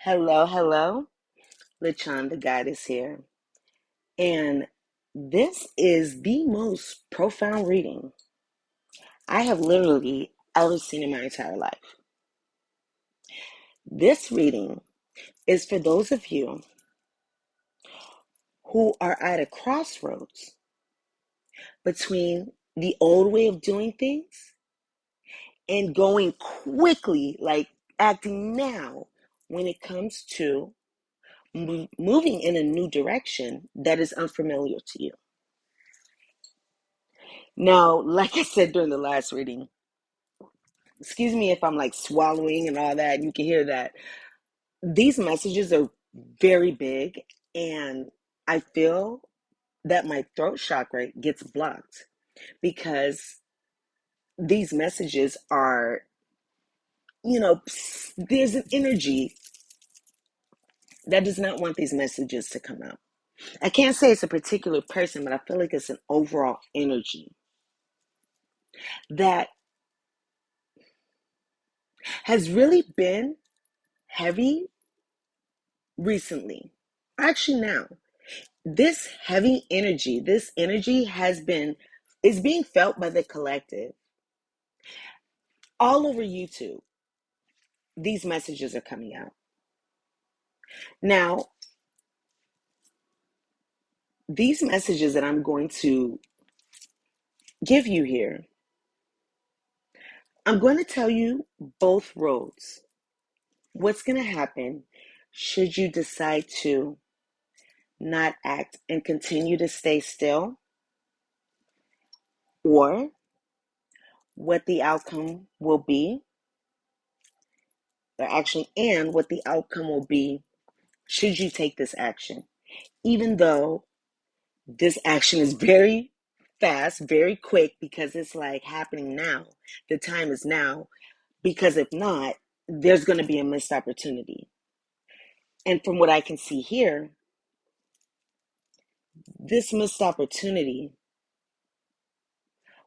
Hello, hello. Lechon the Goddess here. And this is the most profound reading I have literally ever seen in my entire life. This reading is for those of you who are at a crossroads between the old way of doing things and going quickly, like acting now when it comes to moving in a new direction that is unfamiliar to you. Now, like I said during the last reading, excuse me if I'm like swallowing and all that, you can hear that. These messages are very big, and I feel that my throat chakra gets blocked because these messages are, there's an energy that does not want these messages to come out. I can't say it's a particular person, but I feel like it's an overall energy that has really been heavy recently. Actually, now, this heavy energy, this energy is being felt by the collective. All over YouTube, these messages are coming out. Now, these messages that I'm going to give you here, I'm going to tell you both roads. What's going to happen should you decide to not act and continue to stay still, or what the outcome will be, and what the outcome will be should you take this action. Even though this action is very fast, very quick, because it's like happening now. The time is now, because if not, there's going to be a missed opportunity. And from what I can see here, this missed opportunity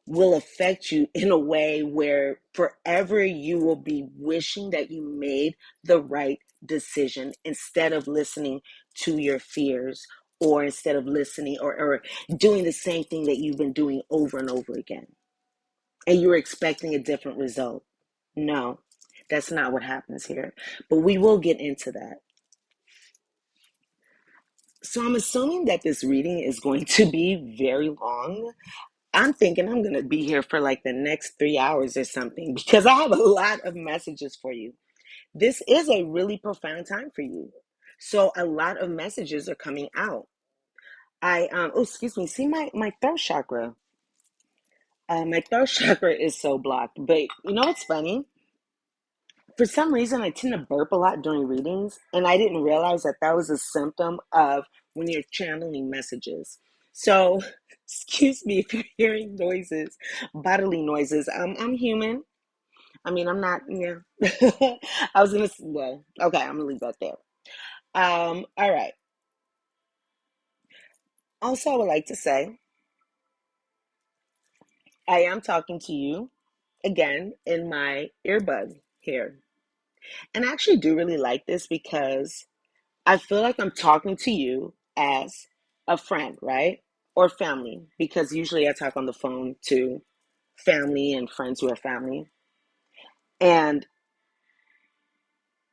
will affect you in a way where forever you will be wishing that you made the right decision instead of listening to your fears, or instead of listening or doing the same thing that you've been doing over and over again. And you're expecting a different result. No, that's not what happens here. But we will get into that. So I'm assuming that this reading is going to be very long. I'm thinking I'm going to be here for like the next 3 hours or something, because I have a lot of messages for you. This is a really profound time for you. So a lot of messages are coming out. Excuse me. See my throat chakra. My throat chakra is so blocked. But you know what's funny? For some reason, I tend to burp a lot during readings, and I didn't realize that that was a symptom of when you're channeling messages. So, excuse me if you're hearing noises, bodily noises. I'm human. I mean, I'm not, yeah. Okay, I'm gonna leave that there. All right. Also, I would like to say, I am talking to you again in my earbud here. And I actually do really like this because I feel like I'm talking to you as a friend, right? Or family, because usually I talk on the phone to family and friends who are family. And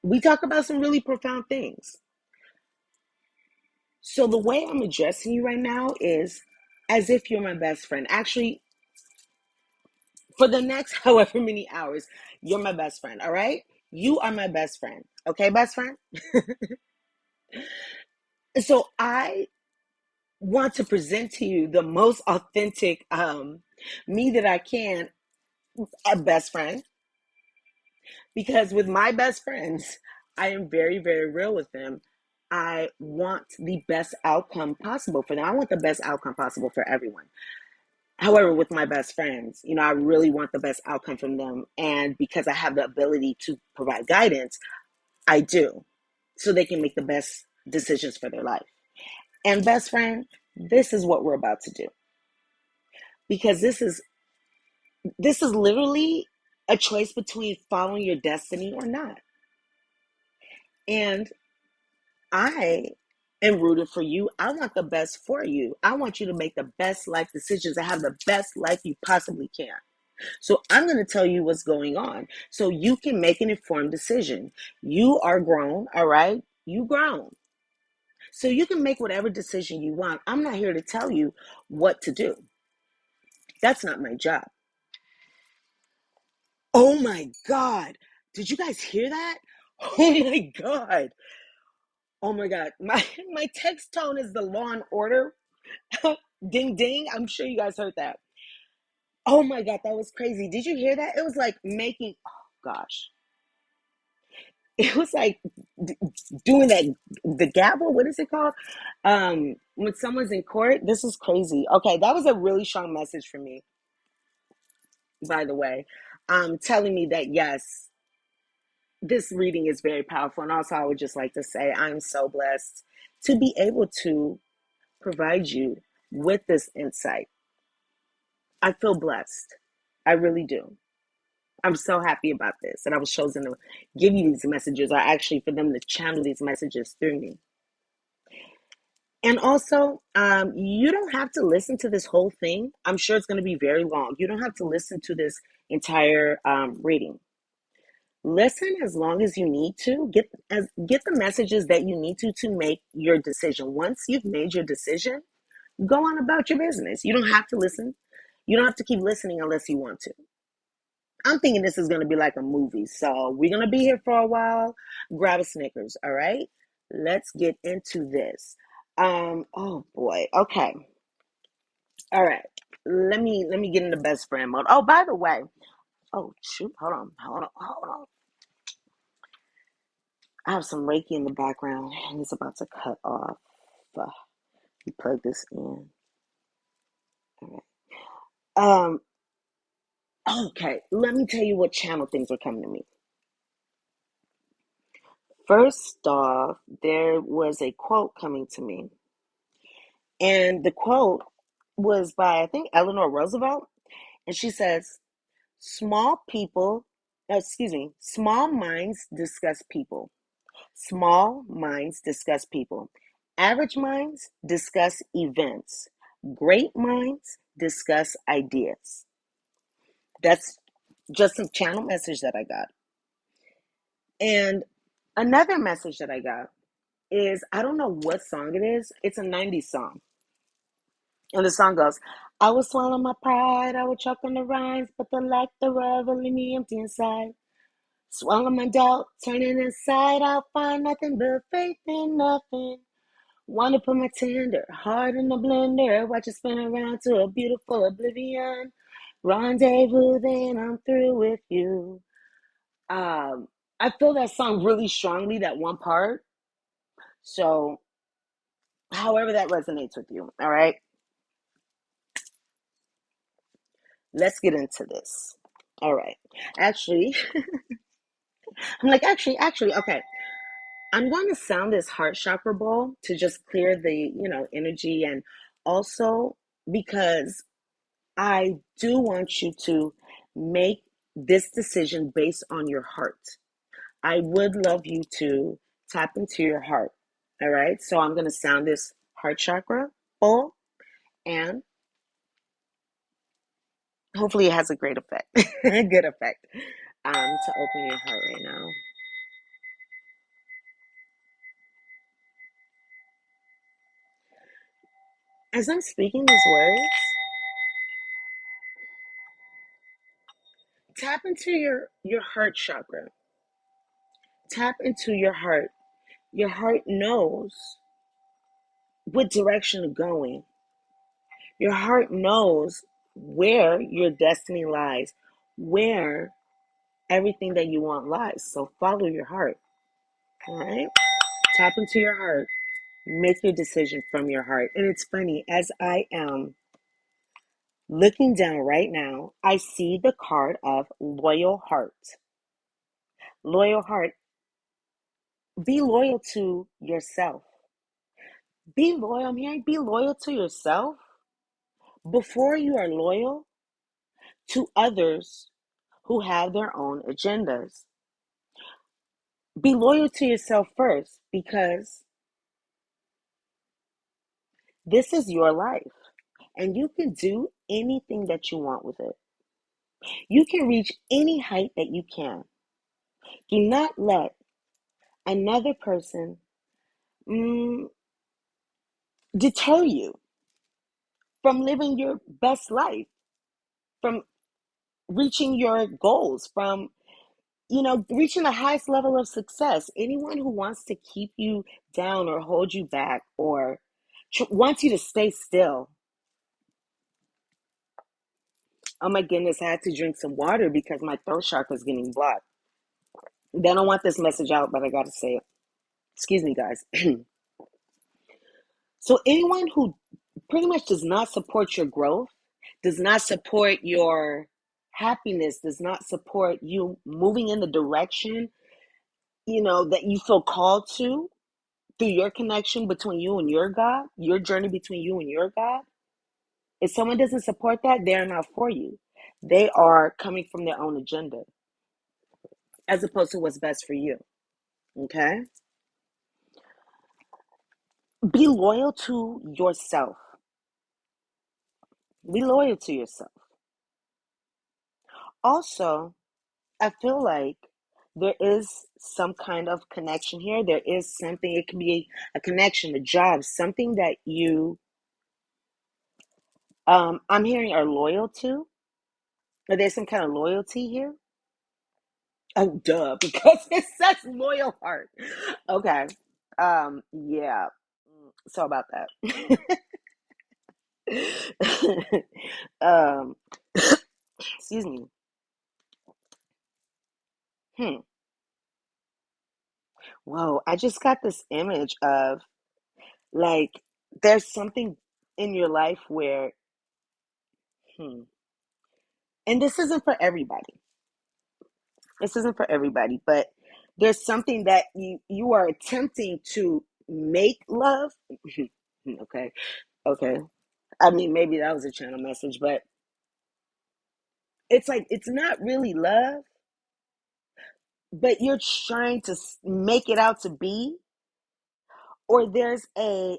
we talk about some really profound things. So the way I'm addressing you right now is as if you're my best friend. Actually, for the next however many hours, you're my best friend, all right? You are my best friend. Okay, best friend? So I want to present to you the most authentic me that I can, a best friend, because with my best friends, I am very, very real with them. I want the best outcome possible for them. I want the best outcome possible for everyone. However, with my best friends, I really want the best outcome from them. And because I have the ability to provide guidance, I do, so they can make the best decisions for their life. And best friend, this is what we're about to do. Because this is literally a choice between following your destiny or not. And I am rooting for you. I want the best for you. I want you to make the best life decisions and have the best life you possibly can. So I'm going to tell you what's going on so you can make an informed decision. You are grown, all right? You grown. So you can make whatever decision you want. I'm not here to tell you what to do. That's not my job. Oh my God. Did you guys hear that? Oh my God. Oh my God. My text tone is the Law and Order. Ding ding. I'm sure you guys heard that. Oh my God, that was crazy. Did you hear that? It was like making, oh gosh. It was like doing that, the gavel, what is it called? When someone's in court, this is crazy. Okay, that was a really strong message for me, by the way. Telling me that yes, this reading is very powerful. And also I would just like to say I'm so blessed to be able to provide you with this insight. I feel blessed. I really do. I'm so happy about this. And I was chosen to give you these messages, or actually for them to channel these messages through me. And also, you don't have to listen to this whole thing. I'm sure it's going to be very long. You don't have to listen to this entire reading. Listen as long as you need to. Get the messages that you need to make your decision. Once you've made your decision, go on about your business. You don't have to listen. You don't have to keep listening unless you want to. I'm thinking this is going to be like a movie. So we're going to be here for a while. Grab a Snickers, all right? Let's get into this. Oh boy. Okay. All right. Let me get into best friend mode. Oh, by the way. Oh, shoot. Hold on. I have some Reiki in the background and it's about to cut off. You plug this in. All right. Okay. Let me tell you what channel things are coming to me. First off, there was a quote coming to me. And the quote was by, I think, Eleanor Roosevelt. And she says, small minds discuss people. Small minds discuss people. Average minds discuss events. Great minds discuss ideas. That's just some channel message that I got. And another message that I got is, I don't know what song it is. It's a 90s song. And the song goes, I would swallow my pride, I would choke on the rhymes, but the lack thereof will leave me empty inside. Swallow my doubt, turning inside, I'll find nothing but faith in nothing. Want to put my tender heart in the blender, watch it spin around to a beautiful oblivion. Rendezvous, then I'm through with you. I feel that song really strongly, that one part. So, however that resonates with you, all right? Let's get into this. All right. Actually, okay. I'm going to sound this heart chakra bowl to just clear the, energy, and also because I do want you to make this decision based on your heart. I would love you to tap into your heart. All right. So I'm going to sound this heart chakra bowl, and hopefully it has a great effect, a good effect, to open your heart right now. As I'm speaking these words, tap into your heart chakra. Tap into your heart. Your heart knows what direction to go in. Your heart knows where your destiny lies, where everything that you want lies. So follow your heart. All right? Tap into your heart. Make your decision from your heart. And it's funny, as I am looking down right now, I see the card of loyal heart. Loyal heart. Be loyal to yourself. Be loyal. I'm hearing be loyal to yourself before you are loyal to others who have their own agendas. Be loyal to yourself first, because this is your life and you can do anything that you want with it. You can reach any height that you can. Do not let another person deter you from living your best life, from reaching your goals, from reaching the highest level of success. Anyone who wants to keep you down or hold you back or wants you to stay still. Oh my goodness, I had to drink some water because my throat chakra is getting blocked. They don't want this message out, but I gotta say it. Excuse me, guys. So anyone who pretty much does not support your growth, does not support your happiness, does not support you moving in the direction, that you feel called to through your connection between you and your God, your journey between you and your God. If someone doesn't support that, they're not for you. They are coming from their own agenda as opposed to what's best for you. Okay? Be loyal to yourself. Be loyal to yourself. Also, I feel like there is some kind of connection here. There is something, it can be a connection, a job, something that you, I'm hearing are loyal to. Or there's some kind of loyalty here. Oh, duh, because it says loyal heart. Okay. Yeah. So about that. um, excuse me. Hmm. Whoa, I just got this image of like there's something in your life where, hmm, and this isn't for everybody. This isn't for everybody, but there's something that you are attempting to make love. Okay. Okay. I mean, maybe that was a channel message, but it's like it's not really love, but you're trying to make it out to be, or there's a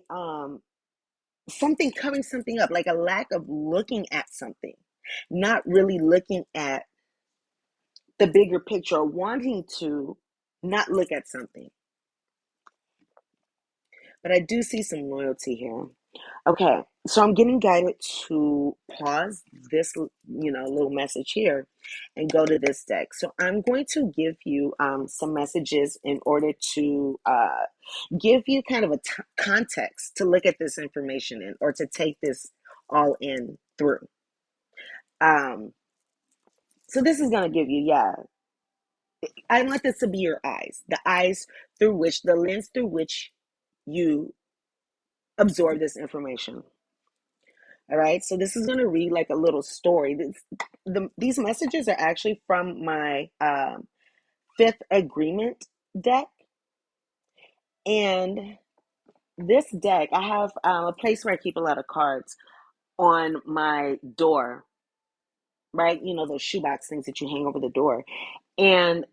something covering something up, like a lack of looking at something, not really looking at the bigger picture, or wanting to not look at something. But I do see some loyalty here. Okay, so I'm getting guided to pause this, little message here and go to this deck. So I'm going to give you some messages in order to give you kind of a context to look at this information in, or to take this all in through. So this is going to give you, I want this to be your eyes, the eyes through which, the lens through which you absorb this information. All right, so this is going to read like a little story. These messages are actually from my Fifth Agreement deck. And this deck, I have a place where I keep a lot of cards on my door, right? Those shoebox things that you hang over the door. And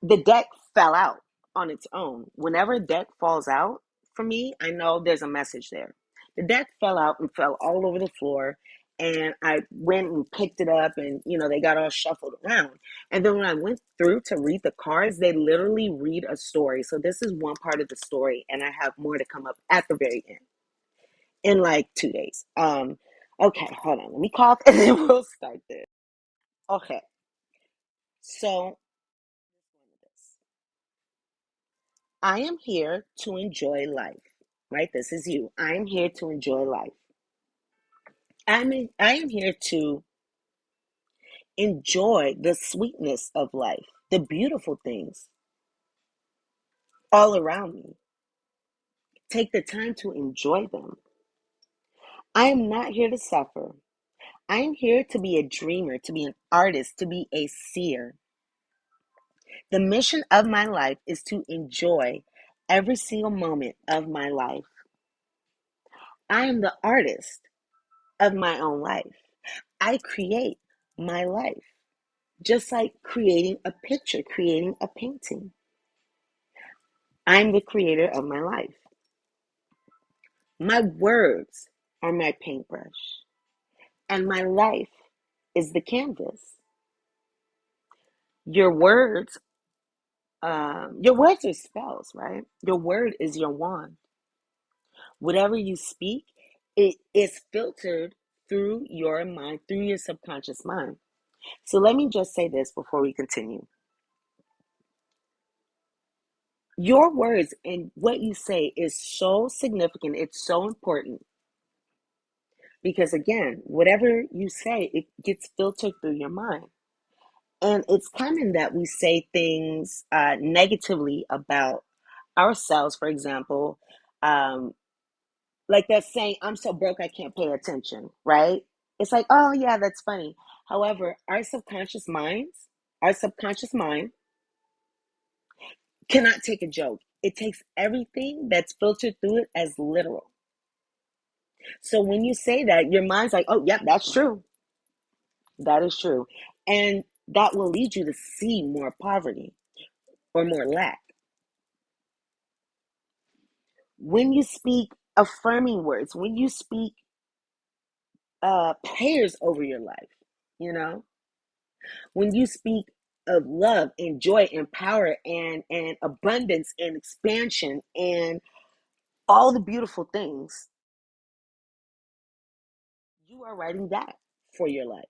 the deck fell out on its own. Whenever a deck falls out for me, I know there's a message there. The deck fell out and fell all over the floor. And I went and picked it up, and they got all shuffled around. And then when I went through to read the cards, they literally read a story. So this is one part of the story, and I have more to come up at the very end in like 2 days. Okay, hold on. Let me cough and then we'll start this. Okay. So I am here to enjoy life, right? This is you. I am here to enjoy life. I am here to enjoy the sweetness of life, the beautiful things all around me. Take the time to enjoy them. I am not here to suffer. I am here to be a dreamer, to be an artist, to be a seer. The mission of my life is to enjoy every single moment of my life. I am the artist of my own life. I create my life, just like creating a picture, creating a painting. I'm the creator of my life. My words are my paintbrush, and my life is the canvas. Your words, your words are spells, right? Your word is your wand. Whatever you speak, it is filtered through your mind, through your subconscious mind. So let me just say this before we continue. Your words and what you say is so significant. It's so important because, again, whatever you say, it gets filtered through your mind. And it's common that we say things negatively about ourselves. For example, like that saying, I'm so broke I can't pay attention, right? It's like, oh, yeah, that's funny. However, our subconscious mind cannot take a joke. It takes everything that's filtered through it as literal. So when you say that, your mind's like, oh, yep, that's true. That is true. And that will lead you to see more poverty or more lack. When you speak affirming words, when you speak prayers over your life, you know, when you speak of love and joy and power and abundance and expansion and all the beautiful things, you are writing that for your life.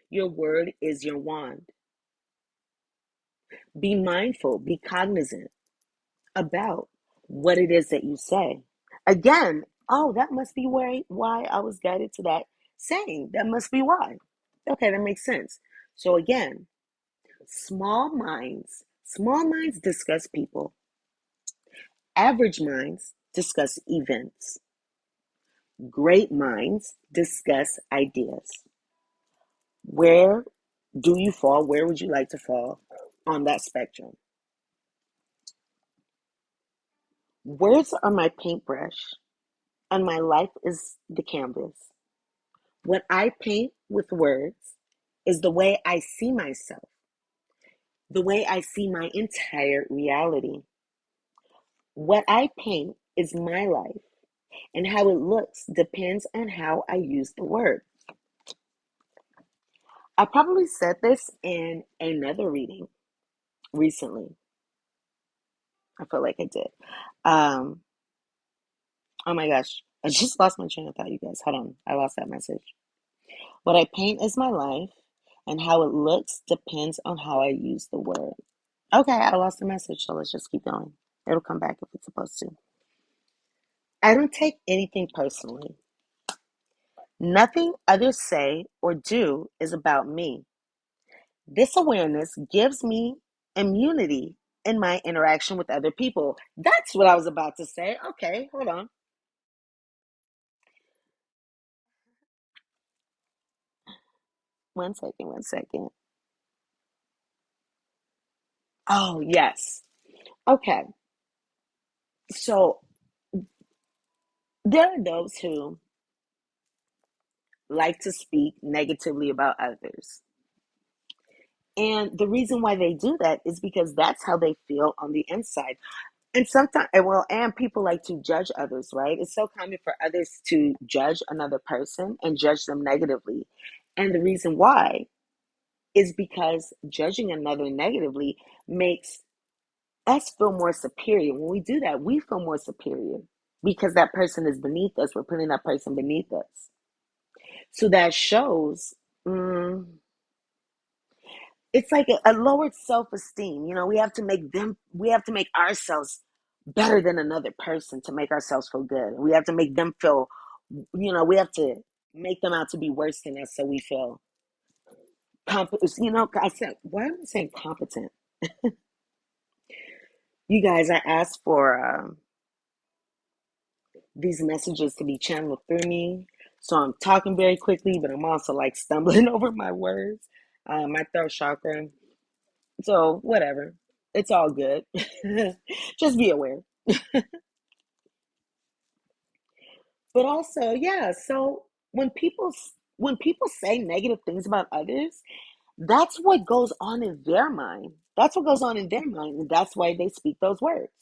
Your word is your wand. Be mindful, be cognizant about what it is that you say. Again, oh, that must be why I was guided to that saying. That must be why. Okay, that makes sense. So again, small minds discuss people. Average minds discuss events. Great minds discuss ideas. Where do you fall? Where would you like to fall on that spectrum? Words are my paintbrush, and my life is the canvas. What I paint with words is the way I see myself, the way I see my entire reality. What I paint is my life, and how it looks depends on how I use the word. I probably said this in another reading recently. I feel like I did. Um, oh my gosh, I just lost my train of thought, you guys. Hold on, I lost that message. What I paint is my life, and how it looks depends on how I use the word. Okay, I lost the message, so let's just keep going. It'll come back if it's supposed to. I don't take anything personally. Nothing others say or do is about me. This awareness gives me immunity in my interaction with other people. That's what I was about to say. Okay, hold on. One second, one second. Oh, yes. Okay. So there are those who like to speak negatively about others. And the reason why they do that is because that's how they feel on the inside. And sometimes, well, and people like to judge others, right? It's so common for others to judge another person and judge them negatively. And the reason why is because judging another negatively makes us feel more superior. When we do that, we feel more superior because that person is beneath us. We're putting that person beneath us. So that shows, it's like a lowered self-esteem. We have to make ourselves better than another person to make ourselves feel good. We have to make them feel, we have to make them out to be worse than us so we feel competent. I said, why am I saying competent? You guys, I asked for these messages to be channeled through me. So I'm talking very quickly, but I'm also like stumbling over my words, my throat chakra. So whatever, it's all good. Just be aware. But also, yeah. So when people say negative things about others, that's what goes on in their mind. That's what goes on in their mind, and that's why they speak those words.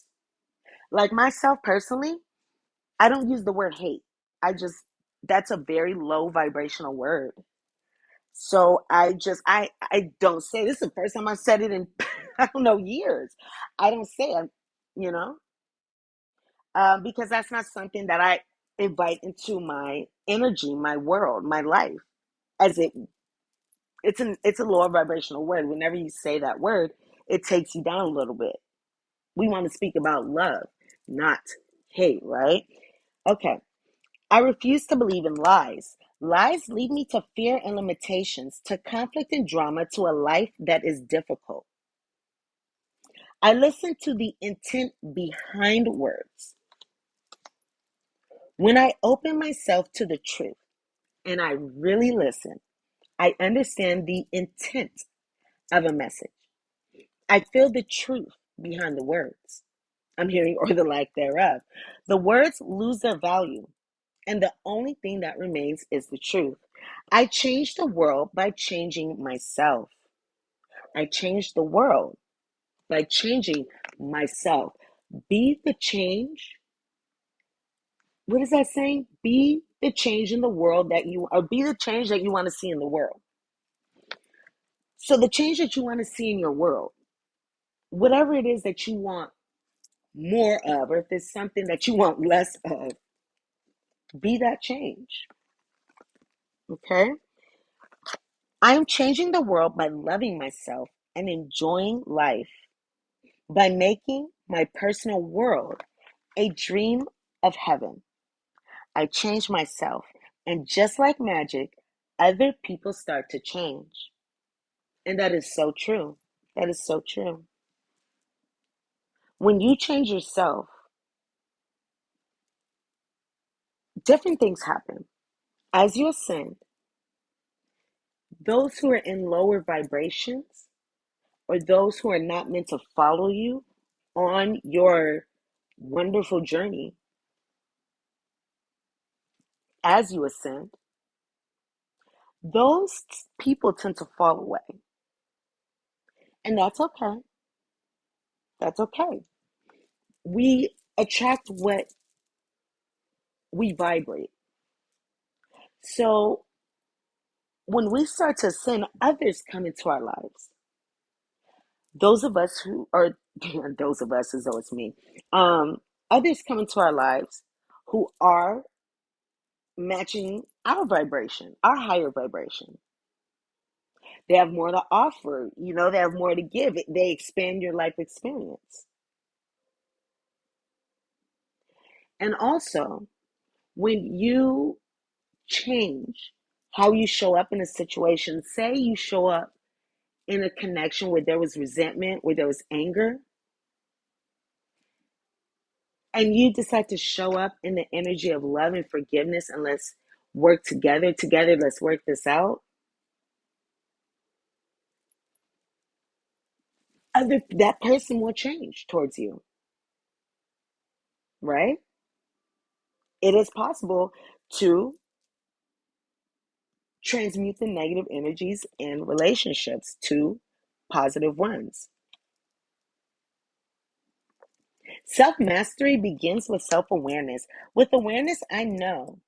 Like myself personally, I don't use the word hate. I just, that's a very low vibrational word. So I don't say, this is the first time I said it in, I don't know, years. I don't say it, you know, because that's not something that I invite into my energy, my world, my life. As it's a lower vibrational word. Whenever you say that word, it takes you down a little bit. We want to speak about love, not hate, right? Okay. I refuse to believe in lies. Lies lead me to fear and limitations, to conflict and drama, to a life that is difficult. I listen to the intent behind words. When I open myself to the truth and I really listen, I understand the intent of a message. I feel the truth behind the words I'm hearing or the lack thereof. The words lose their value, and the only thing that remains is the truth. I change the world by changing myself. I change the world by changing myself. Be the change. What is that saying? Be the change in the world that you, or be the change that you want to see in the world. So the change that you want to see in your world, whatever it is that you want more of, or if it's something that you want less of, be that change. Okay? I am changing the world by loving myself and enjoying life, by making my personal world a dream of heaven. I change myself, and just like magic, other people start to change. And that is so true. That is so true. When you change yourself, different things happen. As you ascend, those who are in lower vibrations, or those who are not meant to follow you on your wonderful journey, as you ascend, those people tend to fall away. And that's okay. That's okay. We attract what we vibrate. So when we start to ascend, others come into our lives. Those of us who are, those of us as though it's me, others come into our lives who are matching our vibration, our higher vibration. They have more to offer, they have more to give. They expand your life experience. And also, when you change how you show up in a situation, say you show up in a connection where there was resentment, where there was anger, and you decide to show up in the energy of love and forgiveness, and let's work together, let's work this out. That person will change towards you, right? It is possible to transmute the negative energies in relationships to positive ones. Self-mastery begins with self-awareness. With awareness, I know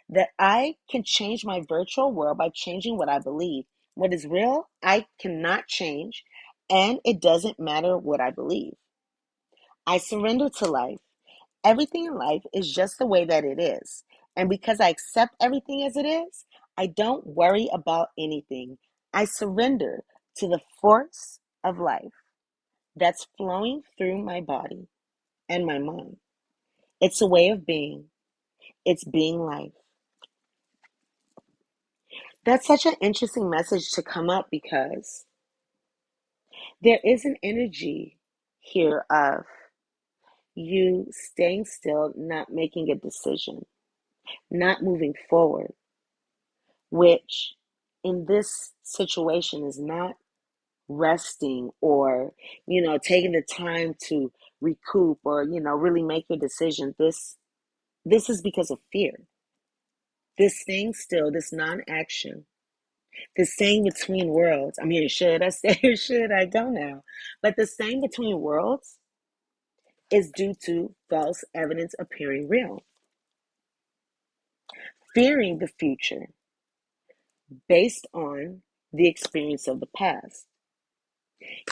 that I can change my virtual world by changing what I believe. What is real, I cannot change, and it doesn't matter what I believe. I surrender to life. Everything in life is just the way that it is. And because I accept everything as it is, I don't worry about anything. I surrender to the force of life that's flowing through my body and my mind. It's a way of being. It's being life. That's such an interesting message to come up because there is an energy here of you staying still, not making a decision, not moving forward, which in this situation is not resting or, taking the time to recoup or, really make your decision. This is because of fear. This staying still, this non-action The same between worlds. I'm hearing should I say or should I go now? But the same between worlds is due to false evidence appearing real. Fearing the future based on the experience of the past.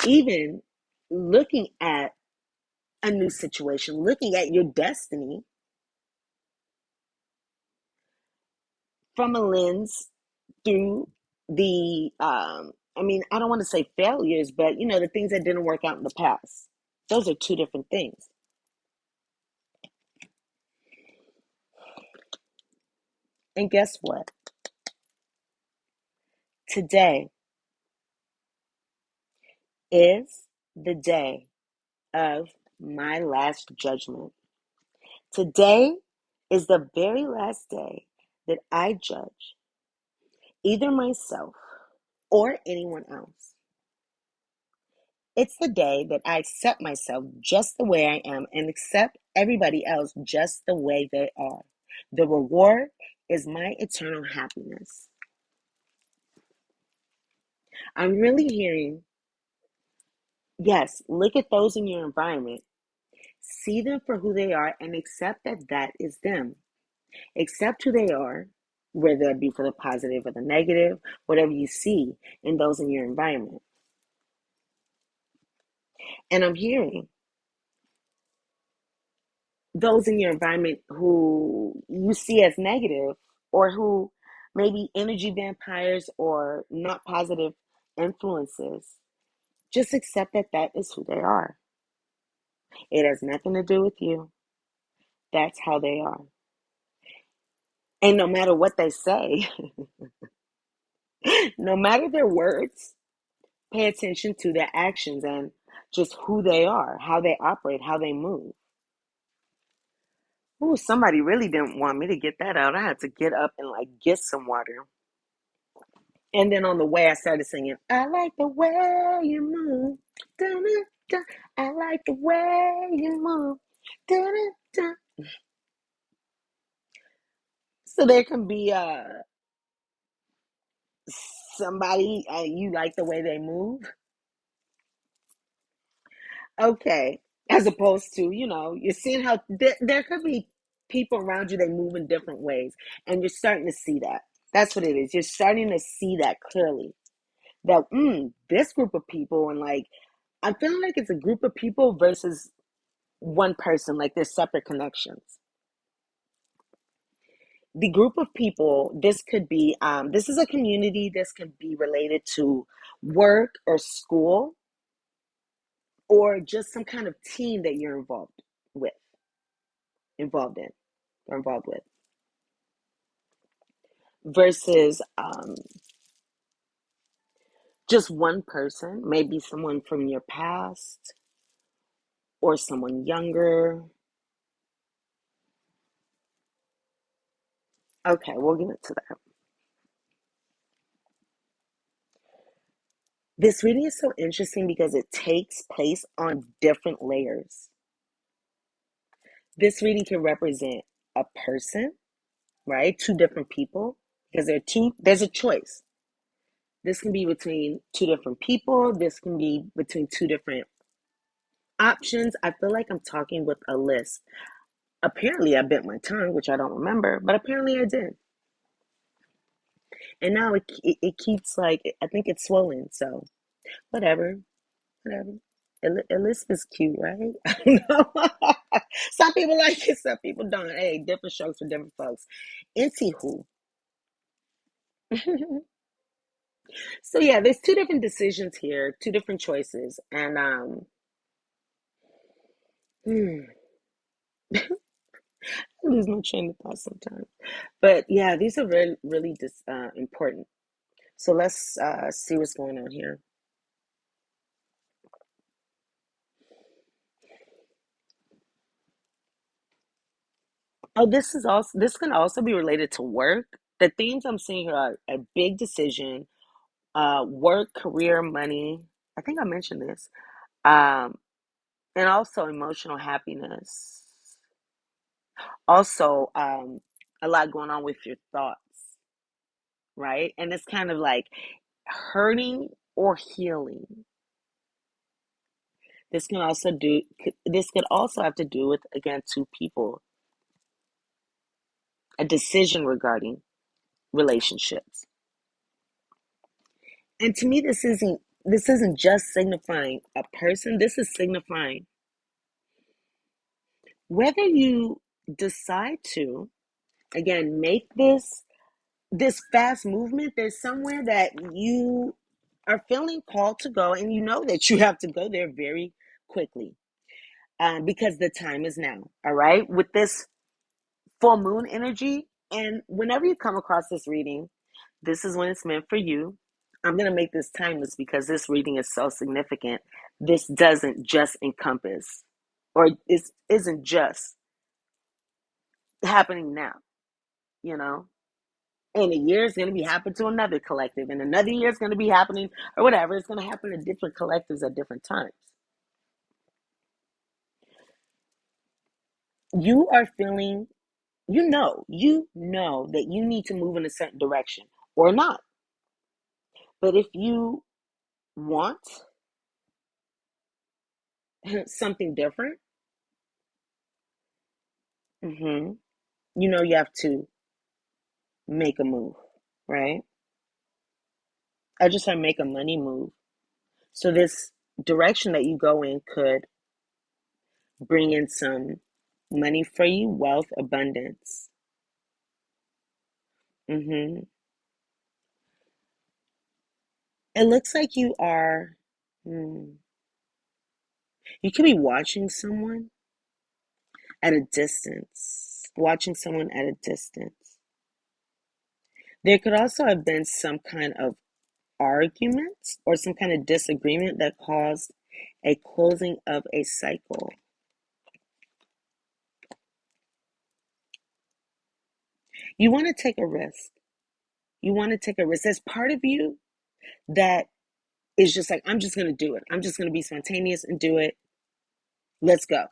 Even looking at a new situation, looking at your destiny from a lens through I don't want to say failures, but the things that didn't work out in the past. Those are two different things. And guess what? Today is the day of my last judgment. Today is the very last day that I judge either myself or anyone else. It's the day that I accept myself just the way I am and accept everybody else just the way they are. The reward is my eternal happiness. I'm really hearing, yes, look at those in your environment. See them for who they are and accept that that is them. Accept who they are, whether it be for the positive or the negative, whatever you see in those in your environment. And I'm hearing those in your environment who you see as negative or who maybe energy vampires or not positive influences, just accept that that is who they are. It has nothing to do with you. That's how they are. And no matter what they say, no matter their words, pay attention to their actions and just who they are, how they operate, how they move. Ooh, somebody really didn't want me to get that out. I had to get up and get some water. And then on the way, I started singing, I like the way you move. Da-da-da. I like the way you move. Da-da-da. So there can be somebody, you like the way they move. Okay. As opposed to, you're seeing how there could be people around you that move in different ways. And you're starting to see that. That's what it is. You're starting to see that clearly. That, this group of people, and I'm feeling like it's a group of people versus one person, like they're separate connections. The group of people, this could be, this is a community, this could be related to work or school or just some kind of team that you're with, involved in, or involved with, versus just one person, maybe someone from your past or someone younger. Okay, we'll get into that. This reading is so interesting because it takes place on different layers. This reading can represent a person, right? Two different people, because there's a choice. This can be between two different people. This can be between two different options. I feel like I'm talking with a list. Apparently, I bit my tongue, which I don't remember, but apparently I did. And now it keeps I think it's swollen. So whatever, whatever. A list is cute, right? I don't know. Some people like it, some people don't. Hey, different strokes for different folks. Anywho. So yeah, there's two different decisions here, two different choices, and I lose my train of thought sometimes. But yeah, these are really, really important. So let's see what's going on here. Oh, this can also be related to work. The themes I'm seeing here are a big decision, work, career, money. I think I mentioned this. Um, and also emotional happiness. Also, a lot going on with your thoughts. right? And it's kind of like hurting or healing. This could also have to do with, again, two people, a decision regarding relationships. And to me, this isn't just signifying a person. This is signifying whether you decide to, again, make this fast movement. There's somewhere that you are feeling called to go, and you know that you have to go there very quickly, because the time is now. All right, with this full moon energy, and whenever you come across this reading, this is when it's meant for you. I'm going to make this timeless because this reading is so significant. This doesn't just encompass, or it isn't just happening now, you know? In a year, it's going to be happening to another collective. In another year, it's going to be happening, or whatever. It's going to happen to different collectives at different times. You are feeling, you know that you need to move in a certain direction or not. But if you want something different, you know you have to make a move, right? I just said make a money move. So this direction that you go in could bring in some money for you, wealth, abundance. It looks like you are, you could be watching someone at a distance, watching someone at a distance. There could also have been some kind of argument or some kind of disagreement that caused a closing of a cycle. You want to take a risk. You want to take a risk. There's part of you that is just like, I'm just going to do it. I'm just going to be spontaneous and do it. Let's go.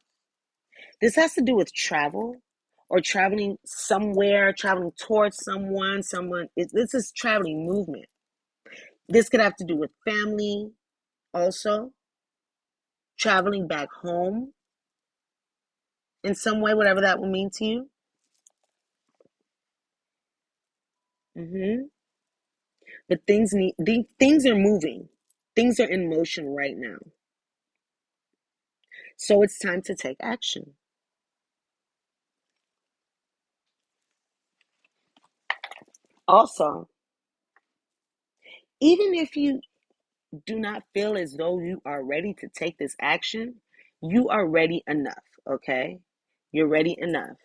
This has to do with travel or traveling somewhere, traveling towards someone. This is traveling movement. This could have to do with family also, traveling back home in some way, whatever that will mean to you. But things are moving. Things are in motion right now. So it's time to take action. Also, even if you do not feel as though you are ready to take this action, you are ready enough, okay? You're ready enough.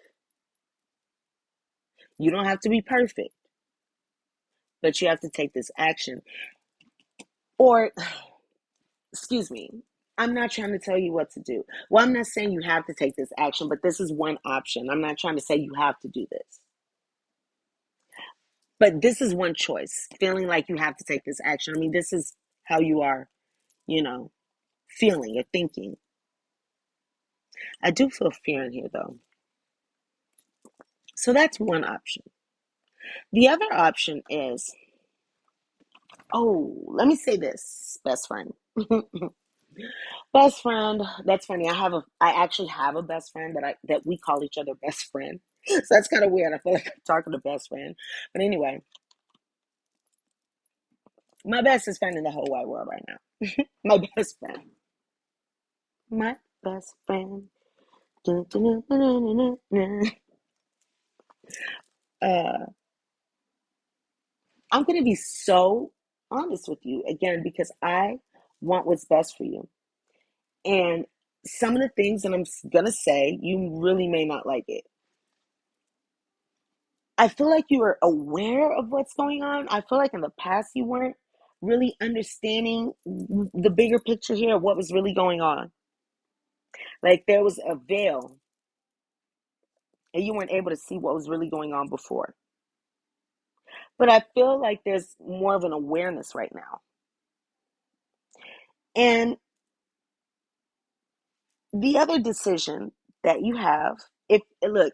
You don't have to be perfect, but you have to take this action. Or, excuse me, I'm not trying to tell you what to do. Well, I'm not saying you have to take this action, but this is one option. I'm not trying to say you have to do this. But this is one choice, feeling like you have to take this action. I mean, this is how you are, you know, feeling or thinking. I do feel fear in here, though. So that's one option. The other option is, let me say this, best friend. Best friend, that's funny. I actually have a best friend that we call each other best friend. So that's kind of weird. I feel like I'm talking to best friend. But anyway, my bestest friend in the whole wide world right now. My best friend. My best friend. Dun, dun, dun, dun, dun, dun. Uh, I'm going to be so honest with you again because I want what's best for you. And some of the things that I'm going to say, you really may not like it. I feel like you are aware of what's going on. I feel like in the past you weren't really understanding the bigger picture here of what was really going on. Like there was a veil and you weren't able to see what was really going on before. But I feel like there's more of an awareness right now. And the other decision that you have, if look,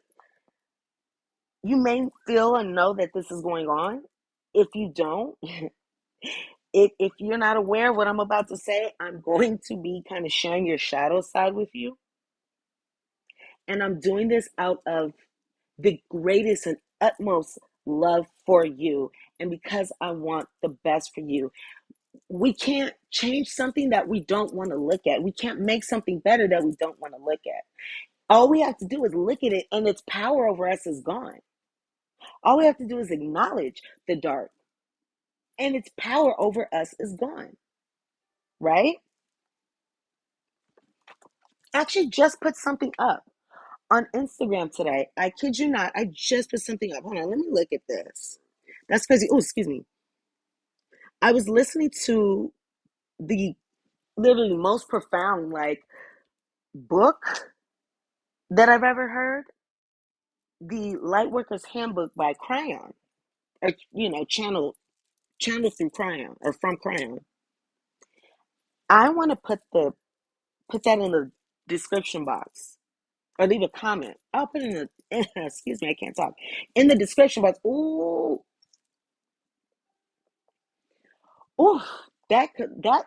you may feel and know that this is going on, If you don't, if you're not aware of what I'm about to say, I'm going to be kind of sharing your shadow side with you. And I'm doing this out of the greatest and utmost love for you. And because I want the best for you. We can't change something that we don't want to look at. We can't make something better that we don't want to look at. All we have to do is look at it, and its power over us is gone. All we have to do is acknowledge the dark, and its power over us is gone. Right? I actually just put something up on Instagram today. I kid you not. I just put something up. Hold on, let me look at this. That's crazy. Oh, excuse me. I was listening to the literally most profound book that I've ever heard, the Lightworker's Handbook by Crayon, or channel through Crayon or from Crayon. I want to put that in the description box or leave a comment. I'll put it in the excuse me, I can't talk. In the description box. Ooh, ooh, that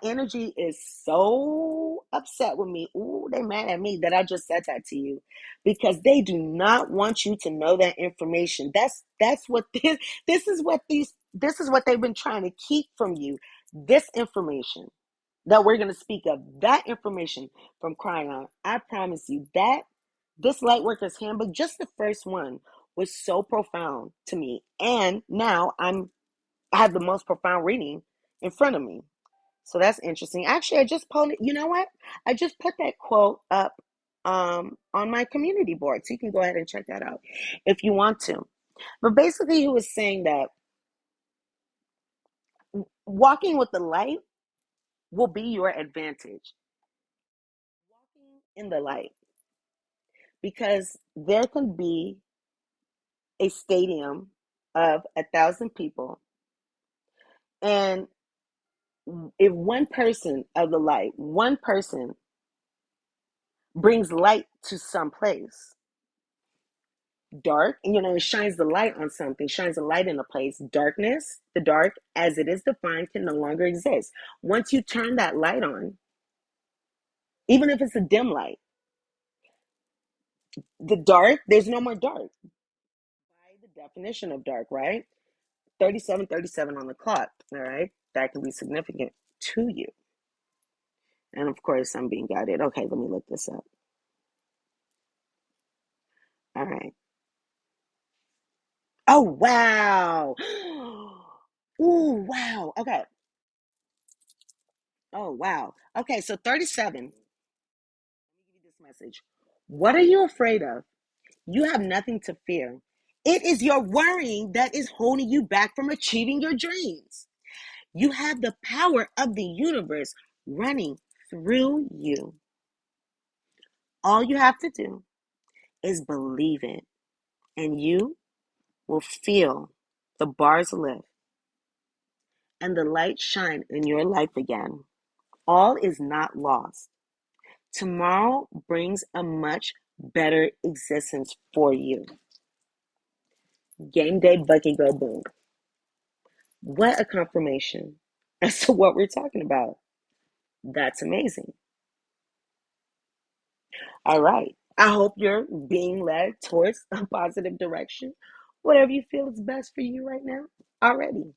energy is so upset with me. Ooh, they mad at me that I just said that to you, because they do not want you to know that information. That's what this is what they've been trying to keep from you. This information that we're going to speak of, that information from Cryon. I promise you that this Lightworker's Handbook, just the first one, was so profound to me. And now I have the most profound reading in front of me. So that's interesting. Actually, I just posted, you know what? I just put that quote up on my community board. So you can go ahead and check that out if you want to. But basically, he was saying that walking with the light will be your advantage. Walking in the light. Because there can be a stadium of 1,000 people. And if one person of the light, one person brings light to some place, dark, and it shines the light on something, shines a light in a place, darkness, the dark as it is defined, can no longer exist. Once you turn that light on, even if it's a dim light, the dark, there's no more dark by the definition of dark, right? 37:37 on the clock, all right? That can be significant to you. And of course, I'm being guided. Okay, let me look this up. All right. Oh, wow. Ooh, wow. Okay. Oh, wow. Okay, so 37. Let me give you this message. What are you afraid of? You have nothing to fear. It is your worrying that is holding you back from achieving your dreams. You have the power of the universe running through you. All you have to do is believe it, and you will feel the bars lift and the light shine in your life again. All is not lost. Tomorrow brings a much better existence for you. Game day, Bucky, go boom. What a confirmation as to what we're talking about. That's amazing. All right. I hope you're being led towards a positive direction. Whatever you feel is best for you right now, already.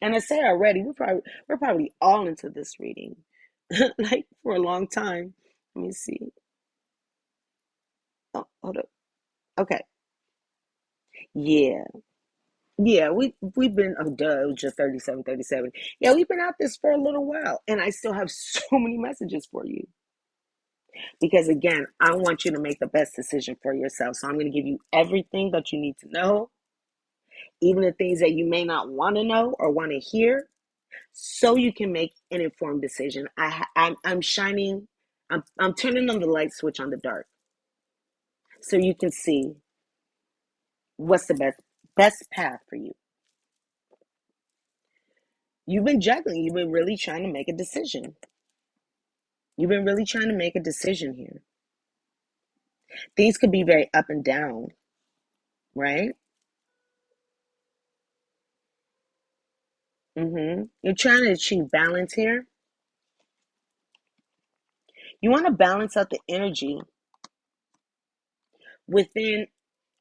And I say already, we're probably all into this reading, like for a long time. Let me see. Oh, hold up. Okay. Yeah. Yeah, we've been, oh duh, it was just 37:37. Yeah, we've been out this for a little while, and I still have so many messages for you. Because again, I want you to make the best decision for yourself. So I'm going to give you everything that you need to know, even the things that you may not want to know or want to hear, so you can make an informed decision. I'm shining, I'm turning on the light switch on the dark, so you can see what's the best path for you. You've been juggling. You've been really trying to make a decision. You've been really trying to make a decision here. Things could be very up and down, right? You're trying to achieve balance here. You want to balance out the energy within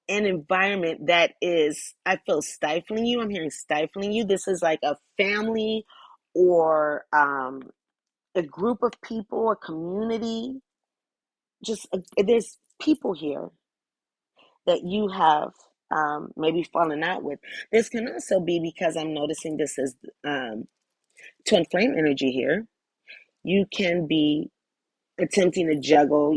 an environment that is, I feel, stifling you. I'm hearing stifling you. This is like a family or a group of people, a community. There's people here that you have maybe fallen out with. This can also be because I'm noticing this is twin flame energy here. You can be attempting to juggle,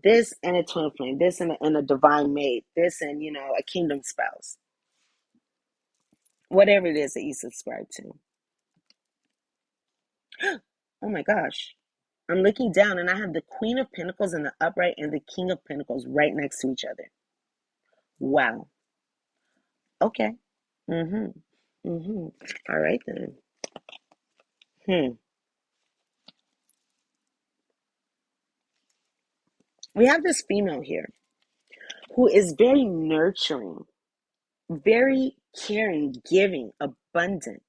this and a twin flame, this and a divine mate, this and, a kingdom spouse, whatever it is that you subscribe to. Oh my gosh. I'm looking down and I have the Queen of Pentacles in the upright and the King of Pentacles right next to each other. Wow. Okay. Mm-hmm. Mm-hmm. All right then. We have this female here who is very nurturing, very caring, giving, abundant,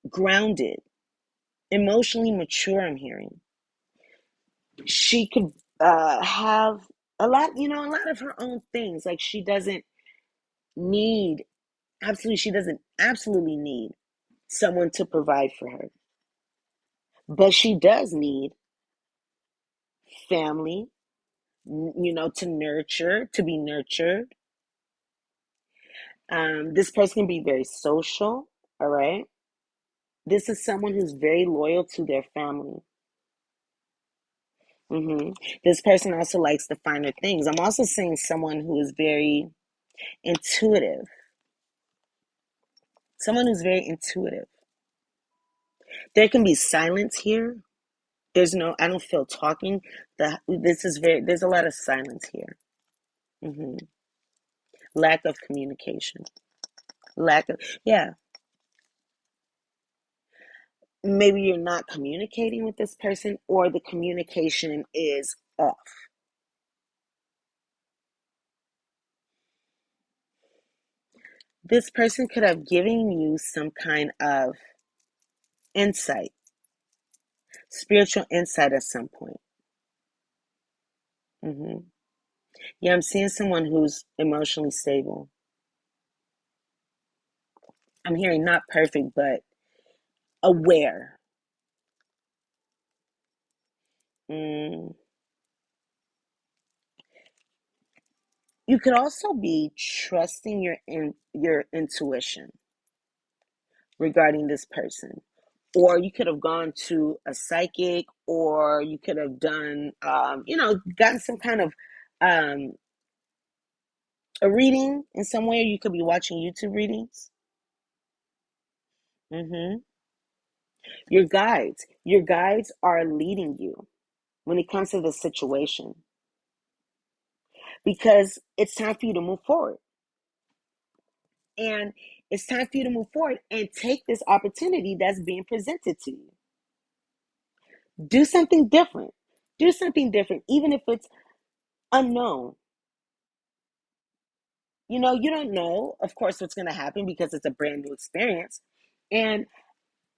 grounded, emotionally mature, I'm hearing. She could have a lot of her own things. Like she doesn't need, she doesn't absolutely need someone to provide for her. But she does need family, to nurture, to be nurtured. This person can be very social, all right? This is someone who's very loyal to their family. This person also likes the finer things. I'm also seeing someone who is very intuitive. Someone who's very intuitive. There can be silence here. I don't feel talking. There's a lot of silence here. Lack of communication. Yeah. Maybe you're not communicating with this person or the communication is off. This person could have given you some kind of insight, spiritual insight at some point. Yeah, I'm seeing someone who's emotionally stable. I'm hearing not perfect, but aware. You could also be trusting your intuition regarding this person. Or you could have gone to a psychic, or you could have done, gotten some kind of a reading in some way. Or you could be watching YouTube readings. Your guides are leading you when it comes to this situation, because it's time for you to move forward. And it's time for you to move forward and take this opportunity that's being presented to you. Do something different. Do something different, even if it's unknown. You don't know, of course, what's going to happen because it's a brand new experience. And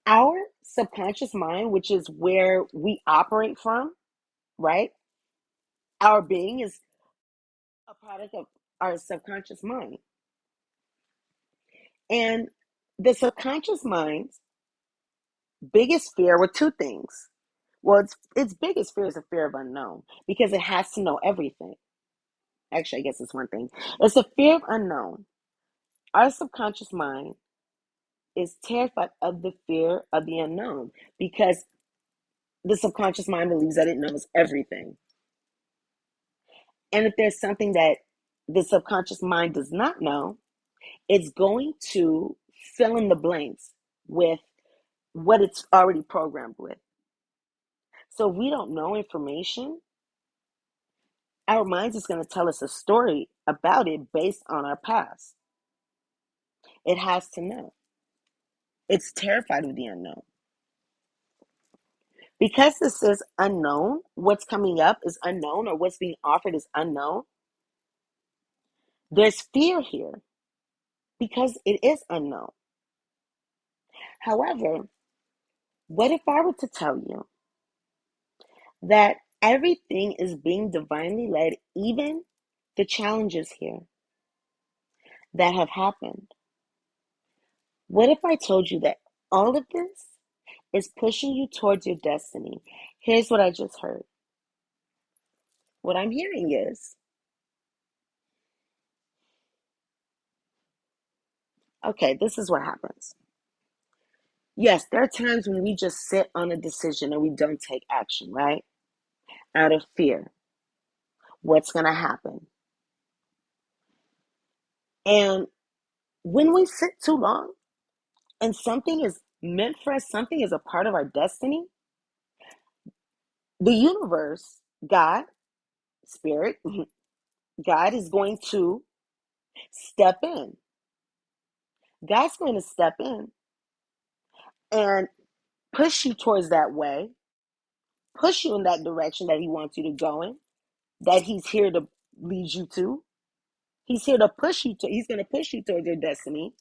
our subconscious mind, which is where we operate from, right? Our being is a product of our subconscious mind. And the subconscious mind's biggest fear were two things. Well, its biggest fear is a fear of unknown because it has to know everything. Actually, I guess it's one thing. It's a fear of unknown. Our subconscious mind is terrified of the fear of the unknown because the subconscious mind believes that it knows everything. And if there's something that the subconscious mind does not know, it's going to fill in the blanks with what it's already programmed with. So if we don't know information, our minds is going to tell us a story about it based on our past. It has to know. It's terrified of the unknown. Because this is unknown, what's coming up is unknown, or what's being offered is unknown. There's fear here because it is unknown. However, what if I were to tell you that everything is being divinely led, even the challenges here that have happened? What if I told you that all of this is pushing you towards your destiny? Here's what I just heard. What I'm hearing is, okay, this is what happens. Yes, there are times when we just sit on a decision and we don't take action, right? Out of fear. What's going to happen? And when we sit too long and something is meant for us, something is a part of our destiny, the universe, God, Spirit, God is going to step in. God's going to step in and push you towards that way, push you in that direction that He wants you to go in, that He's here to lead you to. He's here to push you to, He's going to push you towards your destiny.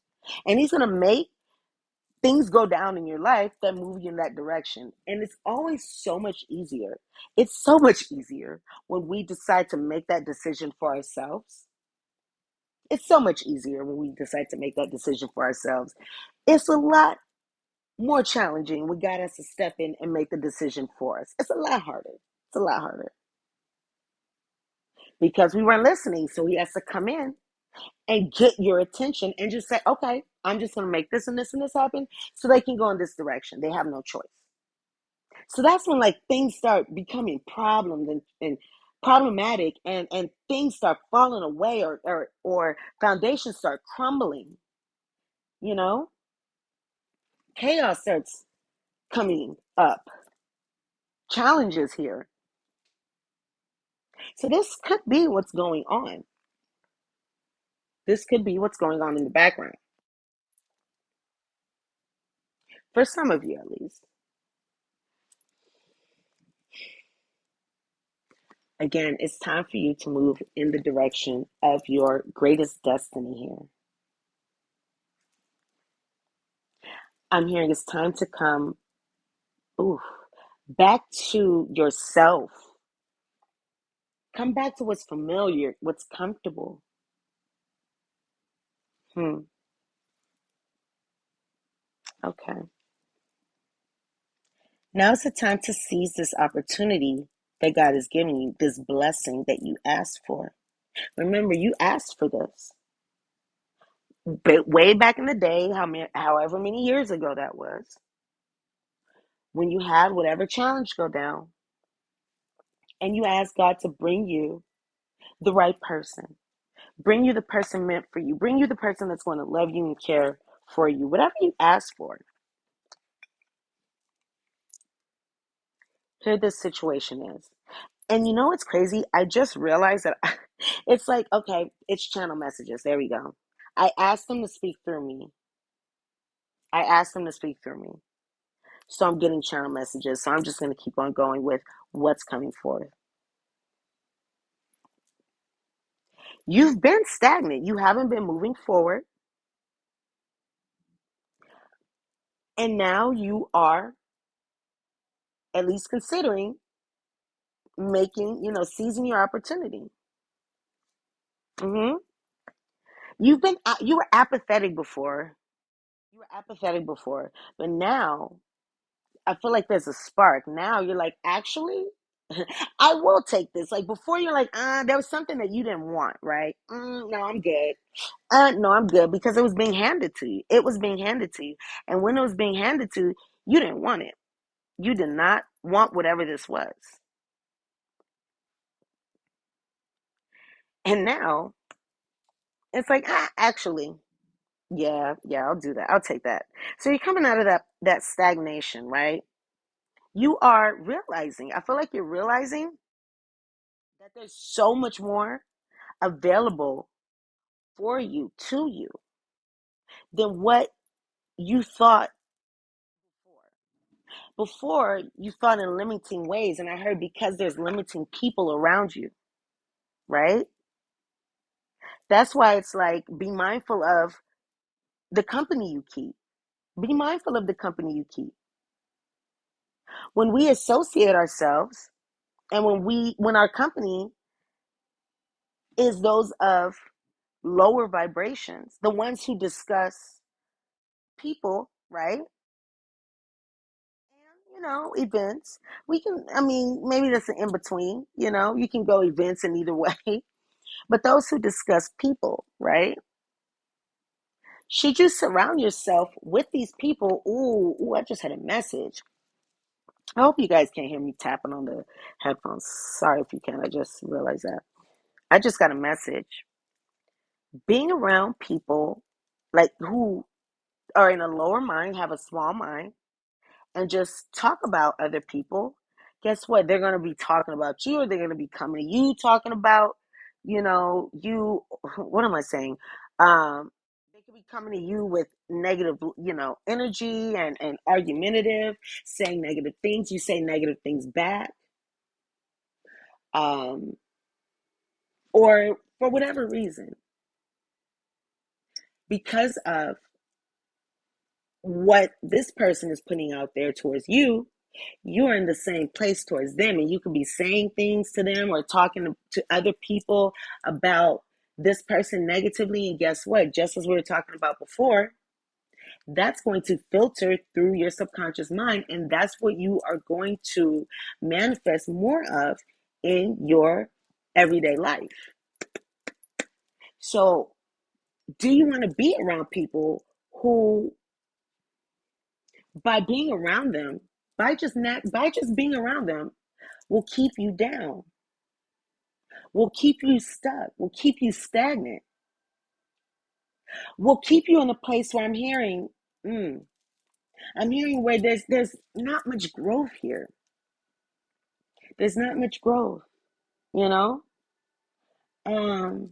And He's going to make things go down in your life that move you in that direction. And it's always so much easier. It's so much easier when we decide to make that decision for ourselves. It's so much easier when we decide to make that decision for ourselves. It's a lot more challenging. We got us to step in and make the decision for us. It's a lot harder. It's a lot harder because we weren't listening. So He has to come in and get your attention and just say, okay, I'm just going to make this and this and this happen so they can go in this direction. They have no choice. So that's when like things start becoming problems and problematic and things start falling away or foundations start crumbling, you know, chaos starts coming up, challenges here. So this could be what's going on. This could be what's going on in the background. For some of you, at least. Again, it's time for you to move in the direction of your greatest destiny here. I'm hearing it's time to come back to yourself. Come back to what's familiar, what's comfortable. Okay. Now's the time to seize this opportunity that God is giving you, this blessing that you asked for. Remember, you asked for this. But way back in the day, however many years ago that was, when you had whatever challenge go down, and you asked God to bring you the right person, bring you the person meant for you, bring you the person that's going to love you and care for you, whatever you asked for. Here this situation is. And you know what's crazy? I just realized that it's like, okay, it's channel messages. There we go. I asked them to speak through me. I asked them to speak through me. So I'm getting channel messages. So I'm just going to keep on going with what's coming forth. You've been stagnant. You haven't been moving forward. And now you are at least considering making, seizing your opportunity. hmm you were apathetic before. You were apathetic before, but now I feel like there's a spark. Now you're like, actually, I will take this. Like before, you're like, there was something that you didn't want, right? No, I'm good. No, I'm good because it was being handed to you. It was being handed to you, and when it was being handed to you, you didn't want it. You did not want whatever this was, and now it's like, actually, yeah, I'll do that. I'll take that. So you're coming out of that stagnation, right? You are realizing. I feel like you're realizing that there's so much more available for you, to you, than what you thought before. Before, you thought in limiting ways, and I heard because there's limiting people around you, right? That's why it's like, be mindful of the company you keep. Be mindful of the company you keep. When we associate ourselves and when our company is those of lower vibrations, the ones who discuss people, right? Events. Maybe that's an in between, you can go events in either way. But those who discuss people, right? Should you surround yourself with these people? Ooh, I just had a message. I hope you guys can't hear me tapping on the headphones. Sorry if you can. I just realized that. I just got a message. Being around people like who are in a lower mind, have a small mind, and just talk about other people, guess what? They're going to be talking about you, or they're going to be coming to you talking about, you, what am I saying? They could be coming to you with negative, energy and argumentative, saying negative things. You say negative things back. Um, or for whatever reason, because of what this person is putting out there towards you, you're in the same place towards them, and you could be saying things to them or talking to other people about this person negatively. And guess what? Just as we were talking about before, that's going to filter through your subconscious mind, and that's what you are going to manifest more of in your everyday life. So, do you want to be around people who, by being around them, by just being around them, will keep you down, will keep you stuck, will keep you stagnant, will keep you in a place where I'm hearing where there's not much growth here. There's not much growth, you know? Um,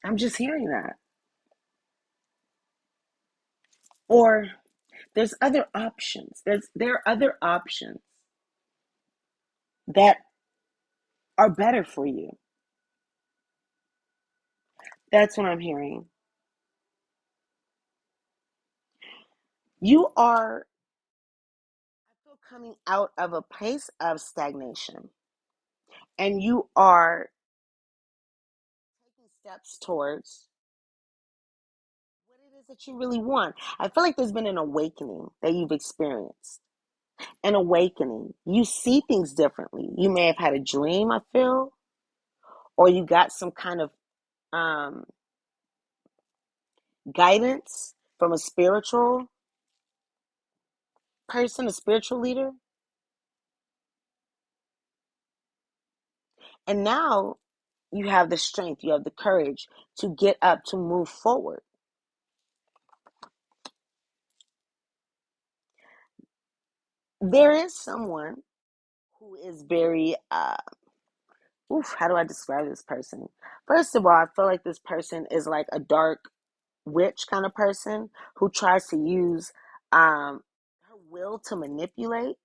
I'm just hearing that. Or there's other options. There are other options that are better for you. That's what I'm hearing. You are, I feel, coming out of a place of stagnation, and you are taking steps towards what it is that you really want. I feel like there's been an awakening that you've experienced. An awakening. You see things differently. You may have had a dream, I feel, or you got some kind of um, guidance from a spiritual person, a spiritual leader. And now you have the strength, you have the courage to get up, to move forward. There is someone who is very, how do I describe this person? First of all, I feel like this person is like a dark witch kind of person who tries to use her will to manipulate,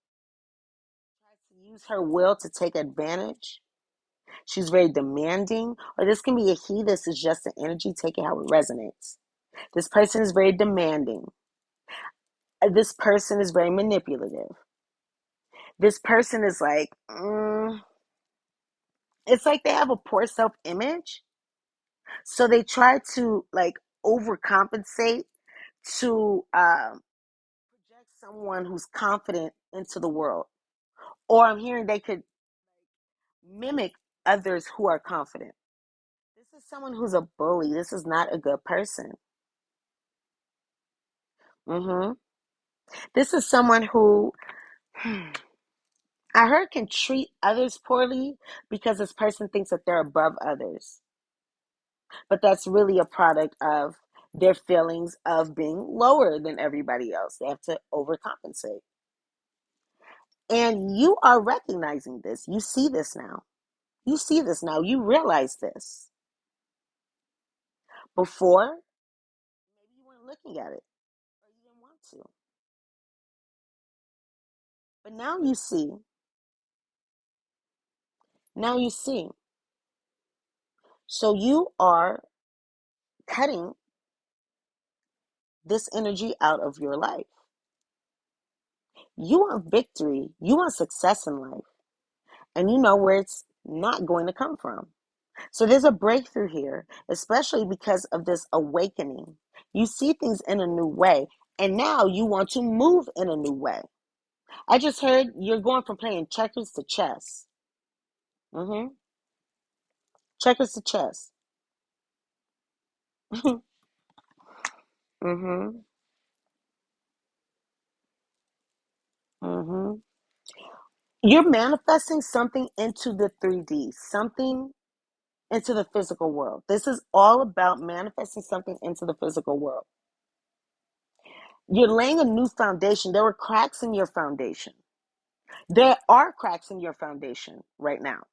tries to use her will to take advantage. She's very demanding, or this can be a he. This is just the energy, take it how it resonates. This person is very demanding. This person is very manipulative. This person is like, it's like they have a poor self image. So they try to like overcompensate to project someone who's confident into the world. Or I'm hearing they could mimic others who are confident. This is someone who's a bully. This is not a good person. hmm This is someone who I heard can treat others poorly because this person thinks that they're above others. But that's really a product of their feelings of being lower than everybody else. They have to overcompensate. And you are recognizing this. You see this now. You see this now. You realize this. Before, maybe you weren't looking at it or you didn't want to. But now you see. Now you see. So you are cutting this energy out of your life. You want victory, you want success in life, and you know where it's not going to come from. So there's a breakthrough here, especially because of this awakening. You see things in a new way, and now you want to move in a new way. I just heard you're going from playing checkers to chess. Mm-hmm. Checkers to chess. Mm-hmm. Mm-hmm. You're manifesting something into the 3D, something into the physical world. This is all about manifesting something into the physical world. You're laying a new foundation. There were cracks in your foundation. There are cracks in your foundation right now.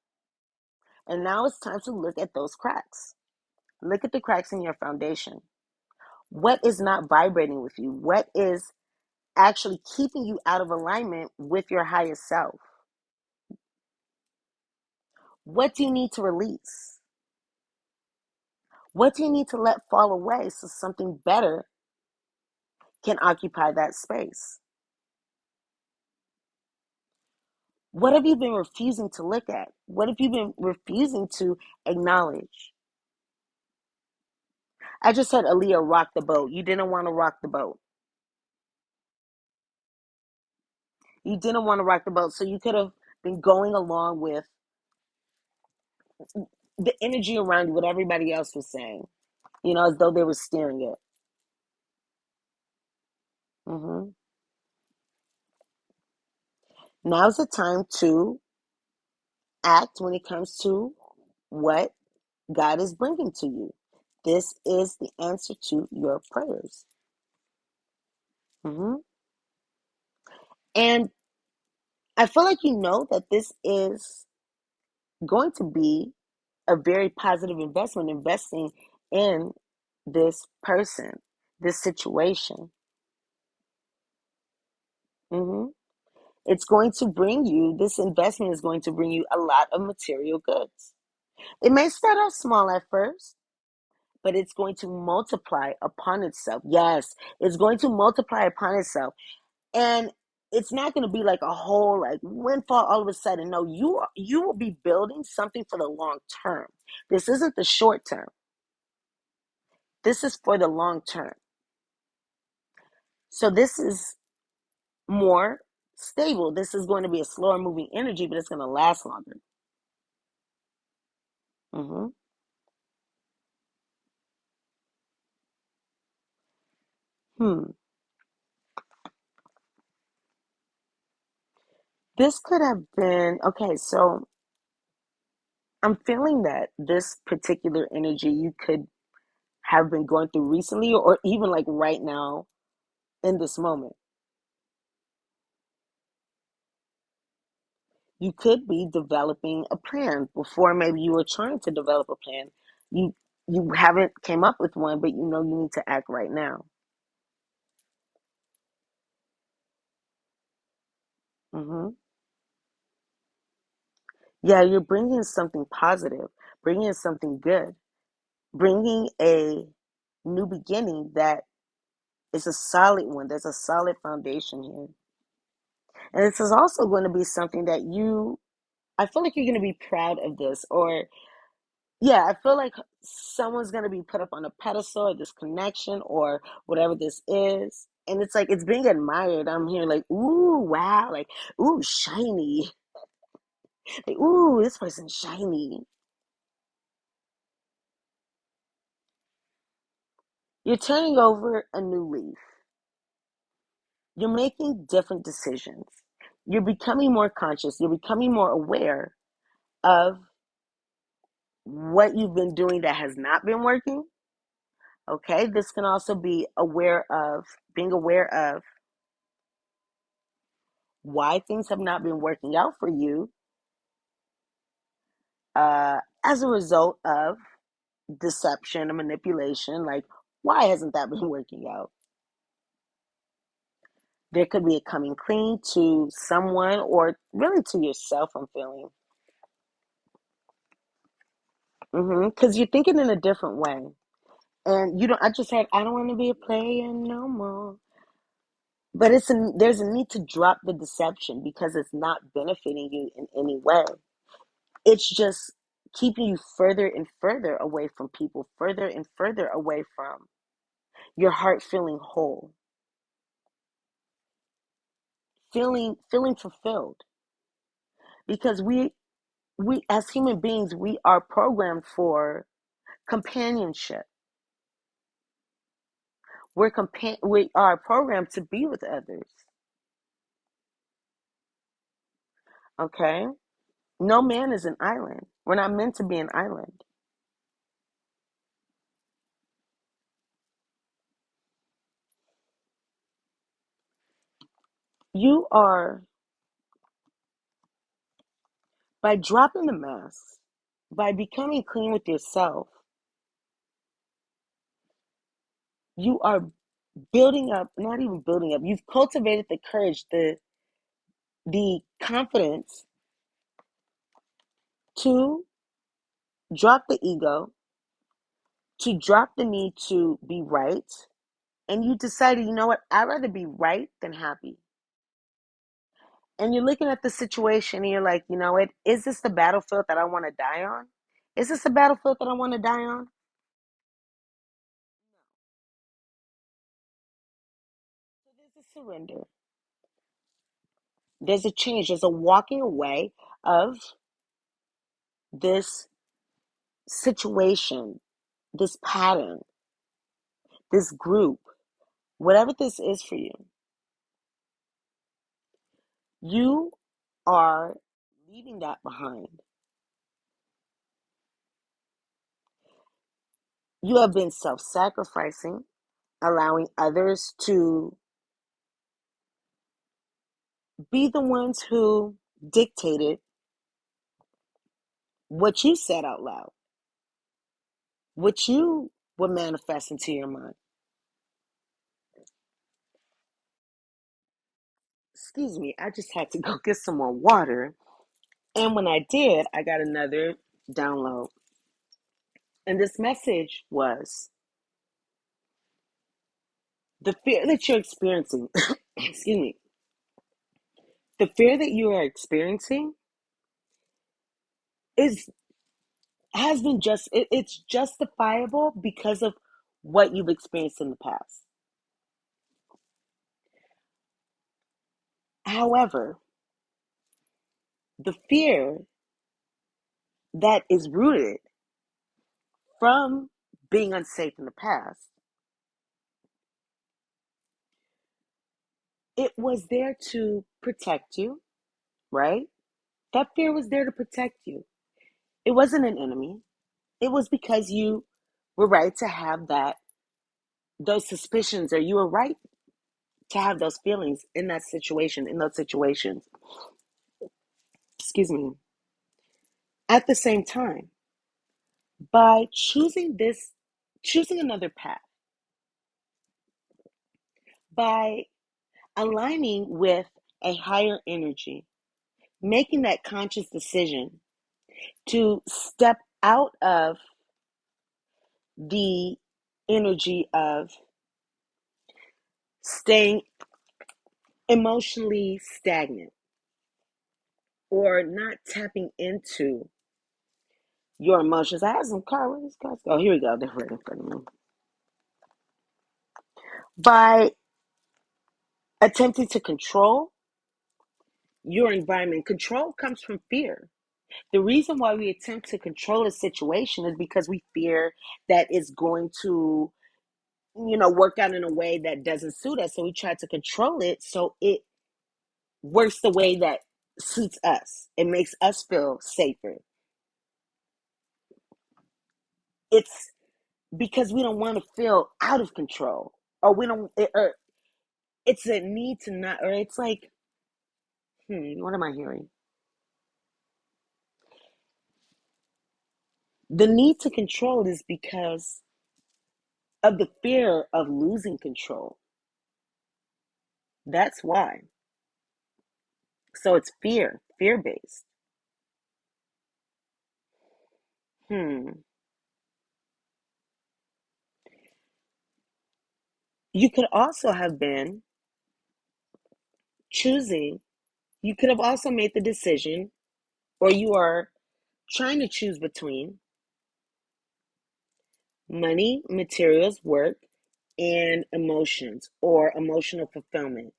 And now it's time to look at those cracks. Look at the cracks in your foundation. What is not vibrating with you? What is actually keeping you out of alignment with your highest self? What do you need to release? What do you need to let fall away so something better can occupy that space? What have you been refusing to look at? What have you been refusing to acknowledge? I just heard Aaliyah rock the boat. You didn't want to rock the boat. You didn't want to rock the boat. So you could have been going along with the energy around you, what everybody else was saying, as though they were steering it. Hmm. Now's the time to act when it comes to what God is bringing to you. This is the answer to your prayers. Hmm. And I feel like you know that this is going to be a very positive investment, investing in this person, this situation. Hmm. It's going to bring you, this investment is going to bring you a lot of material goods. It may start off small at first, but it's going to multiply upon itself. Yes, it's going to multiply upon itself. And it's not going to be like a whole like windfall all of a sudden. No, you will be building something for the long term. This isn't the short term. This is for the long term. So this is more stable. This is going to be a slower moving energy, but it's going to last longer. Hmm. Hmm. This could have been okay. So I'm feeling that this particular energy you could have been going through recently, or even like right now in this moment. You could be developing a plan before maybe you were trying to develop a plan. You you haven't came up with one, but you know you need to act right now. Hmm. Yeah, you're bringing something positive, bringing something good, bringing a new beginning that is a solid one. There's a solid foundation here. And this is also going to be something that I feel like you're going to be proud of this. Or, yeah, I feel like someone's going to be put up on a pedestal, or this connection, or whatever this is. And it's like, it's being admired. I'm here like, ooh, wow, like, ooh, shiny. Like, ooh, this person's shiny. You're turning over a new leaf. You're making different decisions. You're becoming more conscious. You're becoming more aware of what you've been doing that has not been working. Okay, this can also be being aware of why things have not been working out for you as a result of deception and manipulation. Like, why hasn't that been working out? There could be a coming clean to someone, or really to yourself, I'm feeling. Because you're thinking in a different way. And I just heard, I don't want to be a player no more. But there's a need to drop the deception because it's not benefiting you in any way. It's just keeping you further and further away from people, further and further away from your heart feeling whole, feeling fulfilled. Because we as human beings, we are programmed for companionship. We are programmed to be with others. Okay? No man is an island. We're not meant to be an island. You are, by dropping the mask, by becoming clean with yourself, you are building up, not even building up, you've cultivated the courage, the confidence to drop the ego, to drop the need to be right. And you decided, you know what, I'd rather be right than happy. And you're looking at the situation and you're like, you know what, is this the battlefield that I want to die on? Is this the battlefield that I want to die on? So there's a surrender. There's a change. There's a walking away of this situation, this pattern, this group, whatever this is for you. You are leaving that behind. You have been self-sacrificing, allowing others to be the ones who dictated what you said out loud, what you would manifest into your mind. Excuse me, I just had to go get some more water. And when I did, I got another download. And this message was the fear that you're experiencing, excuse me, the fear that you are experiencing is has been it's justifiable because of what you've experienced in the past. However, the fear that is rooted from being unsafe in the past, it was there to protect you, right? That fear was there to protect you. It wasn't an enemy. It was because you were right to have those suspicions, or you were right to have those feelings in that situation, in those situations. Excuse me. At the same time, by choosing another path, by aligning with a higher energy, making that conscious decision to step out of the energy of staying emotionally stagnant or not tapping into your emotions. I have some car. Where these cars go? Oh, here we go. They're right in front of me. By attempting to control your environment, control comes from fear. The reason why we attempt to control a situation is because we fear that it's going to, work out in a way that doesn't suit us. So we try to control it so it works the way that suits us. It makes us feel safer. It's because we don't want to feel out of control, or we don't, or it's a need to not, or it's like, what am I hearing? The need to control is because of the fear of losing control. That's why. So it's fear based. Hmm. You could also have been choosing, you could have also made the decision, or you are trying to choose between money, materials, work, and emotions or emotional fulfillment.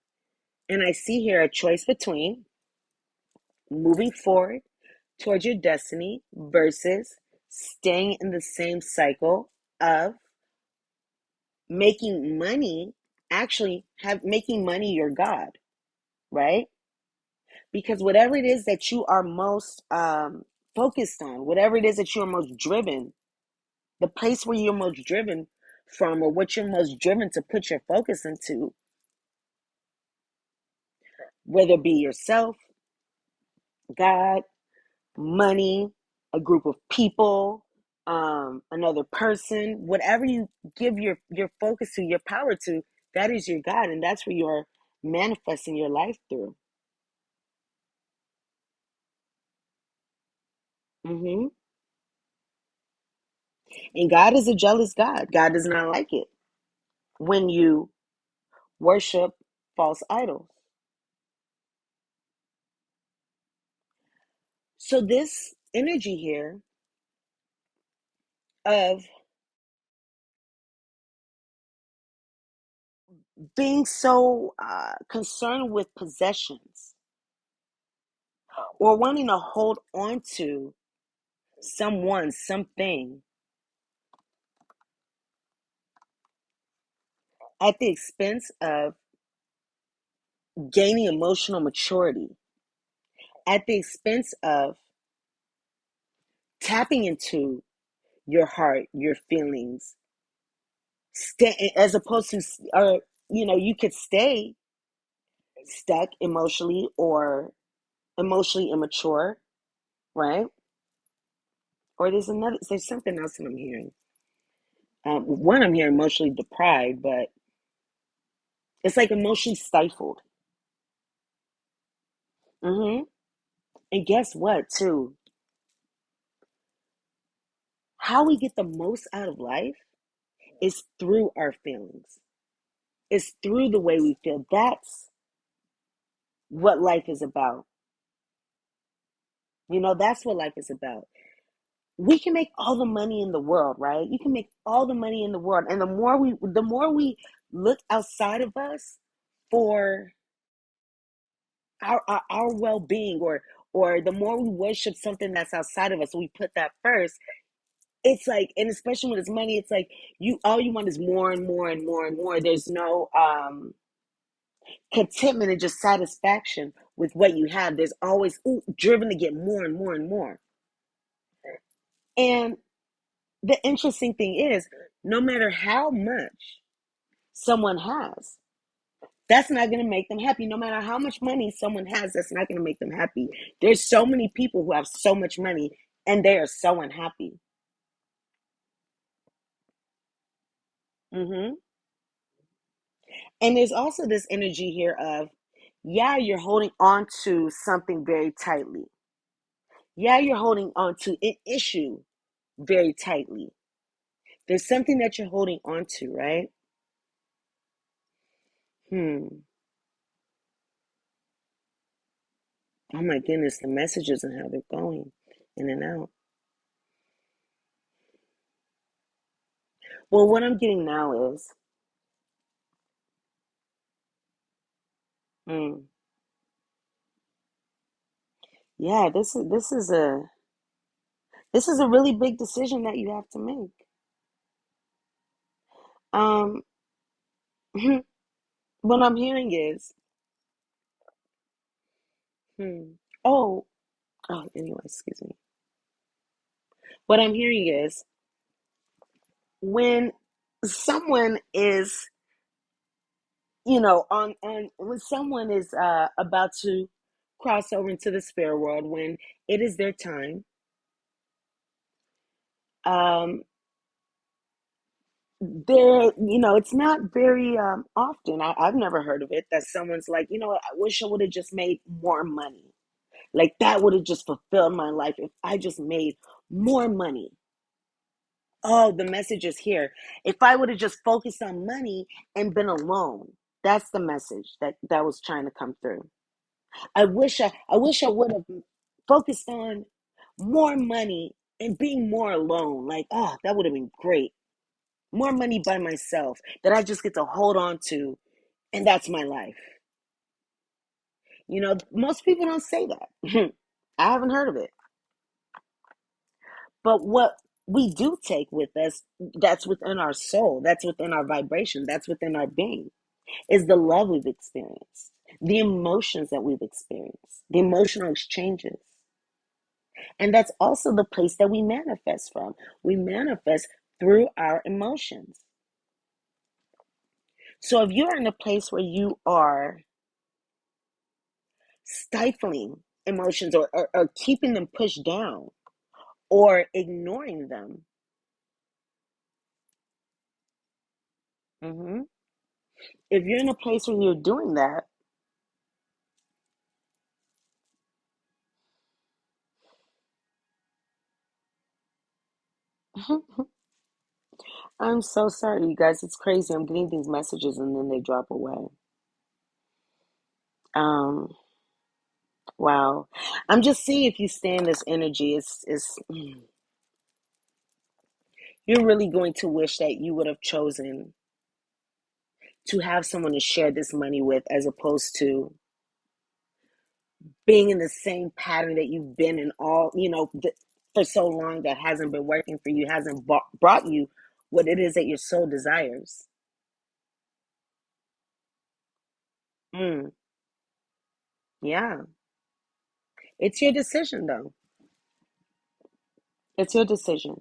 And I see here a choice between moving forward towards your destiny versus staying in the same cycle of making money, actually have making money your God, right? Because whatever it is that you are most focused on, whatever it is that you're most driven, the place where you're most driven from, or what you're most driven to put your focus into, whether it be yourself, God, money, a group of people, another person, whatever you give your focus to, your power to, that is your God, and that's where you're manifesting your life through. hmm And God is a jealous God. God does not like it when you worship false idols. So this energy here of being so concerned with possessions or wanting to hold on to someone, something at the expense of gaining emotional maturity, at the expense of tapping into your heart, your feelings, as opposed to, or you could stay stuck emotionally or emotionally immature, right? Or there's something else that I'm hearing. One, I'm hearing emotionally deprived, but it's like emotionally stifled. And guess what, too? How we get the most out of life is through our feelings. It's through the way we feel. That's what life is about. That's what life is about. We can make all the money in the world, right? You can make all the money in the world. And the more we look outside of us for our well-being, or the more we worship something that's outside of us, we put that first. It's like, and especially when it's money, it's like all you want is more and more and more and more. There's no contentment and just satisfaction with what you have. There's always driven to get more and more and more. And the interesting thing is, no matter how much someone has, that's not going to make them happy. No matter how much money someone has, that's not going to make them happy. There's so many people who have so much money and they are so unhappy. hmm And there's also this energy here of, yeah, you're holding on to something very tightly. Yeah, you're holding on to an issue very tightly. There's something that you're holding on to, right? Hmm. Oh my goodness, the messages and how they're going in and out. Well, what I'm getting now is, hmm, yeah, this is a really big decision that you have to make. Um, what I'm hearing is, hmm, oh, anyway, excuse me. What I'm hearing is, when someone is, on when someone is about to cross over into the spirit world, when it is their time, um, it's not very often. I've never heard of it that someone's like, what, I wish I would have just made more money. Like that would have just fulfilled my life if I just made more money. Oh, the message is here. If I would have just focused on money and been alone, that's the message that was trying to come through. I wish I would have focused on more money and being more alone. Like, oh, that would have been great. More money by myself that I just get to hold on to, and that's my life. Most people don't say that. I haven't heard of it. But what we do take with us, that's within our soul, that's within our vibration, that's within our being, is the love we've experienced, the emotions that we've experienced, the emotional exchanges. And that's also the place that we manifest from. We manifest through our emotions. So if you're in a place where you are stifling emotions or keeping them pushed down or ignoring them, mhm, if you're in a place where you're doing that, I'm so sorry, you guys. It's crazy. I'm getting these messages and then they drop away. Um, wow. I'm just seeing if you stay in this energy, it's you're really going to wish that you would have chosen to have someone to share this money with as opposed to being in the same pattern that you've been in for so long that hasn't been working for you, hasn't brought you what it is that your soul desires. Mm, yeah. It's your decision, though. It's your decision.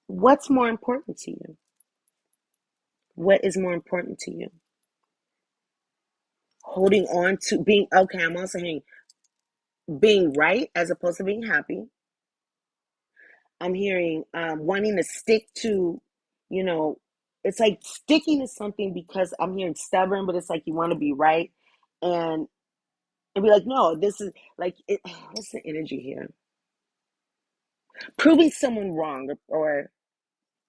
What's more important to you? What is more important to you? Holding on to being okay. I'm also hearing being right as opposed to being happy. I'm hearing wanting to stick to, you know, it's like sticking to something because I'm hearing stubborn, but it's like you want to be right and and be like, no, this is like it. What's the energy here? Proving someone wrong or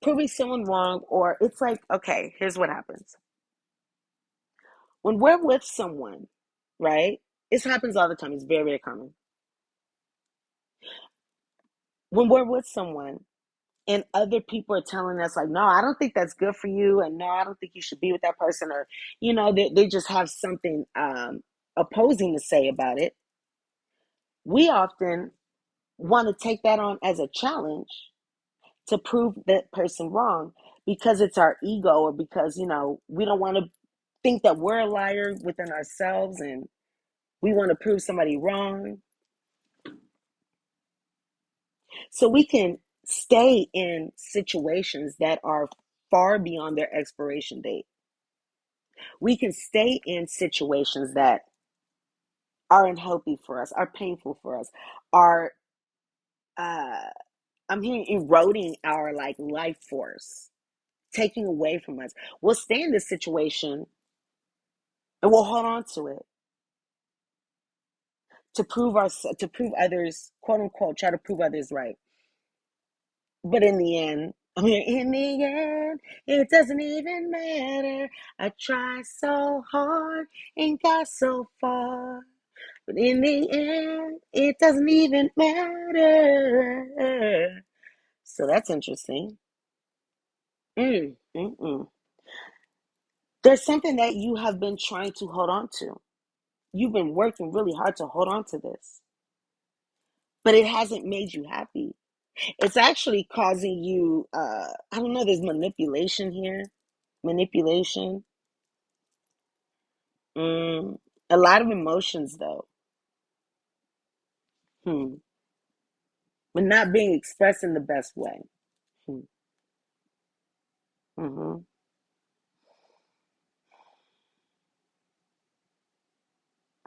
proving someone wrong, or it's like, okay, here's what happens when we're with someone, right? This happens all the time. It's very, very common. When we're with someone and other people are telling us like, no, I don't think that's good for you, and no, I don't think you should be with that person, or they just have something opposing to say about it. We often want to take that on as a challenge to prove that person wrong because it's our ego, or because we don't want to think that we're a liar within ourselves, and we want to prove somebody wrong. So we can stay in situations that are far beyond their expiration date. We can stay in situations that are unhealthy for us, are painful for us, are uh I'm hearing eroding our like life force, taking away from us. We'll stay in this situation and we'll hold on to it to prove others, quote unquote, try to prove others right. But in the end, I mean, in the end, it doesn't even matter. I tried so hard and got so far. But in the end, it doesn't even matter. So that's interesting. Mm, mm, mm. There's something that you have been trying to hold on to. You've been working really hard to hold on to this, but it hasn't made you happy. It's actually causing you, I don't know, there's manipulation here. Manipulation. Mm, a lot of emotions, though. Hmm. But not being expressed in the best way. Hmm. Mm-hmm.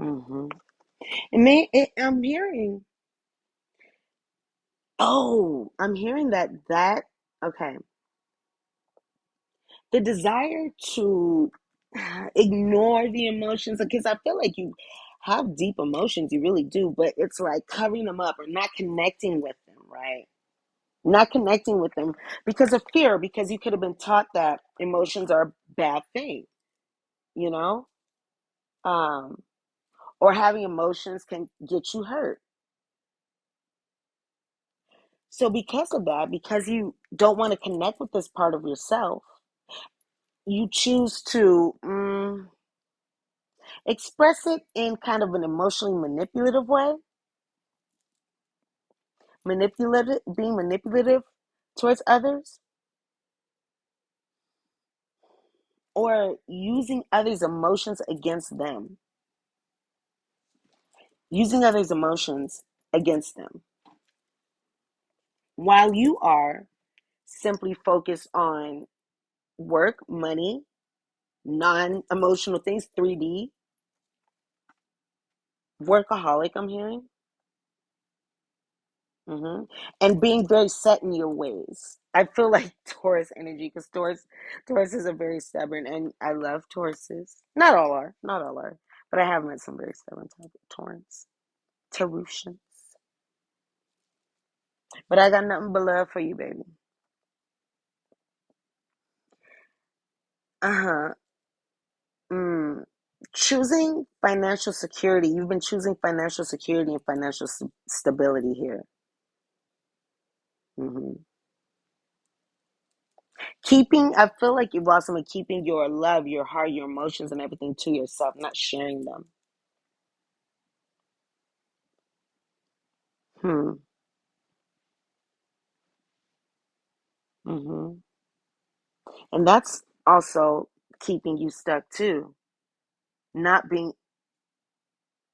Mm-hmm. I'm hearing, I'm hearing okay, the desire to ignore the emotions, because I feel like you have deep emotions, you really do, but it's like covering them up or not connecting with them, right? Not connecting with them because of fear, because you could have been taught that emotions are a bad thing, you know? Um, or having emotions can get you hurt. So because of that, because you don't want to connect with this part of yourself, you choose to express it in kind of an emotionally manipulative way, being manipulative towards others, or using others' emotions against them, using others' emotions against them, while you are simply focused on work, money, non-emotional things, 3D, workaholic, I'm hearing. And being very set in your ways. I feel like Taurus energy, because Tauruses are very stubborn, and I love Tauruses. Not all are, but I have met some very stubborn type of Taurus, Taurutians. But I got nothing but love for you, baby. Uh huh. Mm. Choosing financial security. You've been choosing financial security and financial stability here. hmm I feel like you've also been keeping your love, your heart, your emotions, and everything to yourself, not sharing them. Hmm. hmm And that's also keeping you stuck too. Not being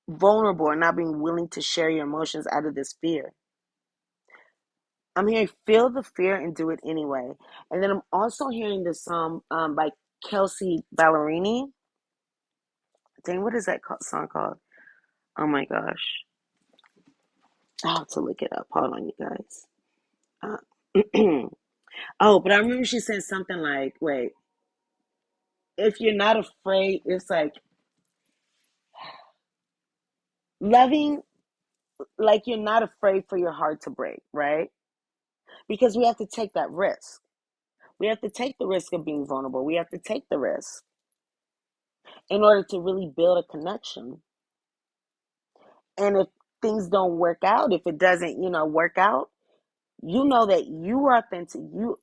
vulnerable or not being willing to share your emotions out of this fear. I'm hearing feel the fear and do it anyway. And then I'm also hearing this song by Kelsey Ballerini. Dang, what is that song called? Oh my gosh. I have to look it up. Hold on, you guys. Oh, but I remember she said something like, wait, if you're not afraid, it's like loving, like you're not afraid for your heart to break, right? Because we have to take that risk. We have to take the risk of being vulnerable. We have to take the risk in order to really build a connection. And if things don't work out, if it doesn't, work out, you know that you were authentic. You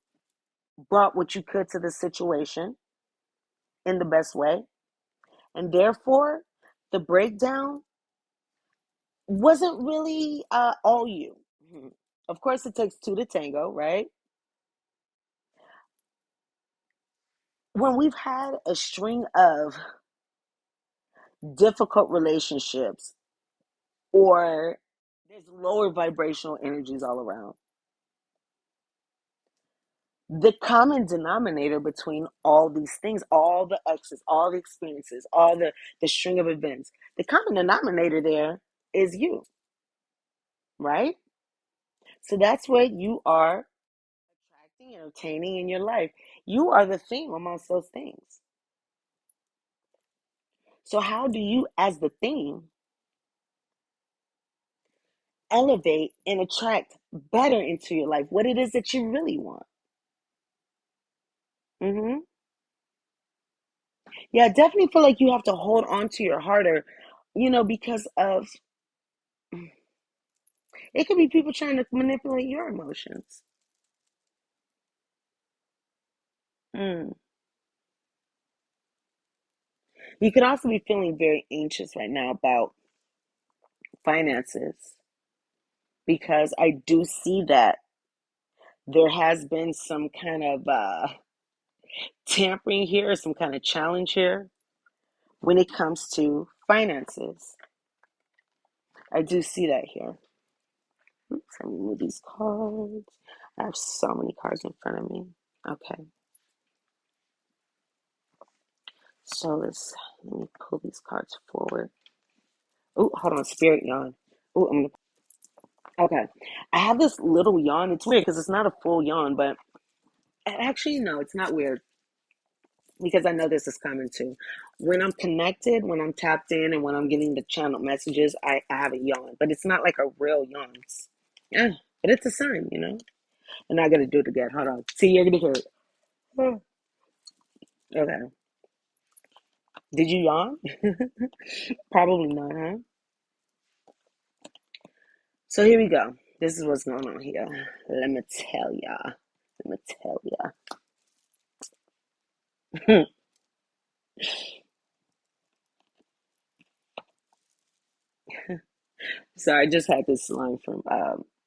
brought what you could to the situation in the best way. And therefore, the breakdown wasn't really all you. Mhm. Of course, it takes two to tango, right? When we've had a string of difficult relationships or there's lower vibrational energies all around, the common denominator between all these things, all the X's, all the experiences, all the string of events, the common denominator there is you, right? So that's what you are attracting and obtaining in your life. You are the theme amongst those things. So how do you, as the theme, elevate and attract better into your life what it is that you really want? hmm Yeah, I definitely feel like you have to hold on to your heart, or, because of it could be people trying to manipulate your emotions. Mm. You could also be feeling very anxious right now about finances, because I do see that there has been some kind of tampering here, some kind of challenge here when it comes to finances. I do see that here. Oops, let me move these cards. I have so many cards in front of me. Okay, so let me pull these cards forward. Oh, hold on, spirit yawn. Oh, okay. I have this little yawn. It's weird because it's not a full yawn, but actually, no, it's not weird. because I know this is coming too. When I'm connected, when I'm tapped in, and when I'm getting the channel messages, I have a yawn, but it's not like a real yawn. Yeah, but it's a sign, you know. And I got to do it again. Hold on. See, you're gonna hear it. Okay. Did you yawn? Probably not, huh? So here we go. This is what's going on here. Let me tell y'all. Let me tell y'all. So I just had this line from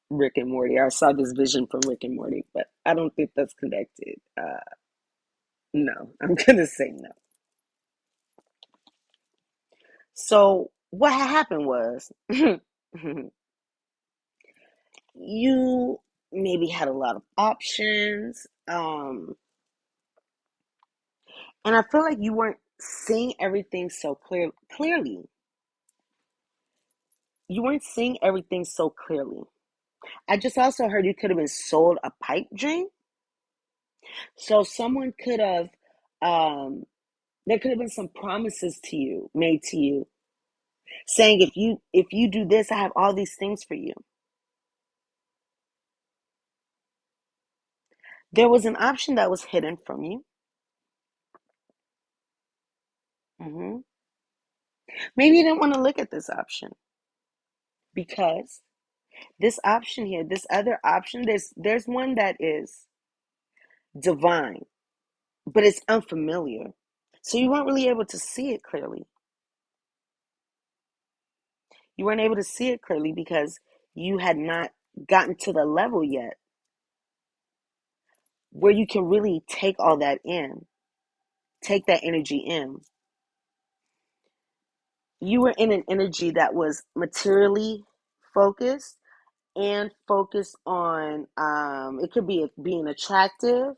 Rick and Morty. I saw this vision from Rick and Morty, but I don't think that's connected. No, I'm gonna say no. So what happened was, you maybe had a lot of options, and I feel like you weren't seeing everything so clearly. You weren't seeing everything so clearly. I just also heard you could have been sold a pipe dream. So someone could have, um, there could have been some promises to you, made to you, saying if you do this, I have all these things for you. There was an option that was hidden from you. hmm Maybe you didn't want to look at this option because this option here, this other option, there's one that is divine, but it's unfamiliar. So you weren't really able to see it clearly. You weren't able to see it clearly because you had not gotten to the level yet where you can really take all that in, take that energy in. You were in an energy that was materially focused and focused on, it could be being attractive,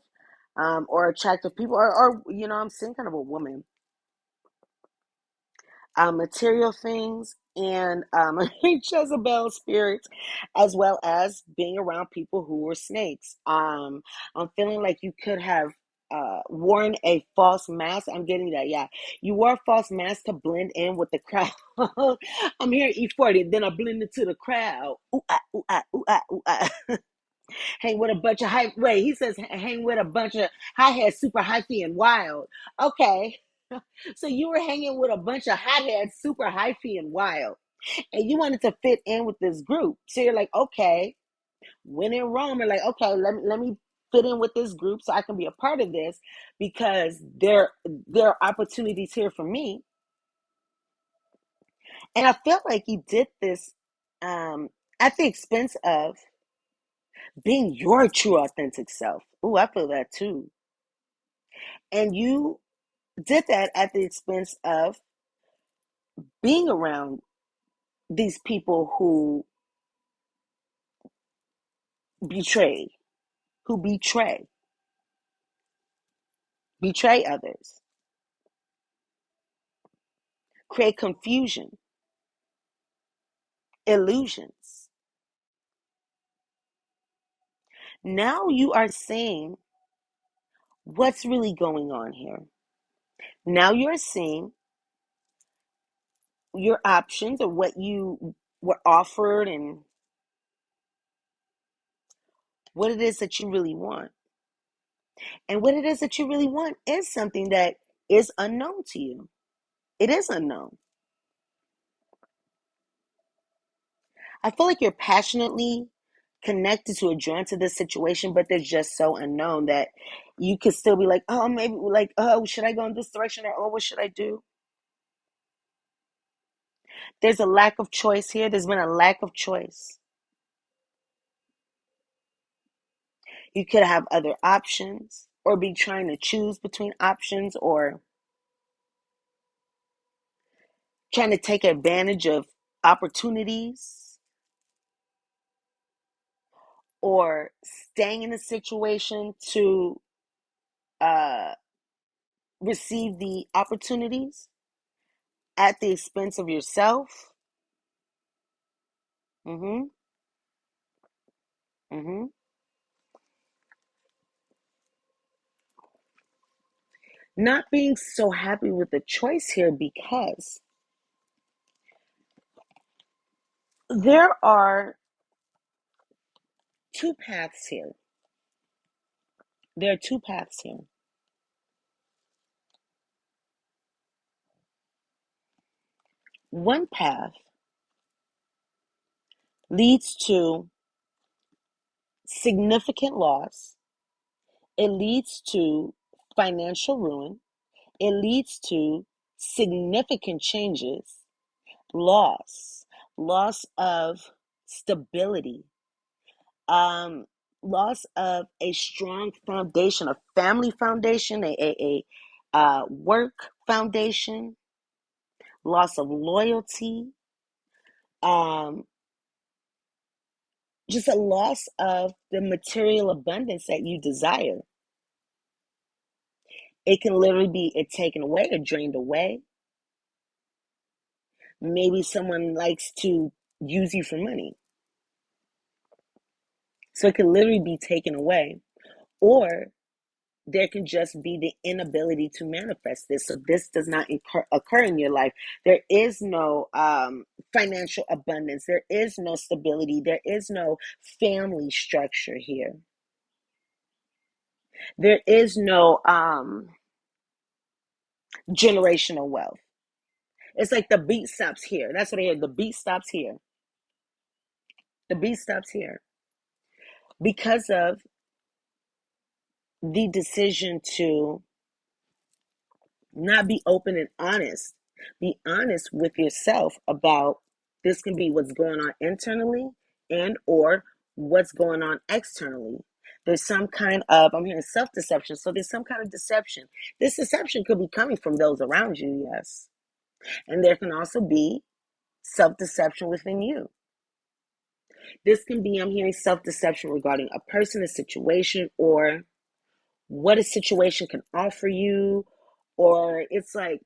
or attractive people, or I'm seeing kind of a woman, material things, and Jezebel spirits, as well as being around people who were snakes. I'm feeling like you could have worn a false mask. I'm getting that, yeah. You wore a false mask to blend in with the crowd. I'm hearing E40, then I blend into the crowd. Ooh, ah, ooh, ah, ooh, ah, ooh, ah. Hang with a bunch of hype. Wait, he says hang with a bunch of high-head, super hyphy and wild. Okay. So you were hanging with a bunch of hotheads, super hyphy and wild, and you wanted to fit in with this group. So you're like, okay, when in Rome, you're like, okay, let me fit in with this group so I can be a part of this because there are opportunities here for me. And I feel like you did this at the expense of being your true authentic self. Ooh, I feel that too. And you did that at the expense of being around these people who betray, who betray others, create confusion, illusions. Now you are seeing what's really going on here. Now you're seeing your options or what you were offered and what it is that you really want. And what it is that you really want is something that is unknown to you. It is unknown. I feel like you're passionately connected to or drawn to this situation, but they're just so unknown that you could still be like, oh, maybe like, oh, should I go in this direction or oh, what should I do? There's a lack of choice here. There's been a lack of choice. You could have other options or be trying to choose between options or trying to take advantage of opportunities or staying in a situation to uh, receive the opportunities at the expense of yourself. Mm-hmm. Mm-hmm. not being so happy with the choice here because there are two paths here. There are two paths here. One path leads to significant loss. It leads to financial ruin. It leads to significant changes, loss of stability, um, loss of a strong foundation, a family foundation, a work foundation, loss of loyalty, um, just a loss of the material abundance that you desire. It can literally be it taken away or drained away. Maybe someone likes to use you for money. So it can literally be taken away. Or there can just be the inability to manifest this. So this does not occur in your life. There is no financial abundance. There is no stability. There is no family structure here. There is no generational wealth. It's like the beat stops here. That's what I hear. The beat stops here. The beat stops here. Because of the decision to not be open and honest. Be honest with yourself about this can be what's going on internally and or what's going on externally. There's some kind of, I'm hearing self-deception. So there's some kind of deception. This deception could be coming from those around you, yes. And there can also be self-deception within you. This can be, I'm hearing self-deception regarding a person, a situation, or what a situation can offer you. Or it's like,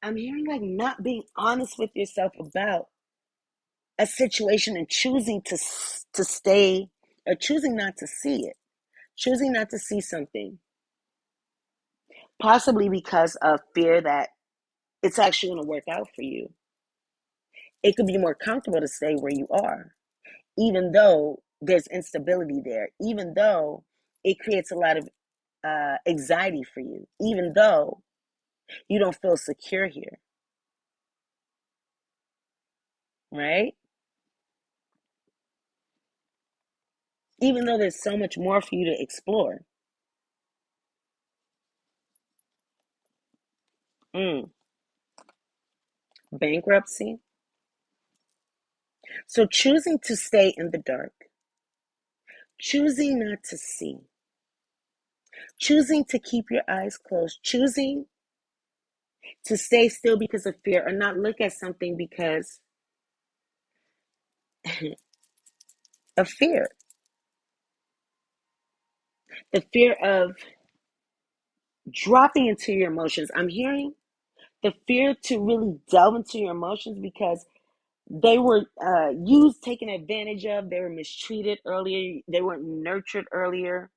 I'm hearing like not being honest with yourself about a situation and choosing to stay or choosing not to see it, choosing not to see something, possibly because of fear that it's actually going to work out for you. It could be more comfortable to stay where you are, even though there's instability there, even though it creates a lot of anxiety for you, even though you don't feel secure here, right? Even though there's so much more for you to explore. Mm. Bankruptcy. So choosing to stay in the dark, choosing not to see, choosing to keep your eyes closed, choosing to stay still because of fear or not look at something because of fear. The fear of dropping into your emotions. I'm hearing the fear to really delve into your emotions because they were used, taken advantage of, they were mistreated earlier, they weren't nurtured earlier.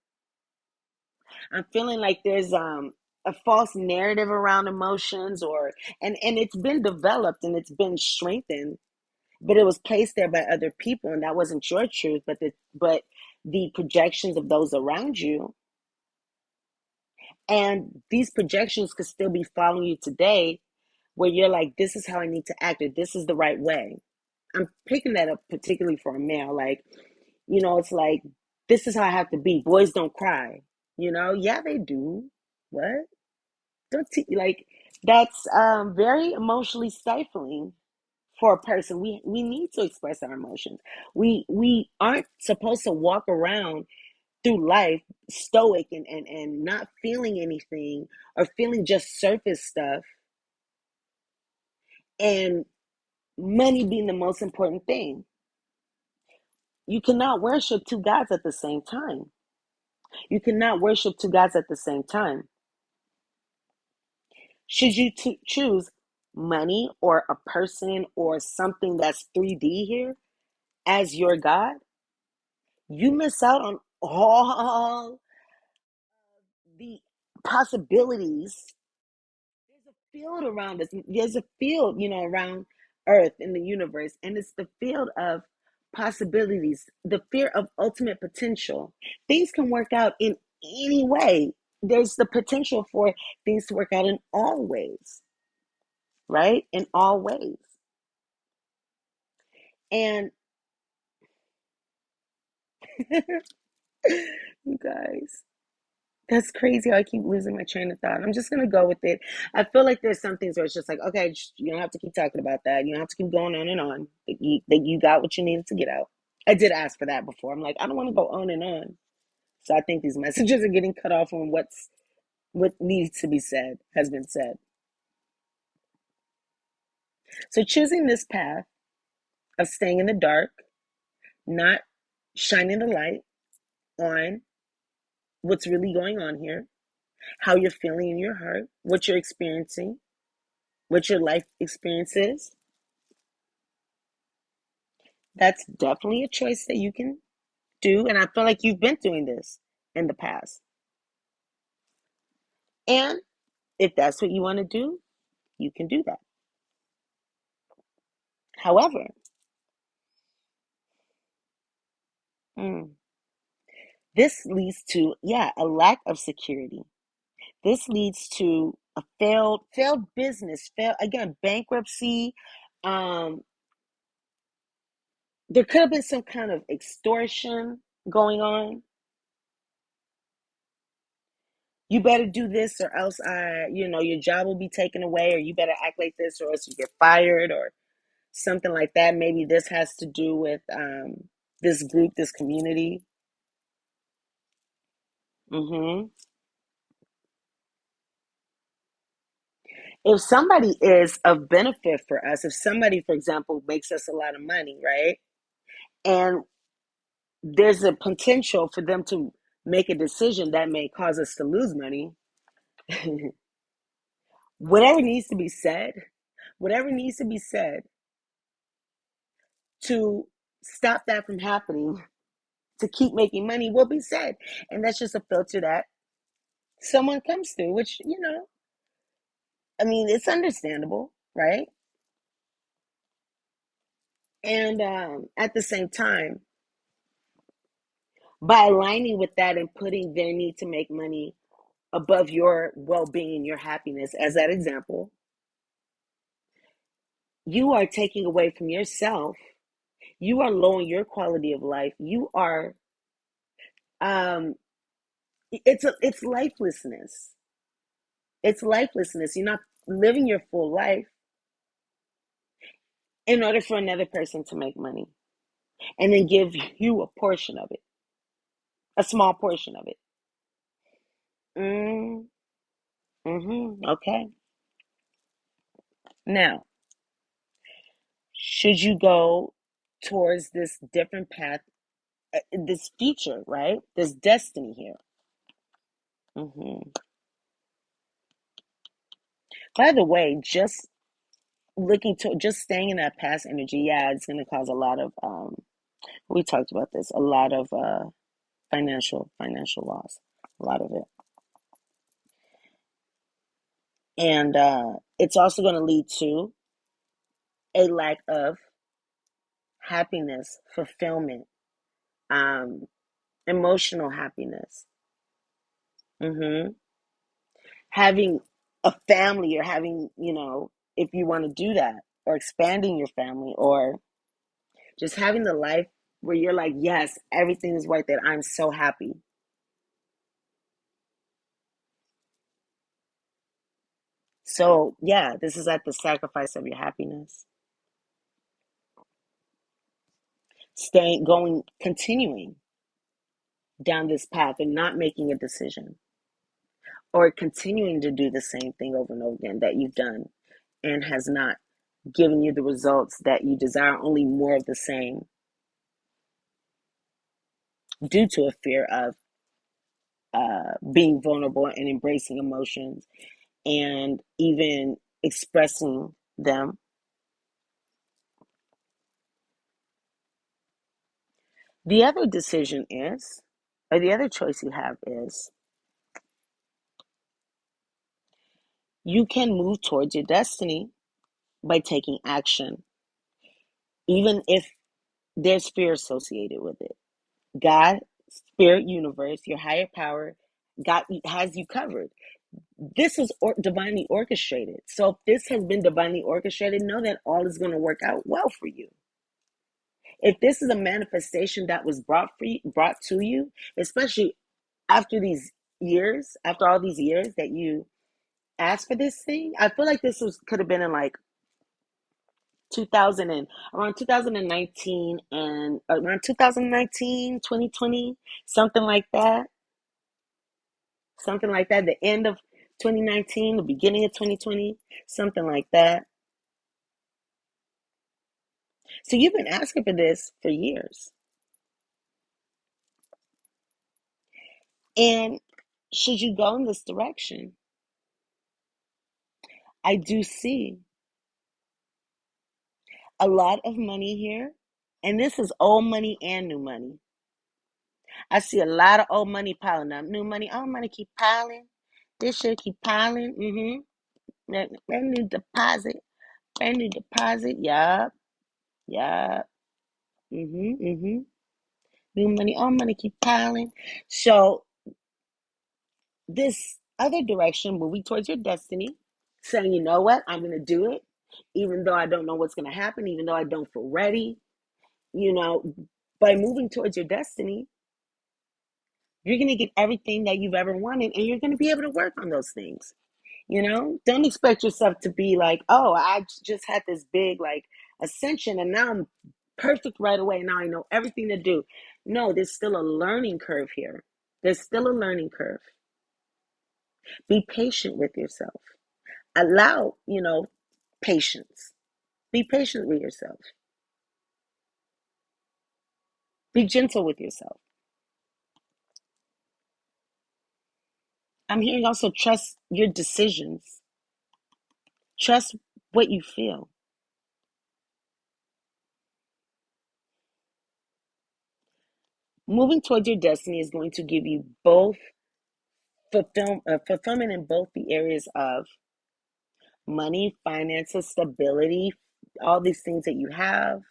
I'm feeling like there's a false narrative around emotions and it's been developed and it's been strengthened, but it was placed there by other people and that wasn't your truth, but the projections of those around you. And these projections could still be following you today where you're like, this is how I need to act, or this is the right way. I'm picking that up particularly for a male. Like, it's like, this is how I have to be. Boys don't cry. Yeah, they do. What? Don't like that's very emotionally stifling for a person. We need to express our emotions. We aren't supposed to walk around through life stoic and not feeling anything or feeling just surface stuff and money being the most important thing. You cannot worship two gods at the same time. You cannot worship two gods at the same time. Should you choose money or a person or something that's 3D here as your God, you miss out on all the possibilities. There's a field around us. There's a field, around Earth and the universe, and it's the field of possibilities, the fear of ultimate potential. Things can work out in any way. There's the potential for things to work out in all ways, right? In all ways. And you guys, that's crazy how I keep losing my train of thought. I'm just gonna go with it. I feel like there's some things where it's just like, okay, you don't have to keep talking about that. You don't have to keep going on and on. That you got what you needed to get out. I did ask for that before. I'm like, I don't want to go on and on. So I think these messages are getting cut off on what needs to be said has been said. So choosing this path of staying in the dark, not shining the light on what's really going on here, how you're feeling in your heart, what you're experiencing, what your life experience is. That's definitely a choice that you can do. And I feel like you've been doing this in the past. And if that's what you want to do, you can do that. However, this leads to, a lack of security. This leads to a failed business, again, bankruptcy. Um, there could have been some kind of extortion going on. You better do this or else your job will be taken away, or you better act like this or else you get fired or something like that. Maybe this has to do with this group, this community. hmm If somebody is of benefit for us, if somebody, for example, makes us a lot of money, right? And there's a potential for them to make a decision that may cause us to lose money, whatever needs to be said, whatever needs to be said to stop that from happening, to keep making money will be said. And that's just a filter that someone comes through, which, I mean, it's understandable, right? And at the same time, by aligning with that and putting their need to make money above your well-being, your happiness, as that example, you are taking away from yourself. You are lowering your quality of life. You are, um, it's lifelessness. It's lifelessness. You're not living your full life in order for another person to make money and then give you a portion of it, a small portion of it. Mm, okay. Now, should you go towards this different path, this future, right? This destiny here. By the way, just staying in that past energy, it's going to cause a lot of we talked about this, a lot of financial loss, a lot of it. And it's also going to lead to a lack of happiness, fulfillment, um, emotional happiness. hmm Having a family, or having, if you want to do that, or expanding your family, or just having the life where you're like, yes, everything is worth it. I'm so happy. So, this is at the sacrifice of your happiness. Continuing down this path and not making a decision, or continuing to do the same thing over and over again that you've done and has not given you the results that you desire, only more of the same, due to a fear of being vulnerable and embracing emotions and even expressing them. The other decision is, or the other choice you have is, You can move towards your destiny by taking action, even if there's fear associated with it. God, spirit, universe, your higher power, God has you covered. This is divinely orchestrated. So if this has been divinely orchestrated, know that all is going to work out well for you. If this is a manifestation that was brought to you, especially after these years, after all these years that you asked for this thing, I feel like could have been in like 2000 and around 2019 and around 2019, 2020, something like that. Something like that. The end of 2019, the beginning of 2020, something like that. So you've been asking for this for years. And should you go in this direction, I do see a lot of money here. And this is old money and new money. I see a lot of old money piling up. New money, old money keep piling. This should keep piling. Brand new deposit. Brand new deposit. Yup. Yup. New money, old money keep piling. So this other direction, moving towards your destiny, saying, you know what, I'm going to do it, even though I don't know what's going to happen, even though I don't feel ready. By moving towards your destiny, you're going to get everything that you've ever wanted, and you're going to be able to work on those things. Don't expect yourself to be like, oh, I just had this big like ascension and now I'm perfect right away. Now I know everything to do. No, there's still a learning curve here. There's still a learning curve. Be patient with yourself. Allow, patience. Be patient with yourself. Be gentle with yourself. I'm hearing also trust your decisions. Trust what you feel. Moving towards your destiny is going to give you both fulfillment in both the areas of money, finances, stability, all these things that you have,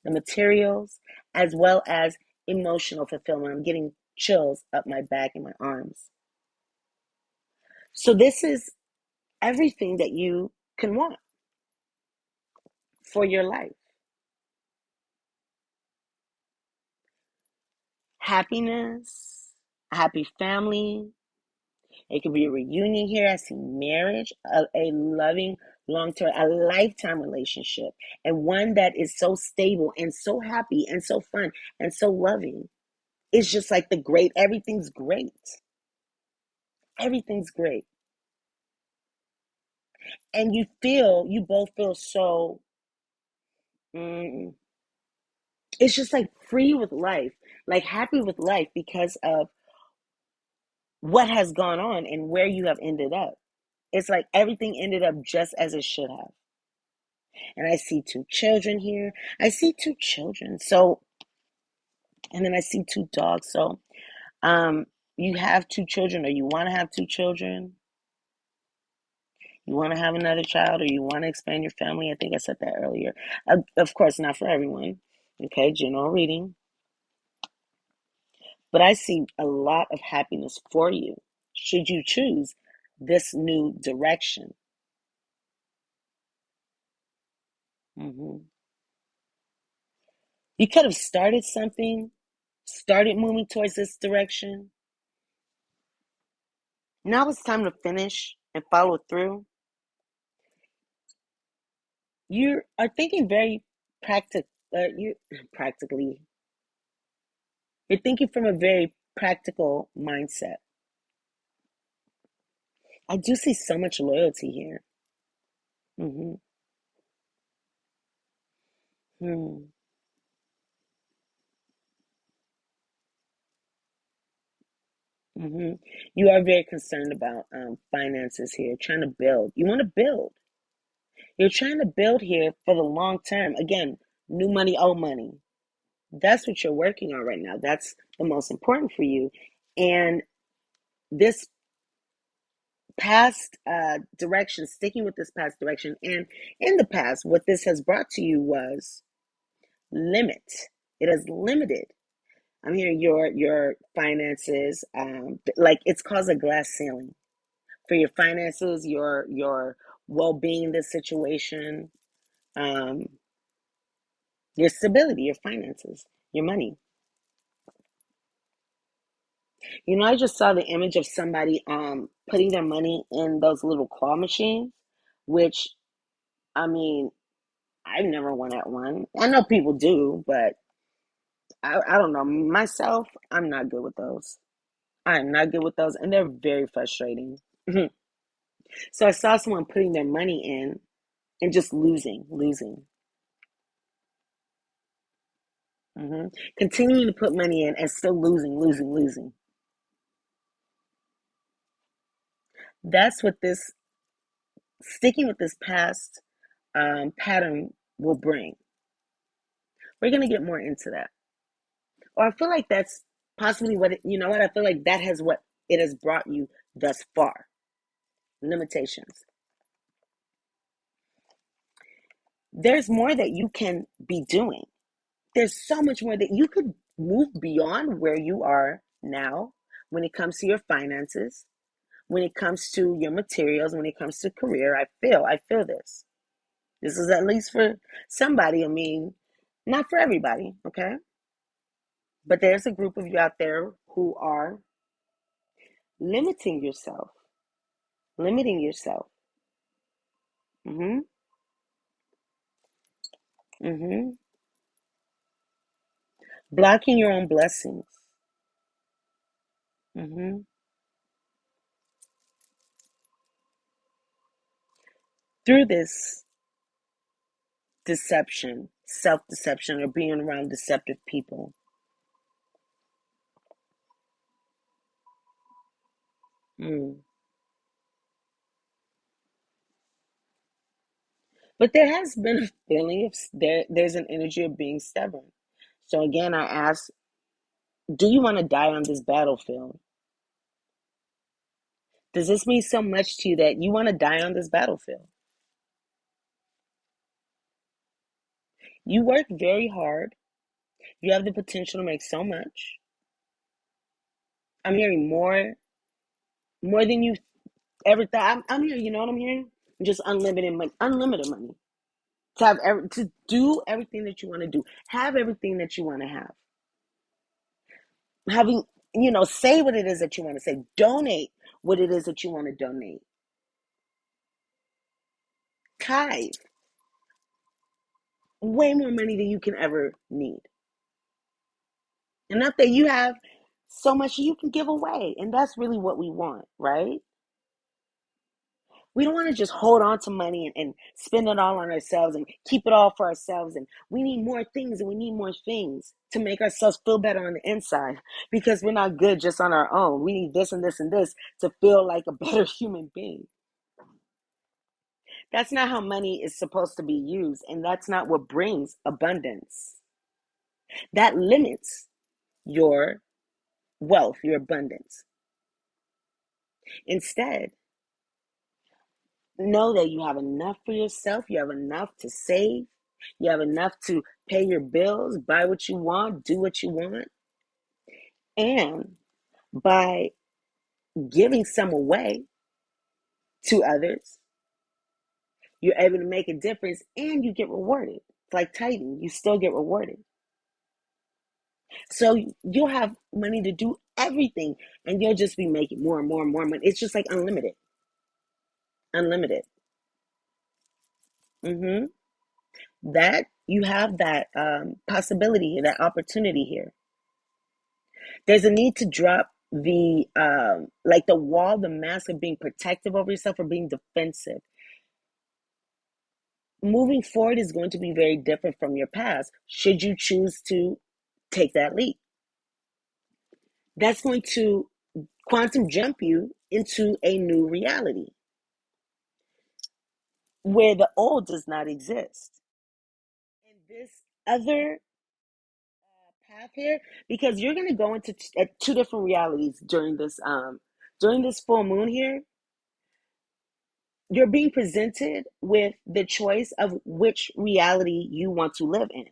the materials, as well as emotional fulfillment. I'm getting chills up my back and my arms. So this is everything that you can want for your life. Happiness, a happy family. It could be a reunion here. I see marriage, a loving, long-term, a lifetime relationship, and one that is so stable and so happy and so fun and so loving. It's just like everything's great. Everything's great. And you both feel so, mm, it's just like free with life, like happy with life because of what has gone on and where you have ended up. It's like everything ended up just as it should have. And I see two children here. I see two children. So, and then I see two dogs. So, you have two children, or you want to have two children. You want to have another child, or you want to expand your family. I think I said that earlier. Of course, not for everyone. Okay, general reading. But I see a lot of happiness for you should you choose this new direction. hmm You could have started something, started moving towards this direction. Now it's time to finish and follow through. You are thinking very practical. You practically. You're thinking from a very practical mindset. I do see so much loyalty here. hmm Hmm. hmm You are very concerned about finances here, trying to build. You want to build. You're trying to build here for the long term. Again, new money, old money. That's what you're working on right now. That's the most important for you. And this past direction, sticking with this past direction. And in the past, what this has brought to you was limit. It has limited. I'm hearing your finances, like it's caused a glass ceiling for your finances, your well-being, this situation, um, your stability, your finances, your money. You know, I just saw the image of somebody putting their money in those little claw machines, which I mean, I've never won at one. I know people do, but I don't know. Myself, I'm not good with those. I'm not good with those, and they're very frustrating. So I saw someone putting their money in and just losing. Continuing to put money in and still losing. That's what this sticking with this past pattern will bring. We're going to get more into that. Or I feel like that's possibly what you know what? I feel like that has what it has brought you thus far. Limitations. There's more that you can be doing. There's so much more that you could move beyond where you are now when it comes to your finances, when it comes to your materials, when it comes to career. I feel this. This is at least for somebody. I mean, not for everybody, okay? But there's a group of you out there who are limiting yourself, limiting yourself. Mm-hmm. Mm-hmm. Blocking your own blessings. Mm-hmm. Through this deception, self-deception, or being around deceptive people. Mm. But there has been a feeling of there's an energy of being stubborn. So again, I ask, do you want to die on this battlefield? Does this mean so much to you that you want to die on this battlefield? You work very hard. You have the potential to make so much. I'm hearing more than you ever thought. I'm hearing, you know what I'm hearing? Just unlimited money. To do everything that you want to do, have everything that you want to have, having say what it is that you want to say, donate what it is that you want to donate, tithe way more money than you can ever need, and not that you have so much you can give away, and that's really what we want, right? We don't want to just hold on to money and spend it all on ourselves and keep it all for ourselves. And we need more things and we need more things to make ourselves feel better on the inside because we're not good just on our own. We need this and this and this to feel like a better human being. That's not how money is supposed to be used. And that's not what brings abundance. That limits your wealth, your abundance. Instead, know that you have enough for yourself, you have enough to save, you have enough to pay your bills, buy what you want, do what you want. And by giving some away to others, you're able to make a difference and you get rewarded. It's like tithing, you still get rewarded. So you'll have money to do everything and you'll just be making more and more and more money. It's just like unlimited. Unlimited. Mm-hmm. That you have that possibility, that opportunity here. There's a need to drop the like the wall, the mask of being protective over yourself or being defensive. Moving forward is going to be very different from your past should you choose to take that leap. That's going to quantum jump you into a new reality where the old does not exist. And this other path here, because you're going to go into two different realities during this full moon here. you're being presented with the choice of which reality you want to live in.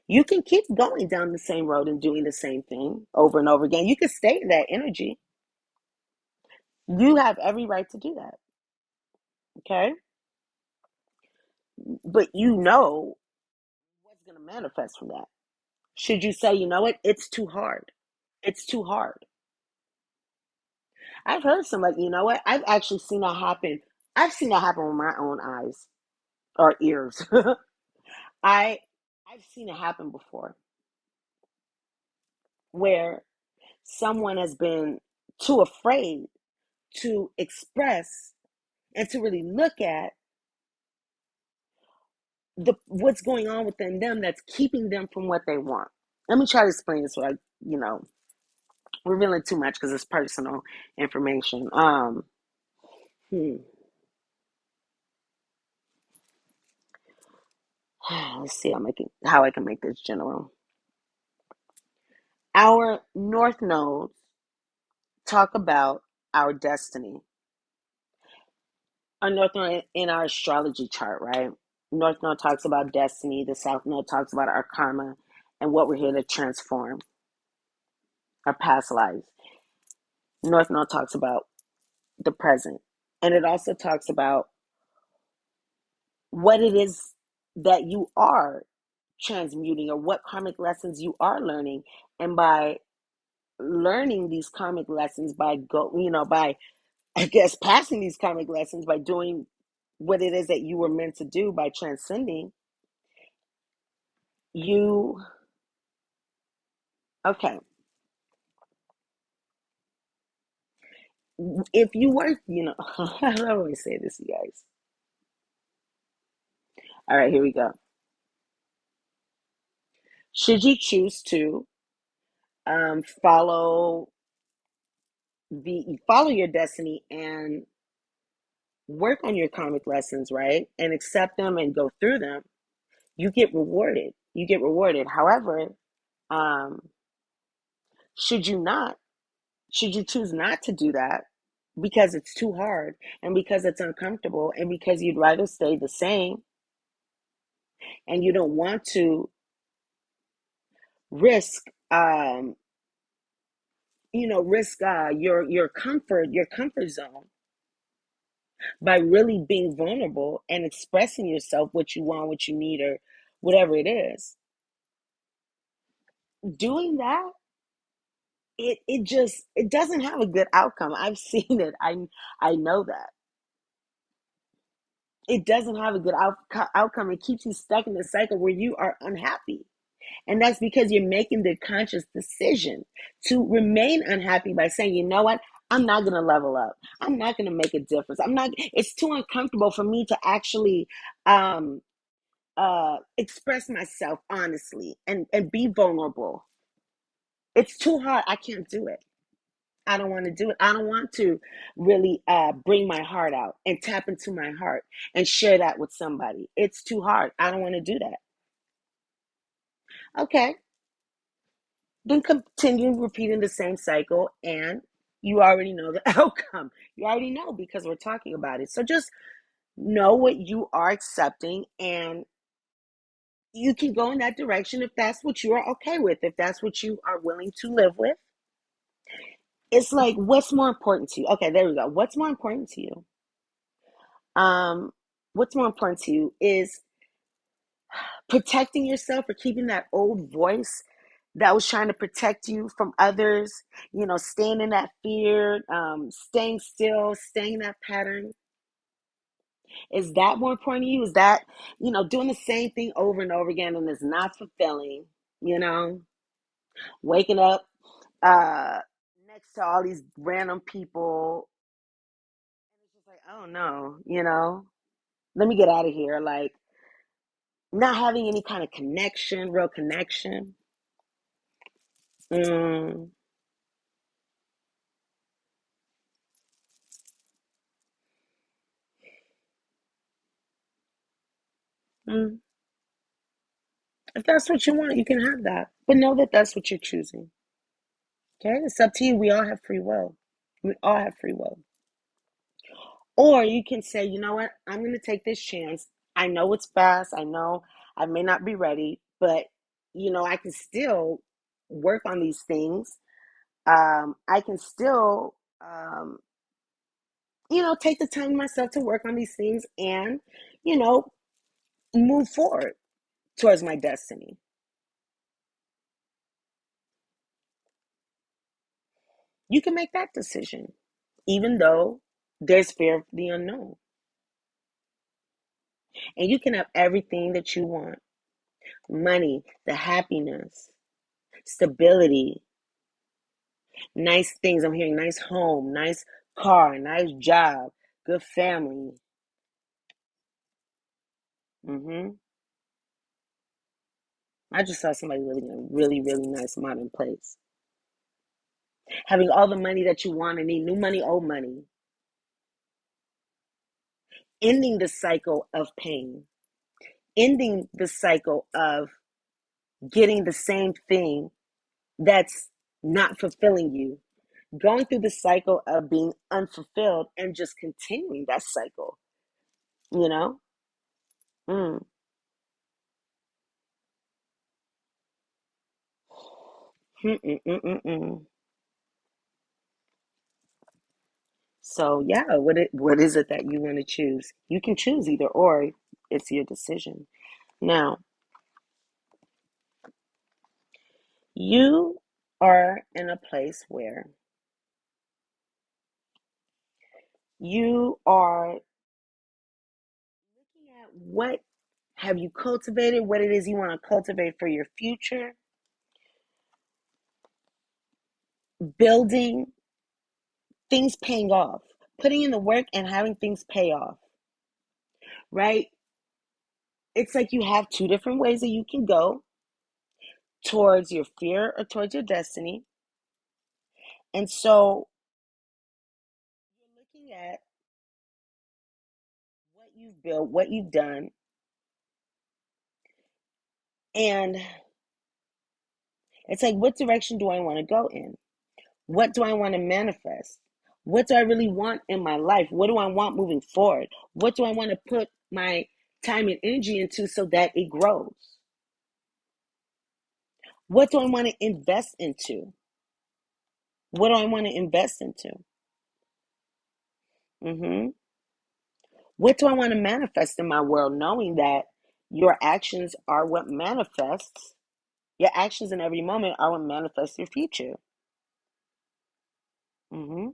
You can keep going down the same road and doing the same thing over and over again. You can stay in that energy. You have every right to do that. Okay? But you know what's going to manifest from that. Should you say, you know what? It's too hard. It's too hard. I've heard somebody, you know what? I've actually seen that happen. I've seen that happen with my own eyes or ears. I I've seen it happen before where someone has been too afraid to express and to really look at the what's going on within them that's keeping them from what they want. Let me try to explain this without, revealing too much because it's personal information. Hmm. Let's see how I can make this general. Our north nodes talk about our destiny. Our north node in our astrology chart, right? North node talks about destiny. The south node talks about our karma and what we're here to transform, our past lives. North node talks about the present, and it also talks about what it is that you are transmuting or what karmic lessons you are learning. And by learning these karmic lessons, by I guess passing these karmic lessons, by doing what it is that you were meant to do, by transcending, you okay. If you were, how do I always say this, you guys? All right, here we go. Should you choose to follow follow your destiny and work on your karmic lessons, right? And accept them and go through them, you get rewarded. You get rewarded. However, um, should you not, should you choose not to do that because it's too hard and because it's uncomfortable and because you'd rather stay the same and you don't want to risk, risk your comfort zone by really being vulnerable and expressing yourself, what you want, what you need, or whatever it is. Doing that, it doesn't have a good outcome. I've seen it. I know that it doesn't have a good outcome. It keeps you stuck in the cycle where you are unhappy, and that's because you're making the conscious decision to remain unhappy by saying, you know what, I'm not going to level up. I'm not going to make a difference. I'm not. It's too uncomfortable for me to actually um express myself honestly and be vulnerable. It's too hard. I can't do it. I don't want to do it. I don't want to really bring my heart out and tap into my heart and share that with somebody. It's too hard. I don't want to do that. Okay. Then continue repeating the same cycle, and you already know the outcome. You already know because we're talking about it. So just know what you are accepting, and you can go in that direction if that's what you are okay with, if that's what you are willing to live with. It's like, what's more important to you? Okay, there we go. What's more important to you? Um, what's more important to you is protecting yourself or keeping that old voice that was trying to protect you from others, staying in that fear, staying still, staying in that pattern. Is that more important to you? Is that, doing the same thing over and over again and it's not fulfilling, you know, waking up uh, next to all these random people. And it's just like, oh no, let me get out of here. Like, not having any kind of connection, real connection. Mm, mm. If that's what you want, you can have that. But know that that's what you're choosing. Okay? It's up to you. We all have free will. We all have free will. Or you can say, you know what, I'm going to take this chance. I know it's fast. I know I may not be ready, but, I can still work on these things. I can still, take the time myself to work on these things and, you know, move forward towards my destiny. You can make that decision, even though there's fear of the unknown. And you can have everything that you want: money, the happiness, stability, nice things. I'm hearing nice home, nice car, nice job, good family. hmm I just saw somebody living in a really, really nice modern place. Having all the money that you want and need, new money, old money. Ending the cycle of pain. Ending the cycle of getting the same thing that's not fulfilling you. Going through the cycle of being unfulfilled and just continuing that cycle, you know? Mm. Mm-mm-mm-mm-mm. So yeah, what is it that you want to choose? You can choose either or. It's your decision. Now, you are in a place where you are looking at what have you cultivated, what it is you want to cultivate for your future, building things paying off, putting in the work and having things pay off, right? It's like you have two different ways that you can go towards your fear or towards your destiny. And so you're looking at what you've built, what you've done, and it's like, what direction do I want to go in? What do I want to manifest? What do I really want in my life? What do I want moving forward? What do I want to put my time and energy into so that it grows? What do I want to invest into? What do I want to invest into? hmm What do I want to manifest in my world, knowing that your actions are what manifests, your actions in every moment are what manifests your future. hmm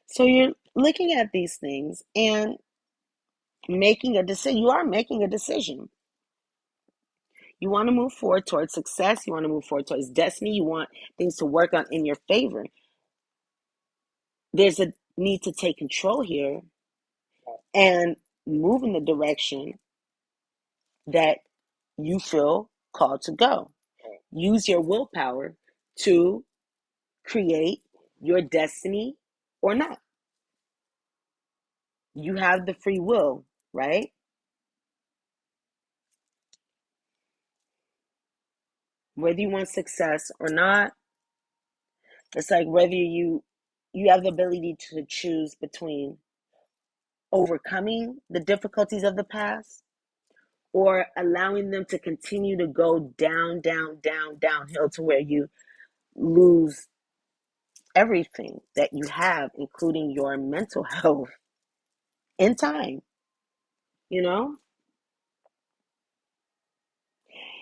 So you're looking at these things and making a decision. You are making a decision. You want to move forward towards success. You want to move forward towards destiny. You want things to work out in your favor. There's a need to take control here and move in the direction that you feel called to go. Use your willpower to create your destiny or not. You have the free will, right? Whether you want success or not, it's like whether you have the ability to choose between overcoming the difficulties of the past or allowing them to continue to go down, down, down, downhill to where you lose everything that you have, including your mental health in time, you know?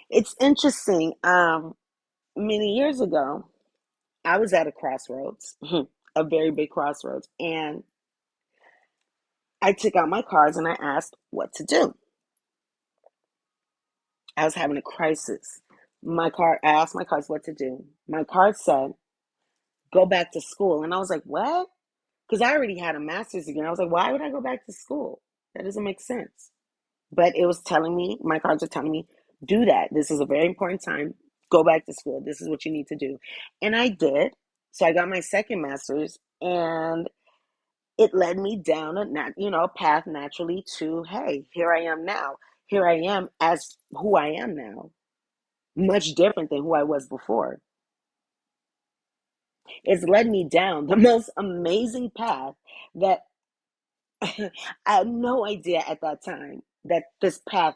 It's interesting. Many years ago, I was at a crossroads, a very big crossroads, and I took out my cards and I asked what to do. I was having a crisis. I asked my cards what to do. My card said, go back to school. And I was like, what? Because I already had a master's degree. And I was like, why would I go back to school? That doesn't make sense. But it was telling me, my cards are telling me, do that. This is a very important time. Go back to school. This is what you need to do. And I did. So I got my second master's and it led me down a path naturally to, hey, here I am now. Here I am as who I am now. Much different than who I was before. It's led me down the most amazing path that I had no idea at that time that this path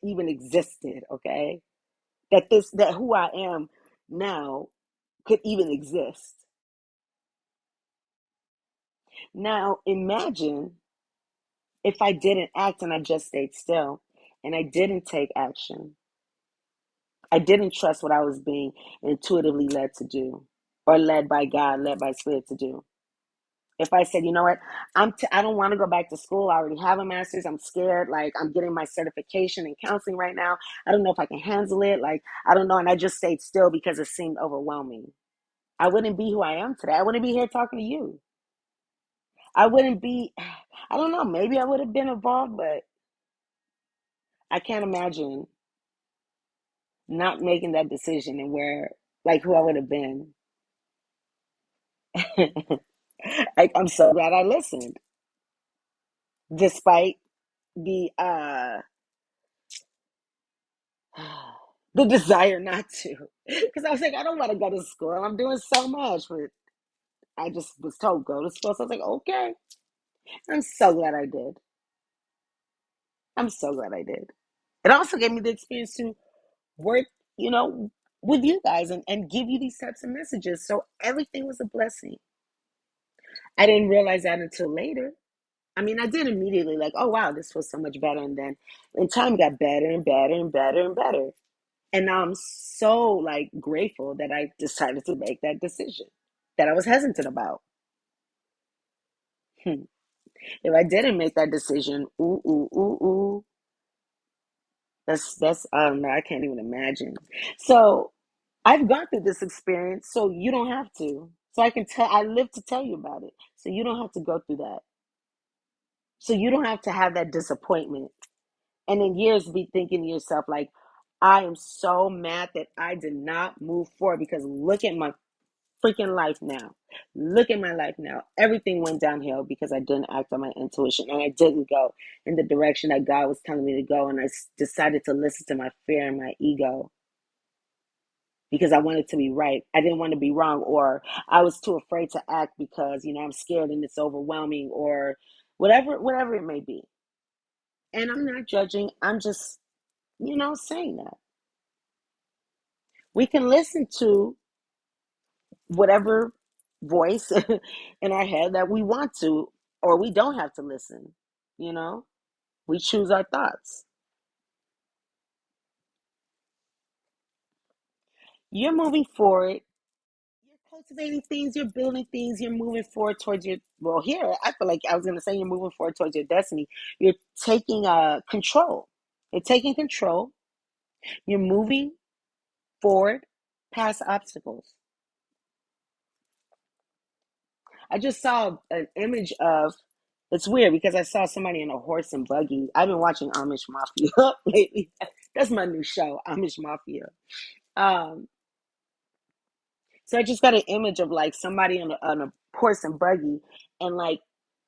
even existed, okay? That who I am now could even exist. Now imagine if I didn't act and I just stayed still and I didn't take action. I didn't trust what I was being intuitively led to do, or led by God, led by Spirit to do. If I said, you know what, I don't want to go back to school. I already have a master's. I'm scared. Like, I'm getting my certification in counseling right now. I don't know if I can handle it. Like, I don't know. And I just stayed still because it seemed overwhelming. I wouldn't be who I am today. I wouldn't be here talking to you. I wouldn't be, I don't know, maybe I would have been involved, but I can't imagine not making that decision and where, like, who I would have been. I'm so glad I listened, despite the the desire not to, because I was like, I don't want to go to school. I'm doing so much, but I just was told go to school. So I was like, okay. I'm so glad I did. I'm so glad I did. It also gave me the experience to work, you know, with you guys and give you these types of messages. So everything was a blessing. I didn't realize that until later. I mean, I did immediately, like, oh wow, this was so much better. And then in time got better and better and better and better. And now I'm so like grateful that I decided to make that decision that I was hesitant about. Hmm. If I didn't make that decision, ooh, ooh, ooh, ooh, that's I don't know, I can't even imagine. So I've gone through this experience, so you don't have to. So I live to tell you about it. So you don't have to go through that. So you don't have to have that disappointment. And in years be thinking to yourself, like, I am so mad that I did not move forward because look at my freaking life now. Look at my life now. Everything went downhill because I didn't act on my intuition and I didn't go in the direction that God was telling me to go. And I decided to listen to my fear and my ego because I wanted to be right. I didn't want to be wrong, or I was too afraid to act because, I'm scared and it's overwhelming, or whatever it may be. And I'm not judging. I'm just, saying that we can listen to whatever voice in our head that we want to, or we don't have to listen. You know, we choose our thoughts. You're moving forward. You're cultivating things. You're building things. You're moving forward towards your. Well, here I feel like I was going to say you're moving forward towards your destiny. You're taking control. You're taking control. You're moving forward past obstacles. I just saw an image of. It's weird because I saw somebody in a horse and buggy. I've been watching Amish Mafia lately. That's my new show, Amish Mafia. Um, so I just got an image of like somebody on a horse and buggy, and like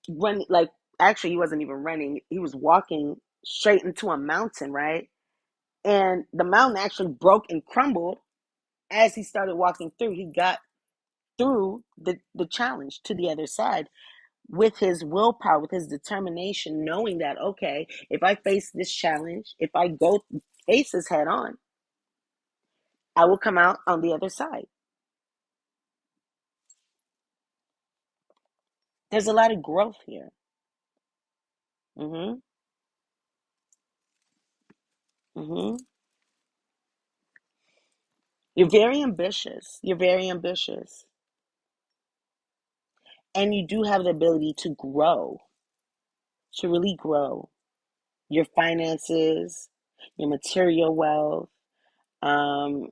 run like actually he wasn't even running. He was walking straight into a mountain, right? And the mountain actually broke and crumbled as he started walking through. He got through the challenge to the other side with his willpower, with his determination, knowing that, okay, if I face this challenge, if I go face this head on, I will come out on the other side. There's a lot of growth here. Hmm. Hmm. You're very ambitious. You're very ambitious. And you do have the ability to grow, to really grow your finances, your material wealth. Um,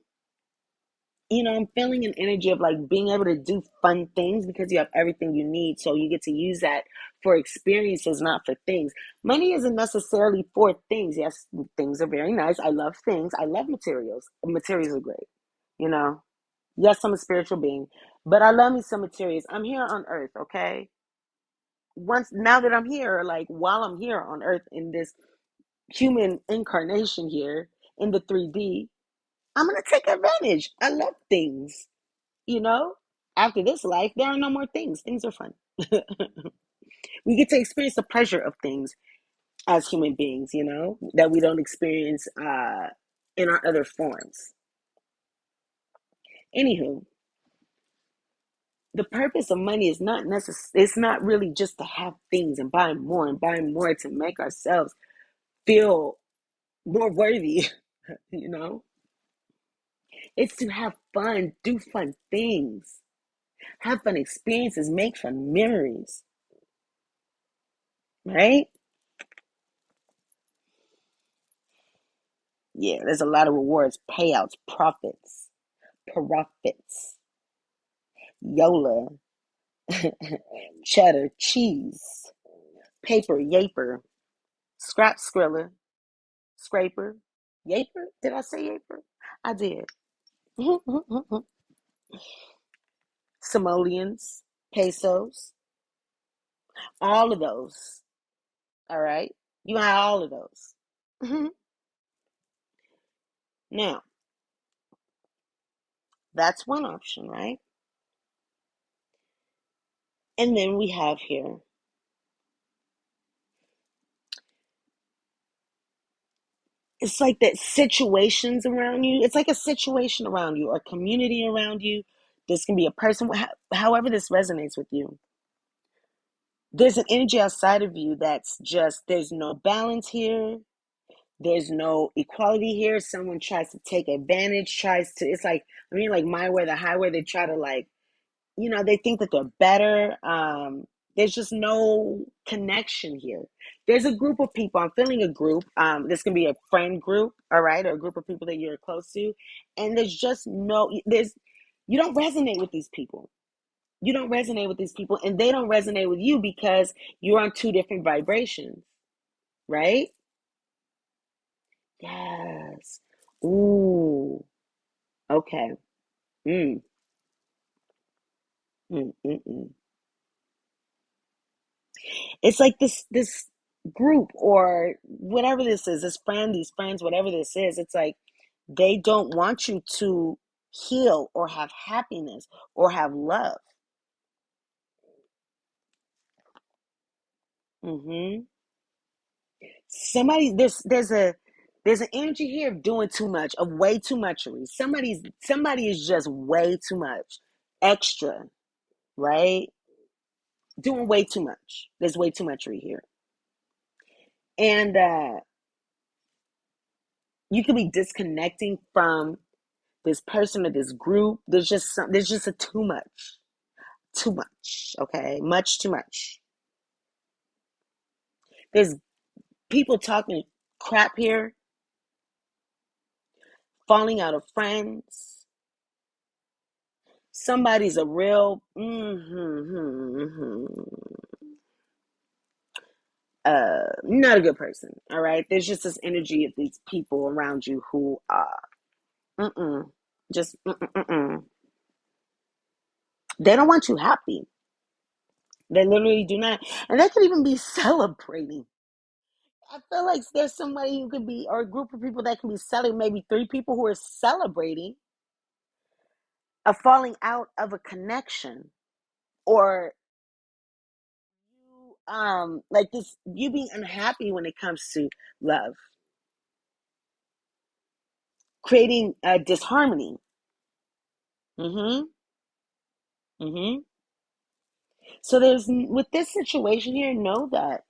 I'm feeling an energy of like being able to do fun things because you have everything you need. So you get to use that for experiences, not for things. Money isn't necessarily for things. Yes, things are very nice. I love things. I love materials. Materials are great. You know, yes, I'm a spiritual being, but I love me some materials. I'm here on earth, okay? Now that I'm here, like while I'm here on earth in this human incarnation here in the 3D, I'm going to take advantage. I love things. You know, After this life, there are no more things. Things are fun. We get to experience the pleasure of things as human beings, that we don't experience in our other forms. Anywho, the purpose of money is not necessary. It's not really just to have things and buy more to make ourselves feel more worthy, you know? It's to have fun, do fun things, have fun experiences, make fun memories, right? Yeah, there's a lot of rewards, payouts, profits, YOLA, cheddar, cheese, paper, yaper, scrap, skrilla, scraper, yaper? Did I say yaper? I did. Simoleons, pesos, all of those. All right. You have all of those. Now, that's one option, right? And then we have here, it's like that situations around you. It's like a situation around you or a community around you. This can be a person, however this resonates with you. There's an energy outside of you that's just, there's no balance here. There's no equality here. Someone tries to take advantage, it's like, like my way, the highway, they try to they think that they're better. There's just no connection here. There's a group of people. I'm feeling a group. This can be a friend group, all right, or a group of people that you're close to. And you don't resonate with these people. You don't resonate with these people, and they don't resonate with you because you're on two different vibrations, right? Yes. Ooh. Okay. Mm. Mm, mm, mm. It's like this group or whatever this is, these friends, whatever this is, it's like they don't want you to heal or have happiness or have love. Mm-hmm. There's an energy here of doing too much, of way too muchery. Somebody is just way too much, extra, right? Doing way too much. There's way too muchery here, and you could be disconnecting from this person or this group. There's just a too much. Okay, much too much. There's people talking crap here, falling out of friends. Somebody's a real not a good person. All right, there's just this energy of these people around you who just they don't want you happy. They literally do not, and they could even be celebrating. I feel like there's somebody who could be, or a group of people that can be celebrating, maybe three people who are celebrating a falling out of a connection, or you, like this, you being unhappy when it comes to love, creating a disharmony. Mm-hmm. Mm-hmm. So with this situation here, know that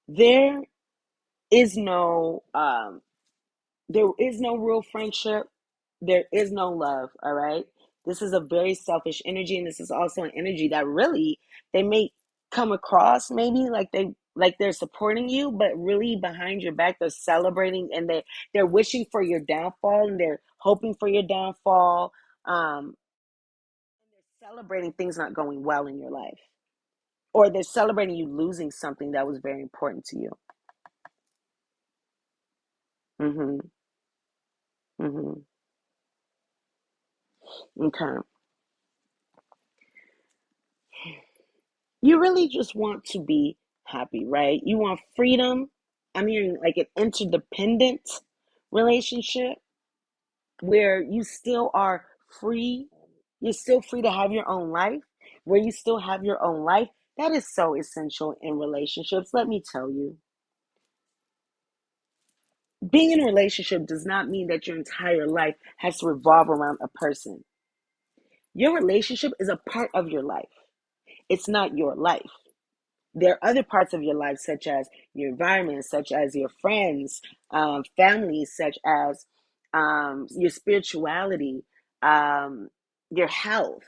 there is no, there is no real friendship. There is no love. All right. This is a very selfish energy, and this is also an energy that really they may come across maybe like they're supporting you, but really behind your back they're celebrating and they're wishing for your downfall and they're hoping for your downfall. They're celebrating things not going well in your life, or they're celebrating you losing something that was very important to you. Mm-hmm. Mm-hmm. Okay. You really just want to be happy, right? You want freedom. I'm hearing like an interdependent relationship where you still are free. You're still free to have your own life, where you still have your own life. That is so essential in relationships. Let me tell you, being in a relationship does not mean that your entire life has to revolve around a person. Your relationship is a part of your life. It's not your life. There are other parts of your life, such as your environment, such as your friends, family, such as your spirituality, um, your health,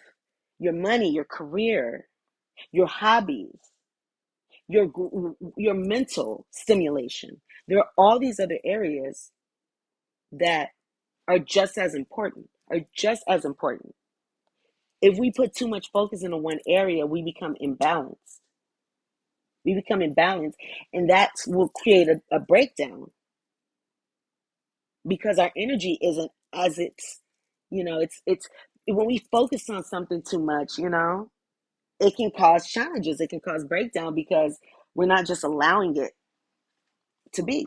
your money, your career, your hobbies, your your mental stimulation. There are all these other areas that are just as important. Are just as important. If we put too much focus into one area, we become imbalanced. We become imbalanced, and that will create a breakdown because our energy isn't as it's when we focus on something too much, it can cause challenges, it can cause breakdown because we're not just allowing it to be.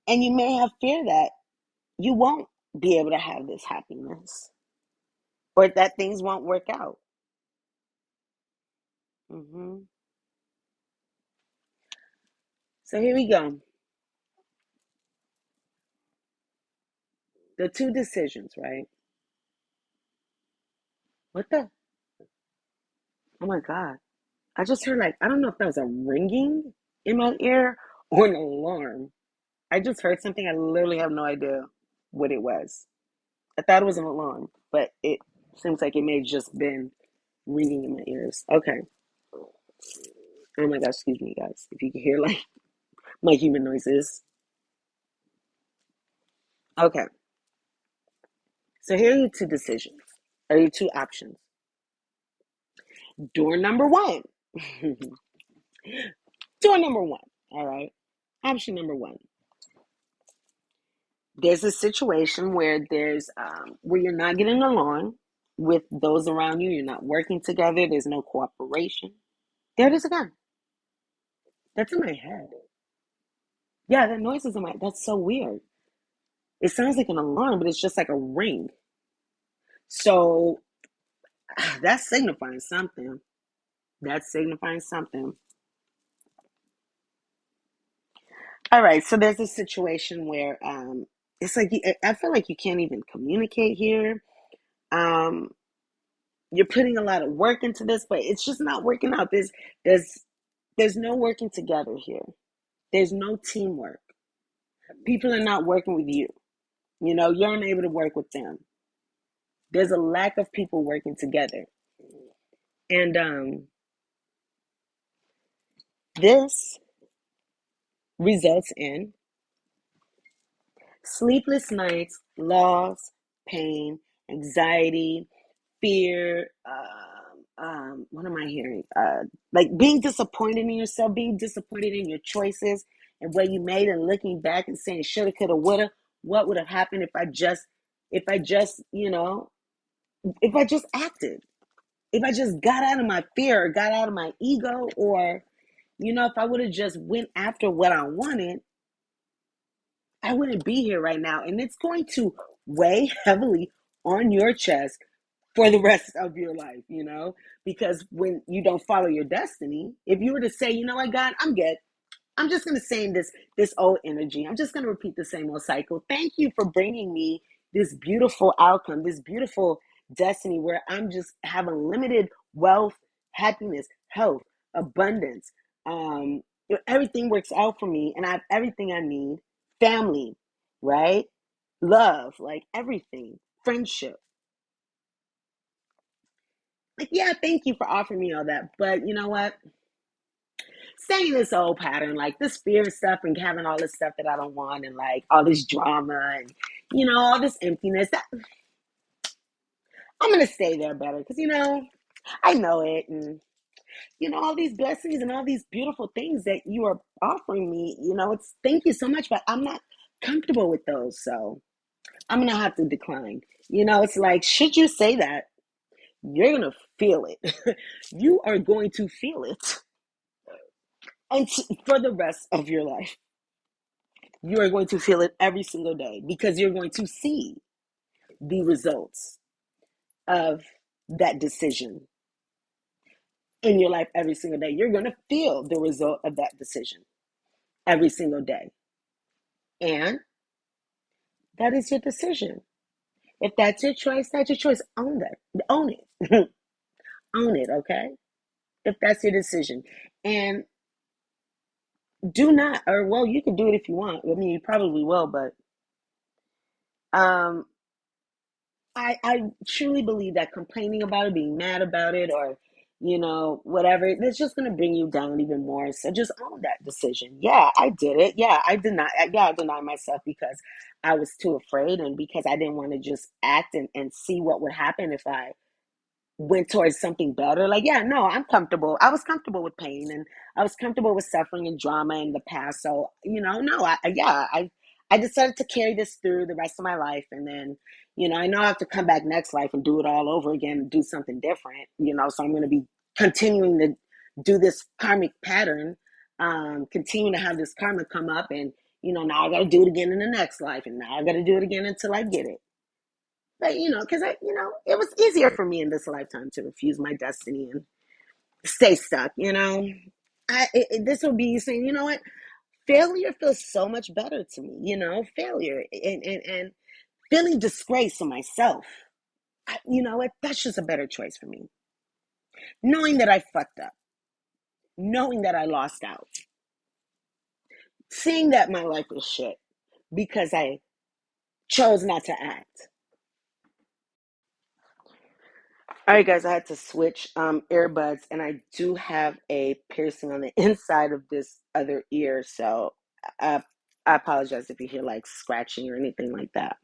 And you may have fear that you won't be able to have this happiness or that things won't work out. hmm So here we go. The two decisions, right? What the? Oh my God. I just heard like, I don't know if that was a ringing in my ear or an alarm. I just heard something. I literally have no idea what it was. I thought it was an alarm, but it seems like it may have just been ringing in my ears. Okay. Oh my gosh, excuse me, guys. If you can hear like my human noises. Okay. So here are your two decisions, or your two options. Door number one. Door number one. All right. Option number one. There's a situation where where you're not getting along with those around you. You're not working together. There's no cooperation. There it is again. That's in my head. Yeah, that noise is in my. That's so weird. It sounds like an alarm, but it's just like a ring. So that's signifying something. That's signifying something. All right. So there's a situation where it's like I feel like you can't even communicate here. Um, you're putting a lot of work into this, but it's just not working out. There's there's no working together here. There's no teamwork. People are not working with you. You're unable to work with them. There's a lack of people working together. And this results in sleepless nights, loss, pain, anxiety, fear. What am I hearing? Like being disappointed in yourself, being disappointed in your choices and what you made, and looking back and saying, shoulda, coulda, woulda. What would have happened if I just, if I just acted, if I just got out of my fear, or got out of my ego, or, if I would have just went after what I wanted, I wouldn't be here right now. And it's going to weigh heavily on your chest for the rest of your life, because when you don't follow your destiny, if you were to say, you know what, God, I'm good. I'm just going to say in this old energy. I'm just going to repeat the same old cycle. Thank you for bringing me this beautiful outcome, this beautiful destiny where I'm just have unlimited wealth, happiness, health, abundance. Um, Everything works out for me, and I have everything I need. Family, right? Love, like everything. Friendship. Like, yeah, thank you for offering me all that. But you know what? Staying in this old pattern, like this fear stuff and having all this stuff that I don't want, and like all this drama and all this emptiness. I'm gonna stay there better because I know it, and all these blessings and all these beautiful things that you are offering me. It's thank you so much, but I'm not comfortable with those, so I'm gonna have to decline. It's like, should you say that? you're going to feel it. You are going to feel it. And for the rest of your life, you are going to feel it every single day because you're going to see the results of that decision in your life every single day. You're going to feel the result of that decision every single day. And that is your decision. If that's your choice, that's your choice. Own that. Own it. Own it, okay? If that's your decision. And do not, or well, you can do it if you want. I mean, you probably will, but um, I truly believe that complaining about it, being mad about it, or whatever, it's just gonna bring you down even more. So just own that decision. Yeah, I did it. Yeah, I denied. Yeah, I denied myself because I was too afraid and because I didn't want to just act and see what would happen if I went towards something better. Like, yeah, no, I'm comfortable. I was comfortable with pain and I was comfortable with suffering and drama in the past. So, no, I decided to carry this through the rest of my life. And then, I know I have to come back next life and do it all over again and do something different, so I'm going to be continuing to do this karmic pattern, continuing to have this karma come up and, now I got to do it again in the next life. And now I got to do it again until I get it. But, because it was easier for me in this lifetime to refuse my destiny and stay stuck, this would be saying, you know what? Failure feels so much better to me, failure and feeling disgrace of myself. You know what? That's just a better choice for me. Knowing that I fucked up, knowing that I lost out, seeing that my life was shit because I chose not to act. All right, guys, I had to switch earbuds, and I do have a piercing on the inside of this other ear, so uh, I apologize if you hear like scratching or anything like that.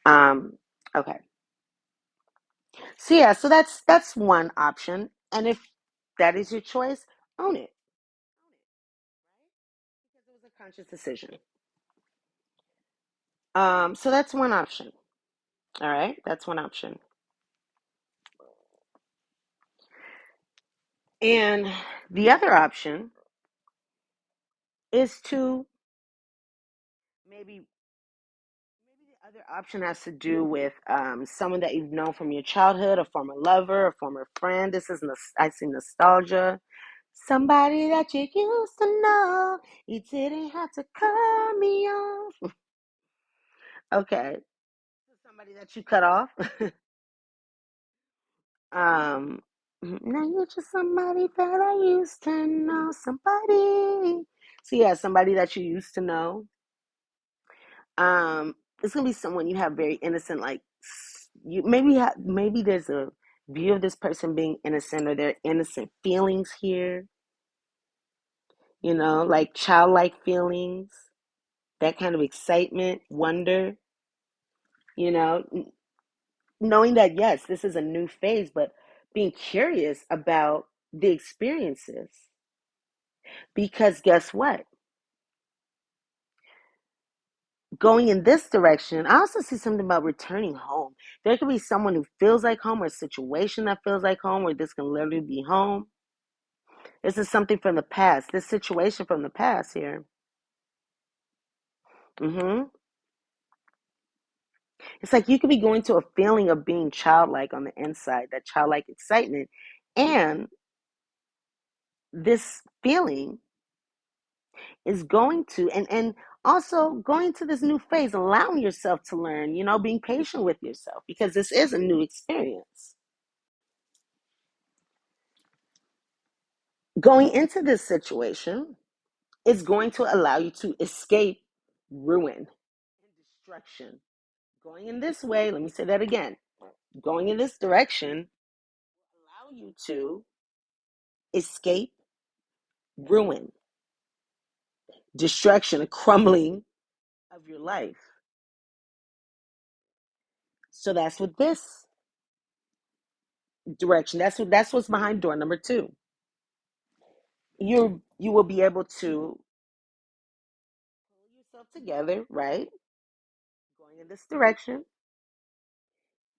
Um, okay, so yeah, so that's one option, and if that is your choice, own it because it was a conscious decision. So that's one option. All right, that's one option, and the other option is to maybe the other option has to do with someone that you've known from your childhood, a former lover, a former friend. This is I see nostalgia. Somebody that you used to know. You didn't have to cut me off. Okay. Somebody that you cut off. Now you're just somebody that I used to know. Somebody. So yeah, somebody that you used to know. It's gonna be someone you have very innocent, like you maybe there's a view of this person being innocent or their innocent feelings here, like childlike feelings, that kind of excitement, wonder, you know, knowing that yes, this is a new phase, but being curious about the experiences because guess what? Going in this direction, I also see something about returning home. There could be someone who feels like home or a situation that feels like home where this can literally be home. This is something from the past, this situation from the past here. hmm It's like you could be going to a feeling of being childlike on the inside, that childlike excitement. And this feeling is going to, and also going to this new phase, allowing yourself to learn, being patient with yourself because this is a new experience. Going into this situation is going to allow you to escape ruin and destruction. Going in this way, let me say that again. Going in this direction will allow you to escape ruin, destruction, a crumbling of your life. So that's what this direction. That's what's behind door number two. You will be able to pull yourself together, right? Going in this direction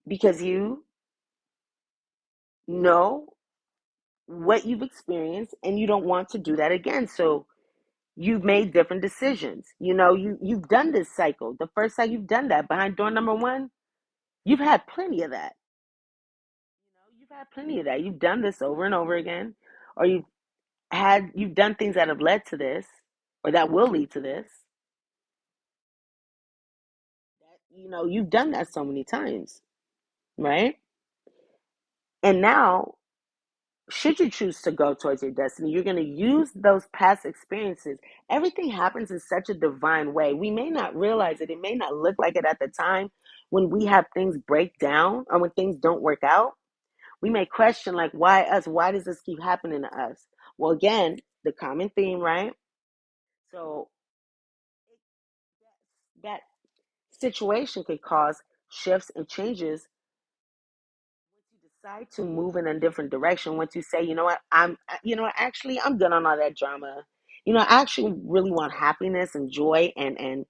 because you know what you've experienced and you don't want to do that again. So you've made different decisions. You've done this cycle. The first time you've done that behind door number one, you've had plenty of that. You've had plenty of that. You've done this over and over again, or you've done things that have led to this, or that will lead to this. You've done that so many times, right? And now, should you choose to go towards your destiny, you're going to use those past experiences. Everything happens in such a divine way. We may not realize it. It may not look like it at the time when we have things break down or when things don't work out. We may question, like, why us? Why does this keep happening to us? Well, again, the common theme, right? So that situation could cause shifts and changes once you decide to move in a different direction. Once you say, you know what, actually, I'm good on all that drama. I actually really want happiness and joy and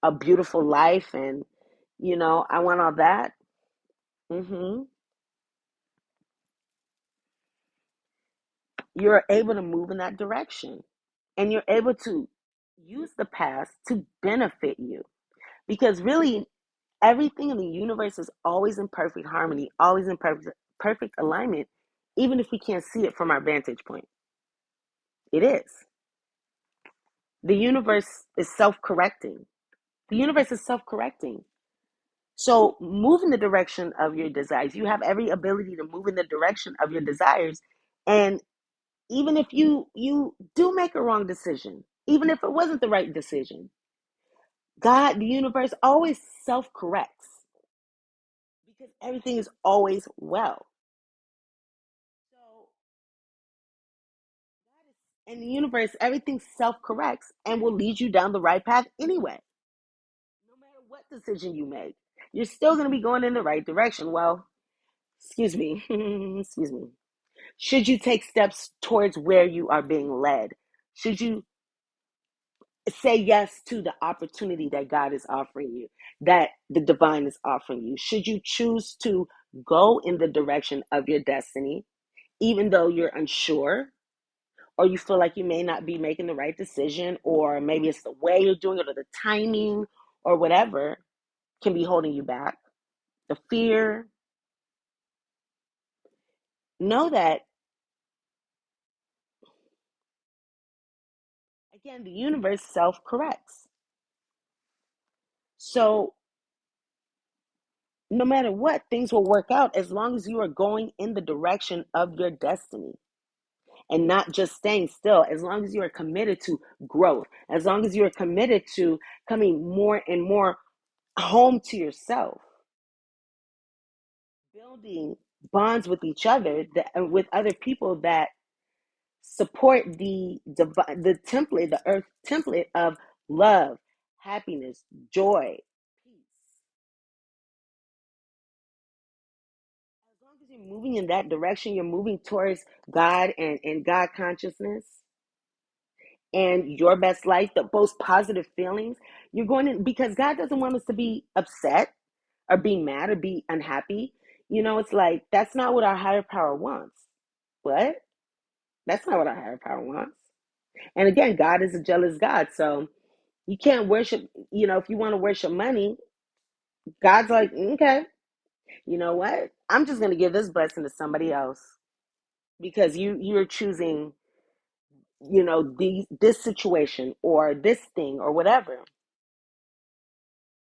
a beautiful life, and I want all that. hmm You're able to move in that direction, and you're able to use the past to benefit you, because really everything in the universe is always in perfect harmony, always in perfect alignment, even if we can't see it from our vantage point. It is. The universe is self-correcting. The universe is self-correcting. So move in the direction of your desires. You have every ability to move in the direction of your desires. And even if you do make a wrong decision, even if it wasn't the right decision, God, the universe always self-corrects because everything is always well. So in the universe, everything self-corrects and will lead you down the right path anyway. No matter what decision you make, you're still going to be going in the right direction. Well, excuse me, excuse me. Should you take steps towards where you are being led? Should you say yes to the opportunity that God is offering you, that the divine is offering you? Should you choose to go in the direction of your destiny, even though you're unsure, or you feel like you may not be making the right decision, or maybe it's the way you're doing it, or the timing, or whatever can be holding you back? The fear. Know that, again, the universe self corrects. So no matter what, things will work out as long as you are going in the direction of your destiny and not just staying still, as long as you are committed to growth, as long as you are committed to coming more and more home to yourself, building bonds with each other, with other people that support the template, the earth template of love, happiness, joy, peace. As long as you're moving in that direction, you're moving towards God and God consciousness and your best life, the most positive feelings. You're going in because God doesn't want us to be upset or be mad or be unhappy. It's like that's not what our higher power wants. What? That's not what our higher power wants. And again, God is a jealous God. So you can't worship, if you want to worship money, God's like, okay, you know what? I'm just going to give this blessing to somebody else because you're choosing, this situation or this thing or whatever.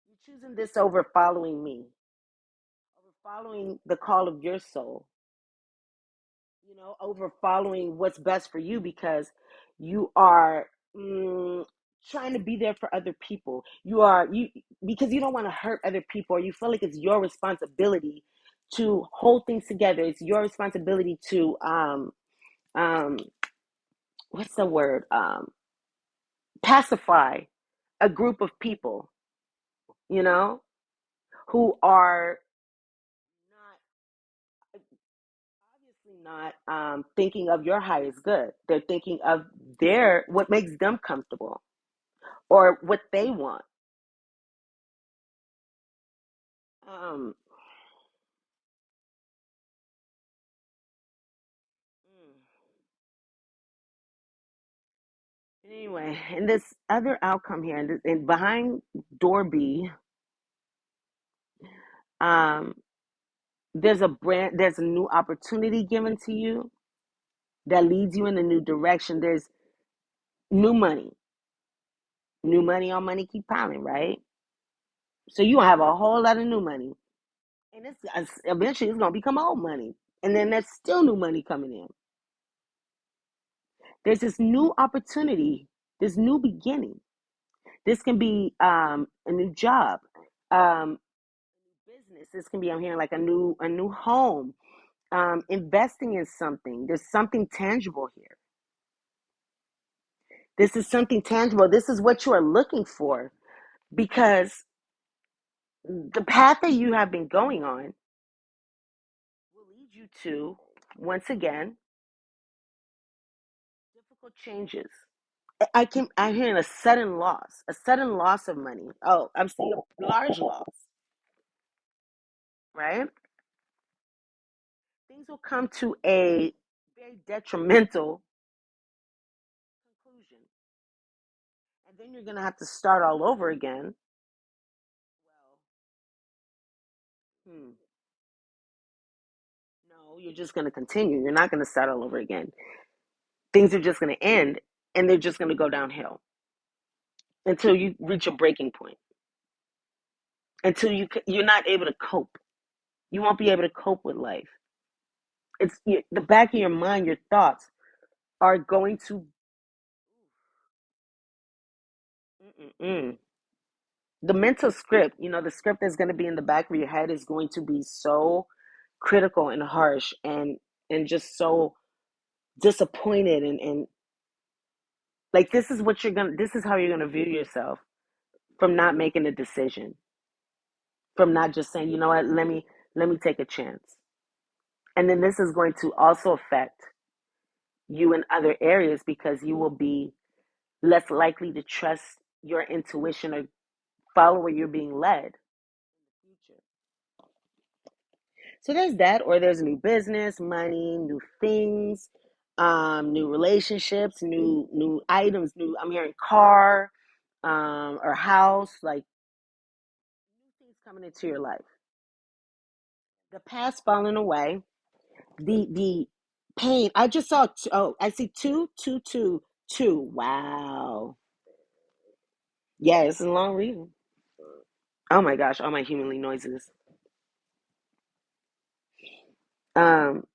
You're choosing this over following me, over following the call of your soul, over following what's best for you because you are trying to be there for other people. You because you don't want to hurt other people, or you feel like it's your responsibility to hold things together. It's your responsibility to um what's the word, pacify a group of people, you know, who are not thinking of your highest good. They're thinking of what makes them comfortable or what they want. Um, Anyway, and this other outcome here, and behind door B, um, there's a new opportunity given to you that leads you in a new direction. There's new money. New money on money keep piling, right? So you have a whole lot of new money. And it's eventually it's gonna become old money. And then there's still new money coming in. There's this new opportunity, this new beginning. This can be a new job, business. This can be, I'm hearing, like a new home, investing in something. There's something tangible here. This is something tangible. This is what you are looking for, because the path that you have been going on will lead you to, once again, difficult changes. I'm hearing a sudden loss of money. Oh, I'm seeing a large loss, right? Things will come to a very detrimental conclusion. And then you're going to have to start all over again. Well, no, you're just going to continue. You're not going to start all over again. Things are just going to end, and they're just going to go downhill until you reach a breaking point. Until you're not able to cope. You won't be able to cope with life. The back of your mind, your thoughts are going to. Mm-mm-mm. The mental script, the script that's going to be in the back of your head is going to be so critical and harsh, and just so disappointed, and like, this is how you're gonna view yourself, from not making a decision, from not just saying, you know what, let me take a chance. And then this is going to also affect you in other areas, because you will be less likely to trust your intuition or follow where you're being led in the future. So there's that, or there's new business, money, new things, new relationships, new items, I'm hearing car, or house, like new things coming into your life. The past falling away, the pain. I just saw. Oh, I see two, two, two, two. Wow. Yeah, it's a long reading. Oh my gosh, all my humanly noises. Um,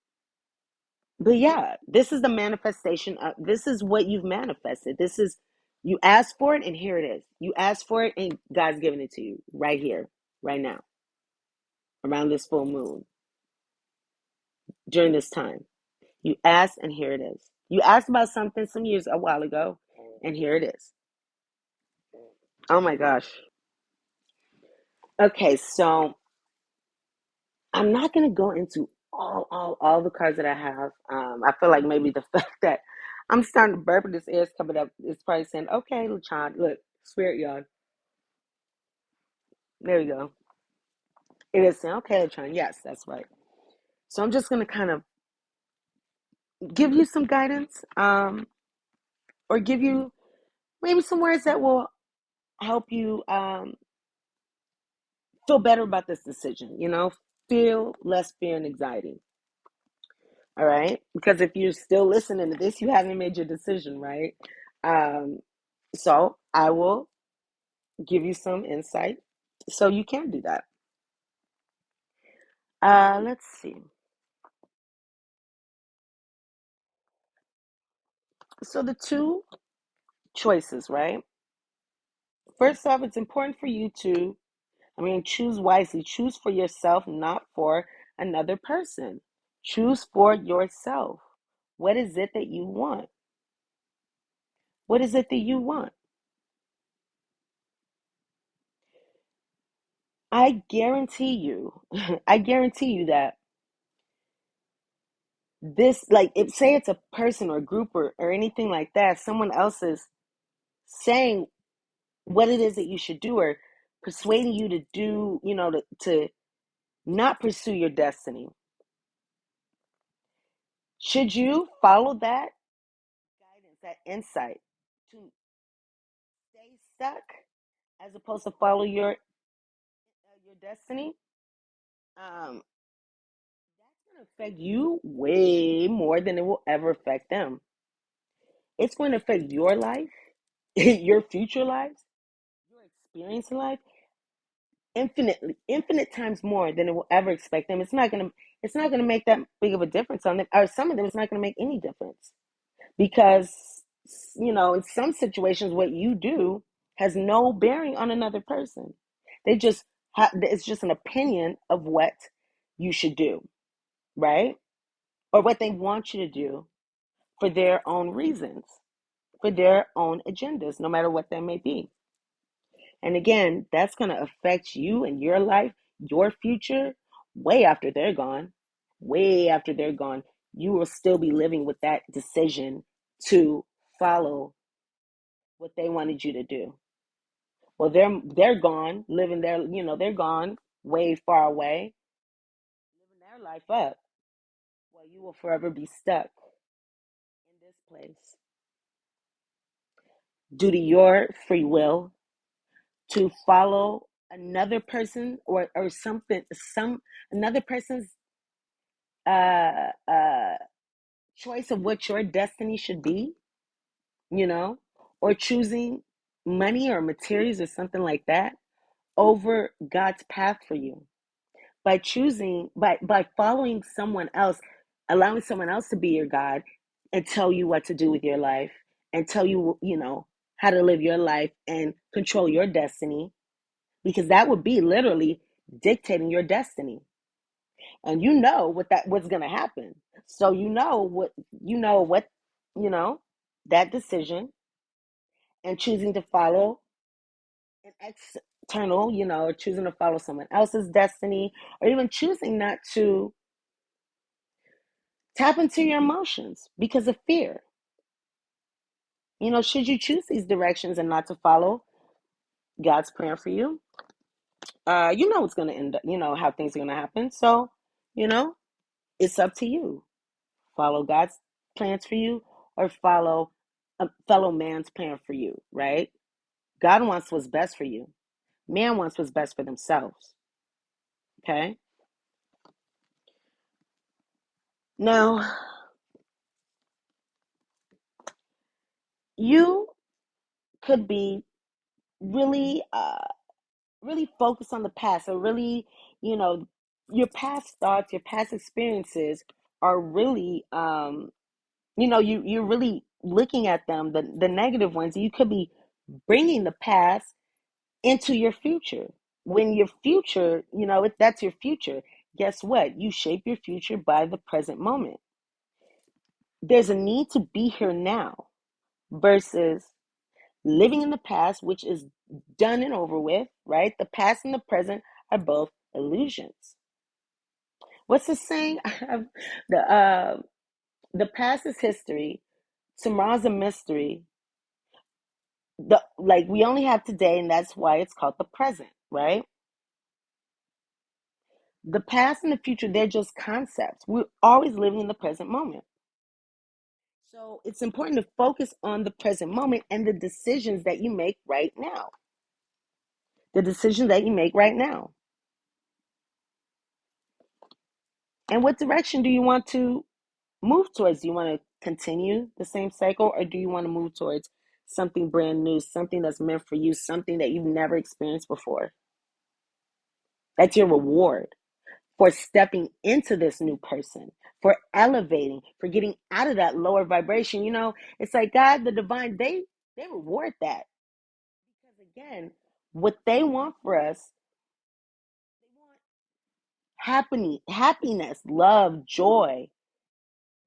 but yeah, this is the manifestation of. This is what you've manifested. This is, you asked for it, and here it is. You asked for it, and God's giving it to you right here, right now, around this full moon, during this time. You asked, and here it is. You asked about something a while ago, and here it is. Oh my gosh. Okay, so I'm not gonna go into all the cards that I have. I feel like maybe the fact that I'm starting to burp and this air's coming up is probably saying, okay, LaChan, look, spirit yawn. There we go. It is saying, okay, LaChan, yes, that's right. So I'm just gonna kind of give you some guidance, or give you maybe some words that will help you, feel better about this decision, feel less fear and anxiety. All right. Because if you're still listening to this, you haven't made your decision, right? Um, so I will give you some insight so you can do that. Let's see. So the two choices, right? First off, it's important for you to, choose wisely. Choose for yourself, not for another person. Choose for yourself. What is it that you want? What is it that you want? I guarantee you, I guarantee you that this, like, if say it's a person or a group, or anything like that, someone else is saying what it is that you should do, or persuading you to do, to not pursue your destiny. Should you follow that guidance, that insight, stuck as opposed to follow your destiny, um, that's going to affect you way more than it will ever affect them. It's going to affect your life, your future lives, your experience in life, infinite times more than it will ever expect them. It's not gonna make that big of a difference on them, or some of them it's not gonna make any difference. Because in some situations what you do has no bearing on another person. They just it's just an opinion of what you should do, right? Or what they want you to do for their own reasons, for their own agendas, no matter what that may be. And again, that's going to affect you and your life, your future, way after they're gone. Way after they're gone, you will still be living with that decision to follow what they wanted you to do. Well, they're gone, living their, they're gone way far away, living their life up. Well, you will forever be stuck in this place due to your free will to follow another person or something, another person's uh, uh, choice of what your destiny should be, you know, or choosing money or materials or something like that over God's path for you. By choosing, by following someone else, allowing someone else to be your God and tell you what to do with your life and tell you, how to live your life and control your destiny, because that would be literally dictating your destiny. And what's going to happen. So what you know that decision and choosing to follow an external, or choosing to follow someone else's destiny, or even choosing not to tap into your emotions because of fear. Should you choose these directions and not to follow God's plan for you, it's going to end up, how things are going to happen. So, you know, it's up to you. Follow God's plans for you or follow a fellow man's plan for you, right? God wants what's best for you. Man wants what's best for themselves. Okay? Now, you could be really really focused on the past, or really, you know, your past thoughts, your past experiences are really you're really looking at them, the negative ones. You could be bringing the past into your future. When your future, if that's your future, guess what? You shape your future by the present moment. There's a need to be here now versus living in the past, which is done and over with, right? The past and the present are both illusions. What's the saying? The past is history. Tomorrow's a mystery. We only have today, and that's why it's called the present, right? The past and the future, they're just concepts. We're always living in the present moment. So it's important to focus on the present moment and the decisions that you make right now. The decisions that you make right now. And what direction do you want to move towards? Do you want to continue the same cycle, or do you want to move towards something brand new, something that's meant for you, something that you've never experienced before? That's your reward for stepping into this new person, for elevating, for getting out of that lower vibration. It's like God, the divine, they reward that. Because again, what they want for us, they want happiness, love, joy.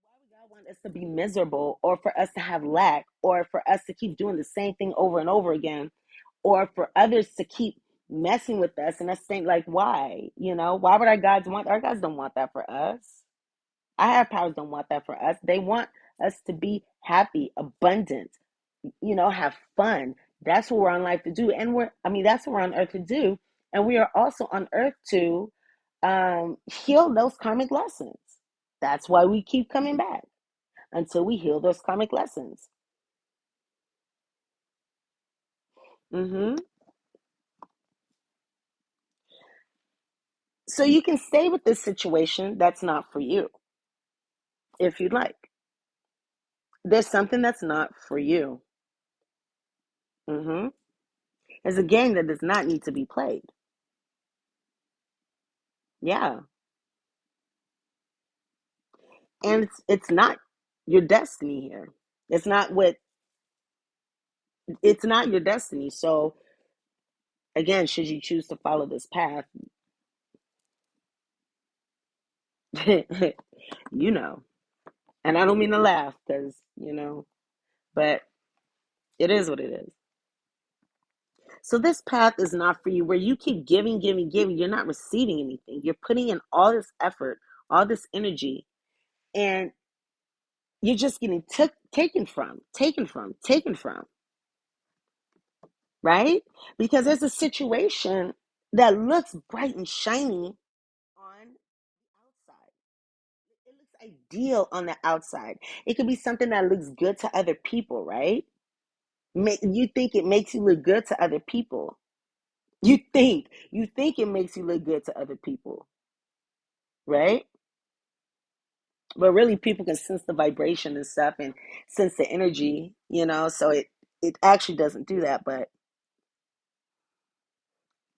Why would God want us to be miserable, or for us to have lack, or for us to keep doing the same thing over and over again, or for others to keep messing with us and us think like, why? Why would our gods don't want that for us? Our higher powers don't want that for us. They want us to be happy, abundant, have fun. That's what we're on life to do. And that's what we're on earth to do. And we are also on earth to heal those karmic lessons. That's why we keep coming back until we heal those karmic lessons. Mm-hmm. So you can stay with this situation that's not for you if you'd like. There's something that's not for you. Mm-hmm. It's a game that does not need to be played. Yeah. And it's not your destiny here. It's not what it's not your destiny. So again, should you choose to follow this path, you know. And I don't mean to laugh because, but it is what it is. So this path is not for you where you keep giving, giving, giving. You're not receiving anything. You're putting in all this effort, all this energy, and you're just getting taken from, right? Because there's a situation that looks bright and shiny on the outside. It looks ideal on the outside. It could be something that looks good to other people, right? You think it makes you look good to other people. You think it makes you look good to other people, right? But really people can sense the vibration and stuff and sense the energy, so it actually doesn't do that. But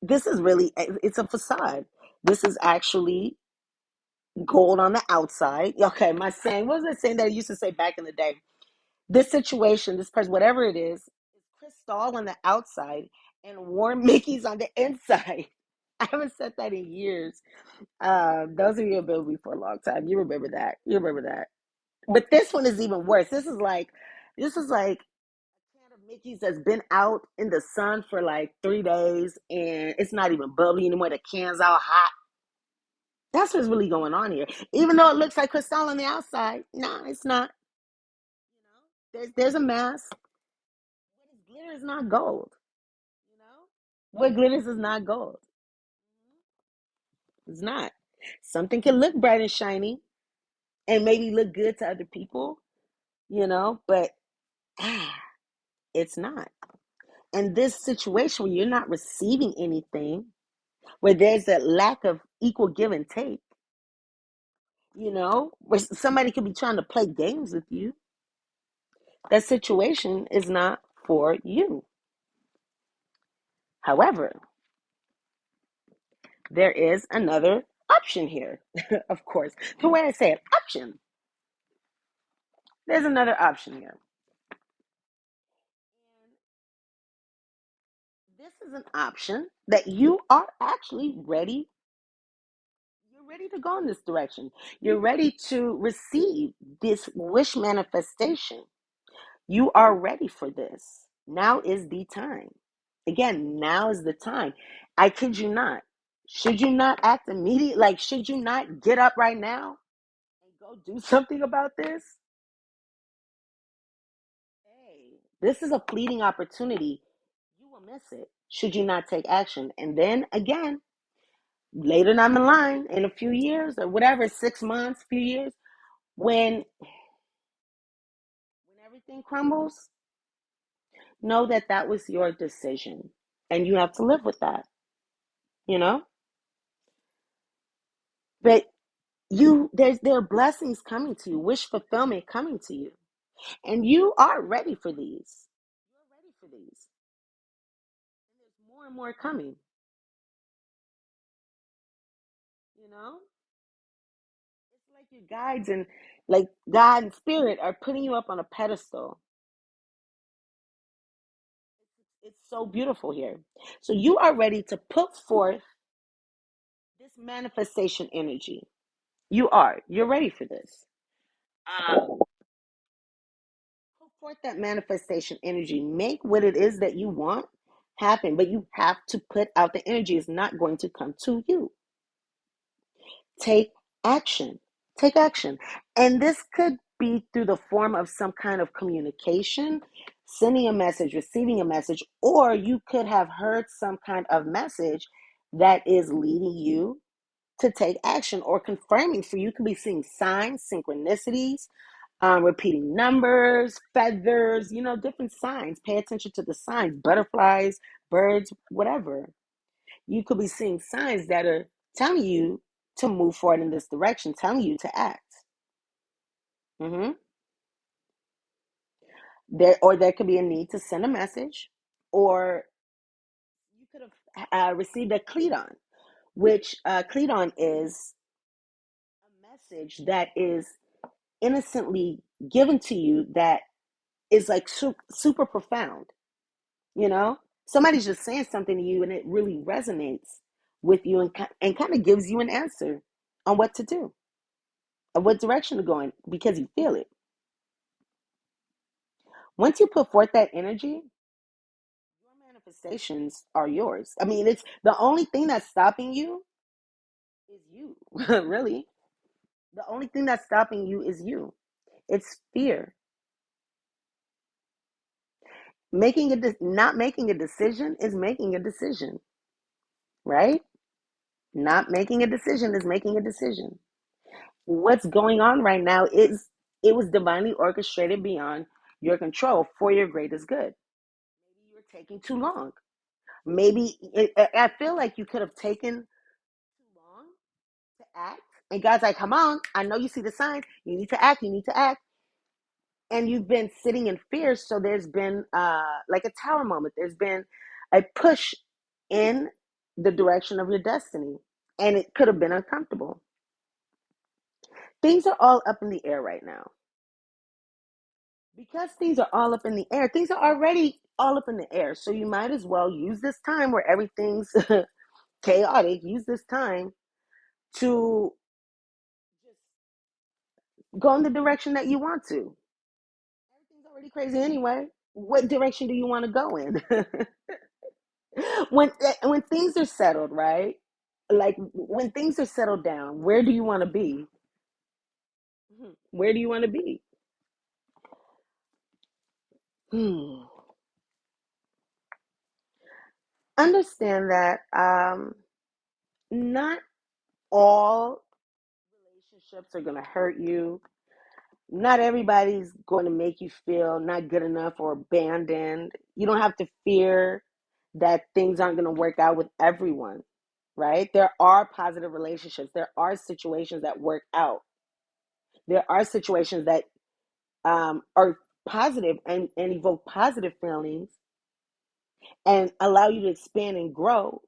this is really, it's a facade. This is actually gold on the outside. Okay, my saying, what was I saying that I used to say back in the day? This situation, this person, whatever it is crystal on the outside and warm Mickey's on the inside. I haven't said that in years. Those of you who have been with me for a long time, you remember that. But this one is even worse. This is like a can of Mickey's that's been out in the sun for like 3 days and it's not even bubbly anymore. The can's all hot. That's what's really going on here. Even though it looks like crystal on the outside, no, it's not. There's a mask. What is glitter is not gold. You know, what glitters is not gold. It's not. Something can look bright and shiny and maybe look good to other people, but it's not. And this situation where you're not receiving anything, where there's a lack of equal give and take, where somebody could be trying to play games with you, that situation is not for you. However, there is another option here. Of course, the way I say it, option. There's another option here. This is an option that you are actually ready. You're ready to go in this direction. You're ready to receive this wish manifestation. You are ready for this. Now is the time. Again, now is the time. I kid you not. Should you not act immediately? Like, should you not get up right now and go do something about this? Hey, this is a fleeting opportunity. You will miss it should you not take action. And then again, later down the line, in a few years or whatever, 6 months, few years, when everything crumbles, know that that was your decision and you have to live with that, you know? But there are blessings coming to you, wish fulfillment coming to you. And you are ready for these. You're ready for these. And there's more and more coming, you know? It's like your guides and like God and spirit are putting you up on a pedestal. It's so beautiful here. So you are ready to put forth this manifestation energy. You're ready for this. Put forth that manifestation energy. Make what it is that you want happen, but you have to put out the energy. It's not going to come to you. Take action. Take action. And this could be through the form of some kind of communication, sending a message, receiving a message, or you could have heard some kind of message that is leading you to take action or confirming for you. You could be seeing signs, synchronicities, repeating numbers, feathers, different signs. Pay attention to the signs, butterflies, birds, whatever. You could be seeing signs that are telling you to move forward in this direction, telling you to act. hmm There could be a need to send a message, or you could have received a ᵇᵒᵏ, which ᵇᵒᵏ is a message that is innocently given to you that is like super profound. You know, somebody's just saying something to you and it really resonates with you, and kind of gives you an answer on what to do, or what direction to go in, because you feel it. Once you put forth that energy, your manifestations are yours. I mean, it's the only thing that's stopping you is you. Really, the only thing that's stopping you is you. It's fear. Not making a decision is making a decision, right? Not making a decision is making a decision. What's going on right now is, it was divinely orchestrated beyond your control for your greatest good. Maybe you were taking too long. Maybe I feel like you could have taken too long to act. And God's like, come on, I know you see the signs. You need to act. You need to act. And you've been sitting in fear. So there's been like a tower moment. There's been a push in the direction of your destiny. And it could have been uncomfortable. Things are all up in the air right now. Because things are all up in the air, things are already all up in the air. So you might as well use this time where everything's chaotic, use this time to go in the direction that you want to. Everything's already crazy anyway. What direction do you want to go in? when things are settled, right? Like when things are settled down, where do you want to be? Where do you want to be? Hmm. Understand that not all relationships are going to hurt you. Not everybody's going to make you feel not good enough or abandoned. You don't have to fear that things aren't going to work out with everyone, right? There are positive relationships. There are situations that work out. There are situations that are positive, and evoke positive feelings and allow you to expand and grow,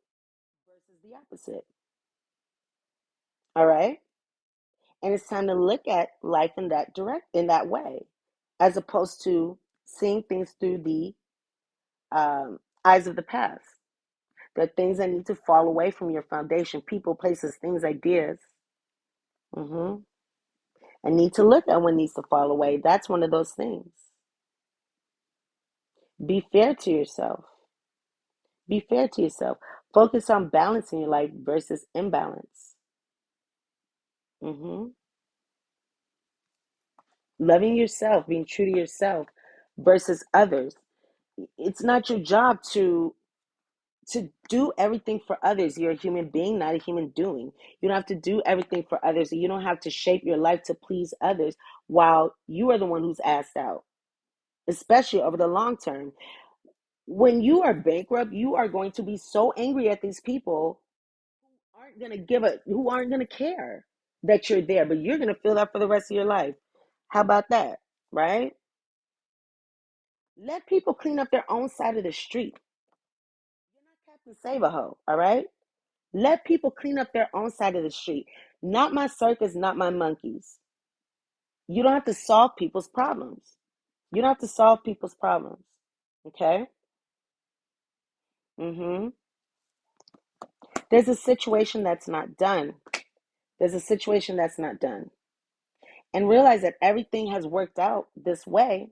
versus the opposite. All right. And it's time to look at life in that way, as opposed to seeing things through the eyes of the past. There are things that need to fall away from your foundation: people, places, things, ideas. hmm And need to look at what needs to fall away. That's one of those things. Be fair to yourself. Be fair to yourself. Focus on balancing your life versus imbalance. hmm Loving yourself, being true to yourself versus others. It's not your job to do everything for others. You're a human being, not a human doing. You don't have to do everything for others. You don't have to shape your life to please others while you are the one who's asked out, especially over the long term. When you are bankrupt, you are going to be so angry at these people who aren't going to care that you're there, but you're going to feel that for the rest of your life. How about that? Right? Let people clean up their own side of the street. You're not Captain Save-A-Ho, all right? Let people clean up their own side of the street. Not my circus, not my monkeys. You don't have to solve people's problems. You don't have to solve people's problems. Okay? Mm-hmm. There's a situation that's not done. There's a situation that's not done. And realize that everything has worked out this way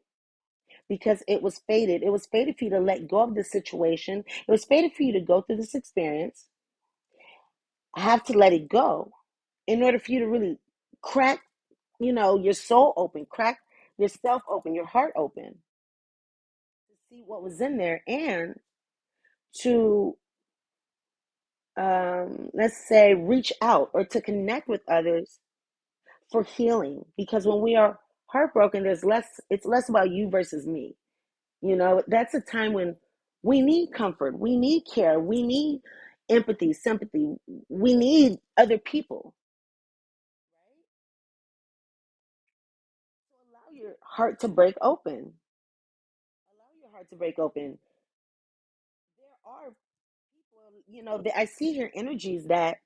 because it was fated. It was fated for you to let go of this situation. It was fated for you to go through this experience. I have to let it go in order for you to really crack, your soul open, crack yourself open, your heart open, to see what was in there, and to, let's say, reach out or to connect with others for healing. Because when we are heartbroken, it's less about you versus me. That's a time when we need comfort, we need care, we need empathy, sympathy, we need other people. So allow your heart to break open. Allow your heart to break open. There are people, that I see here energies that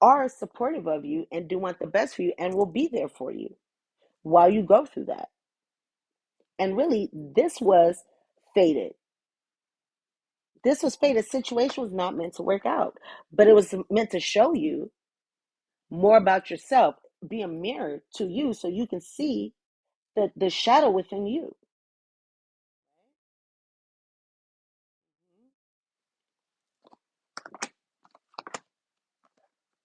are supportive of you and do want the best for you and will be there for you while you go through that. And really, this was fated. This was fated. The situation was not meant to work out, but it was meant to show you more about yourself, be a mirror to you so you can see the shadow within you.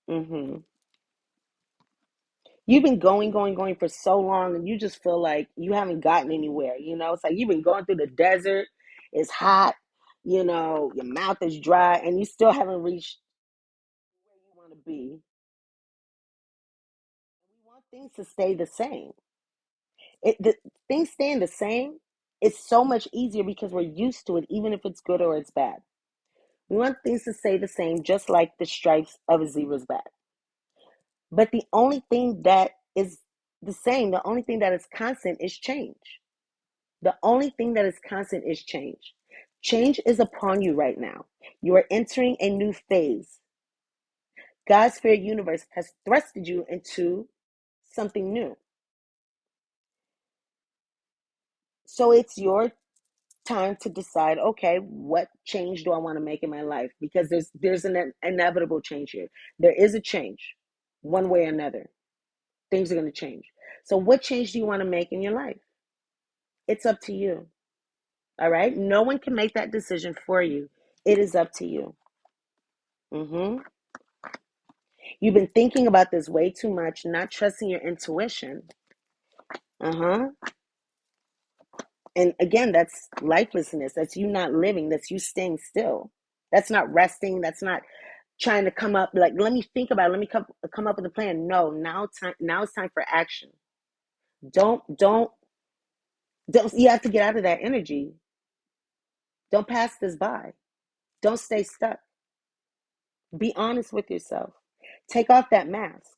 Hmm. You've been going for so long, and you just feel like you haven't gotten anywhere. It's like you've been going through the desert. It's hot. Your mouth is dry, and you still haven't reached where you want to be. We want things to stay the same. Things staying the same, it's so much easier because we're used to it, even if it's good or it's bad. We want things to stay the same, just like the stripes of a zebra's back. But the only thing that is the same, the only thing that is constant is change. The only thing that is constant is change. Change is upon you right now. You are entering a new phase. God's spirit universe has thrusted you into something new. So it's your time to decide, okay, what change do I want to make in my life? Because there's an inevitable change here. There is a change, one way or another. Things are going to change. So what change do you want to make in your life? It's up to you. All right? No one can make that decision for you. It is up to you. Mm-hmm. You've been thinking about this way too much, not trusting your intuition. Uh-huh. And again, that's lifelessness. That's you not living. That's you staying still. That's not resting. That's not trying to come up like, let me think about it. Let me come up with a plan. No, now it's time for action. Don't you have to get out of that energy. Don't pass this by. Don't stay stuck. Be honest with yourself. Take off that mask.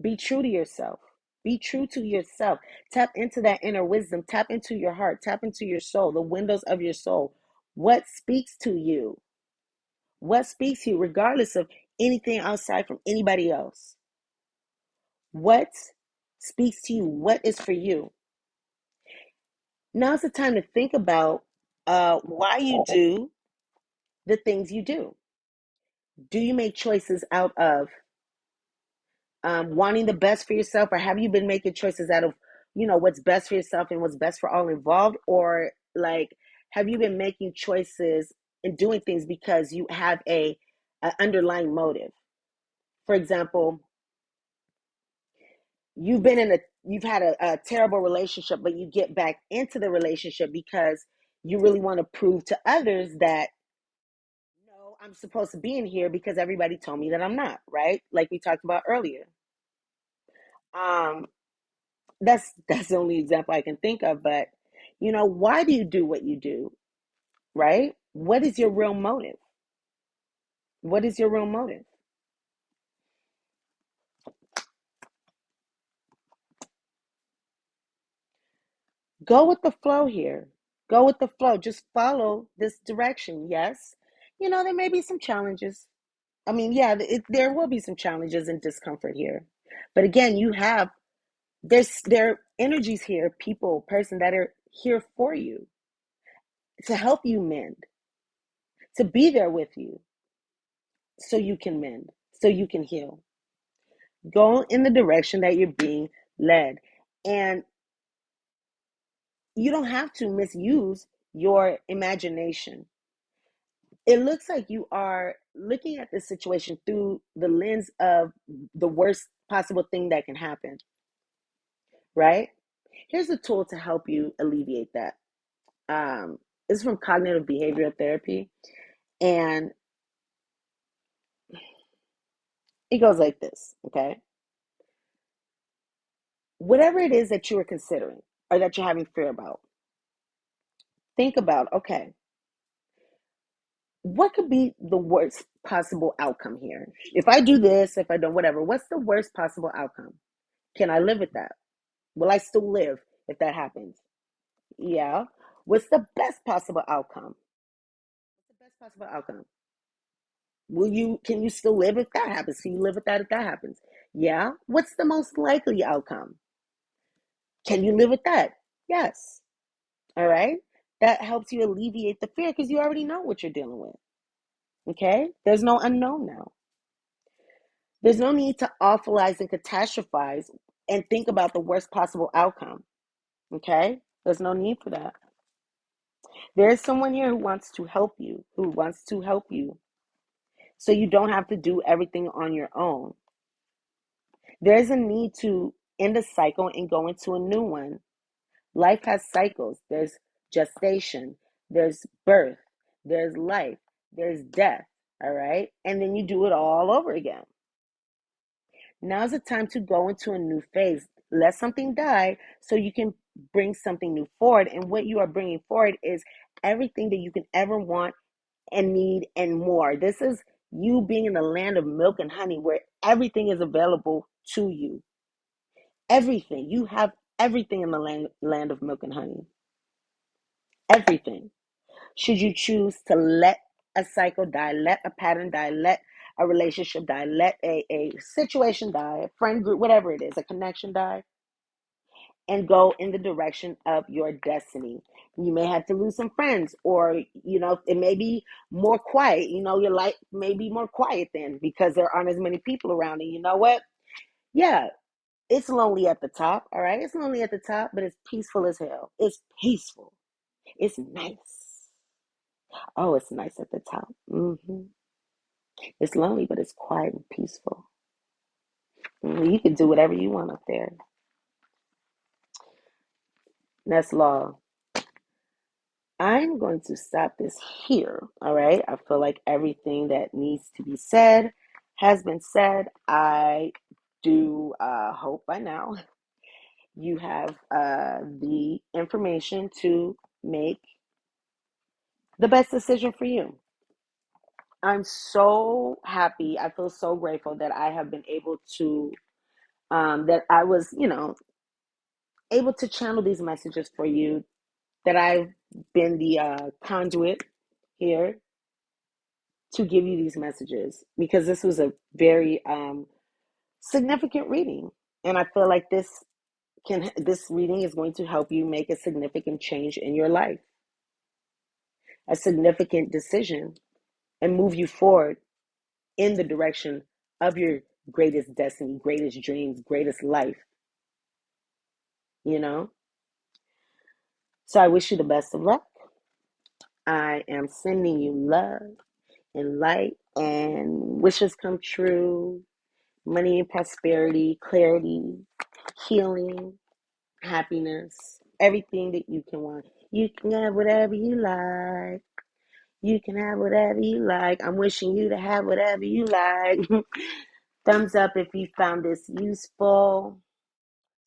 Be true to yourself. Be true to yourself. Tap into that inner wisdom. Tap into your heart. Tap into your soul, the windows of your soul. What speaks to you? What speaks to you, regardless of anything outside from anybody else? What speaks to you? What is for you? Now's the time to think about why you do the things you do. Do you make choices out of wanting the best for yourself, or have you been making choices out of what's best for yourself and what's best for all involved, or like have you been making choices and doing things because you have a underlying motive? For example, you've had a terrible relationship, but you get back into the relationship because you really want to prove to others that no, I'm supposed to be in here because everybody told me that I'm not, right? Like we talked about earlier. Um, that's the only example I can think of. But why do you do what you do, right? What is your real motive? What is your real motive? Go with the flow here. Go with the flow. Just follow this direction. Yes, there may be some challenges. I mean, yeah, there will be some challenges and discomfort here. But again, there are energies here, people, person that are here for you to help you mend, to be there with you so you can mend, so you can heal. Go in the direction that you're being led. And you don't have to misuse your imagination. It looks like you are looking at this situation through the lens of the worst possible thing that can happen, right? Here's a tool to help you alleviate that. It's from cognitive behavioral therapy, and it goes like this, okay? whatever it is that you are considering or that you're having fear about, think about, okay, what could be the worst possible outcome here? If I do this, if I don't, whatever, what's the worst possible outcome? Can I live with that? Will I still live if that happens? Yeah. What's the best possible outcome? What's the best possible outcome? Can you still live if that happens? Can you live with that if that happens? Yeah. What's the most likely outcome? Can you live with that? Yes. All right. That helps you alleviate the fear because you already know what you're dealing with. Okay. There's no unknown now. There's no need to awfulize and catastrophize and think about the worst possible outcome. Okay. There's no need for that. There is someone here who wants to help you, so you don't have to do everything on your own. There's a need to end a cycle and go into a new one. Life has cycles. There's gestation, there's birth, there's life, there's death, all right? And then you do it all over again. Now's the time to go into a new phase. Let something die so you can bring something new forward. And what you are bringing forward is everything that you can ever want and need and more. This is you being in the land of milk and honey where everything is available to you. Everything. You have everything in the land of milk and honey. Everything. Should you choose to let a cycle die, let a pattern die, let a relationship die, let a situation die, a friend group, whatever it is, a connection die, and go in the direction of your destiny. You may have to lose some friends, or it may be more quiet. Your life may be more quiet then because there aren't as many people around. And you know what? Yeah, it's lonely at the top. All right, it's lonely at the top, but it's peaceful as hell. It's peaceful. It's nice. Oh, it's nice at the top. It's lonely, but it's quiet and peaceful. You can do whatever you want up there. That's law. I'm going to stop this here. All right. I feel like everything that needs to be said has been said. I do hope by now you have the information to make the best decision for you. I'm so happy. I feel so grateful that I have been able to, that I was, able to channel these messages for you, that I've been the conduit here to give you these messages, because this was a very significant reading. And I feel like this reading is going to help you make a significant change in your life, a significant decision, and move you forward in the direction of your greatest destiny, greatest dreams, greatest life, you know? So I wish you the best of luck. I am sending you love and light and wishes come true, money and prosperity, clarity, healing, happiness, everything that you can want. You can have whatever you like. You can have whatever you like. I'm wishing you to have whatever you like. Thumbs up if you found this useful.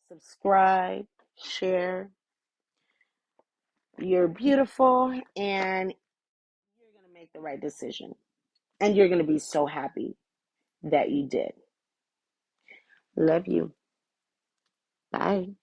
Subscribe, share. You're beautiful, and you're going to make the right decision. And you're going to be so happy that you did. Love you. Bye.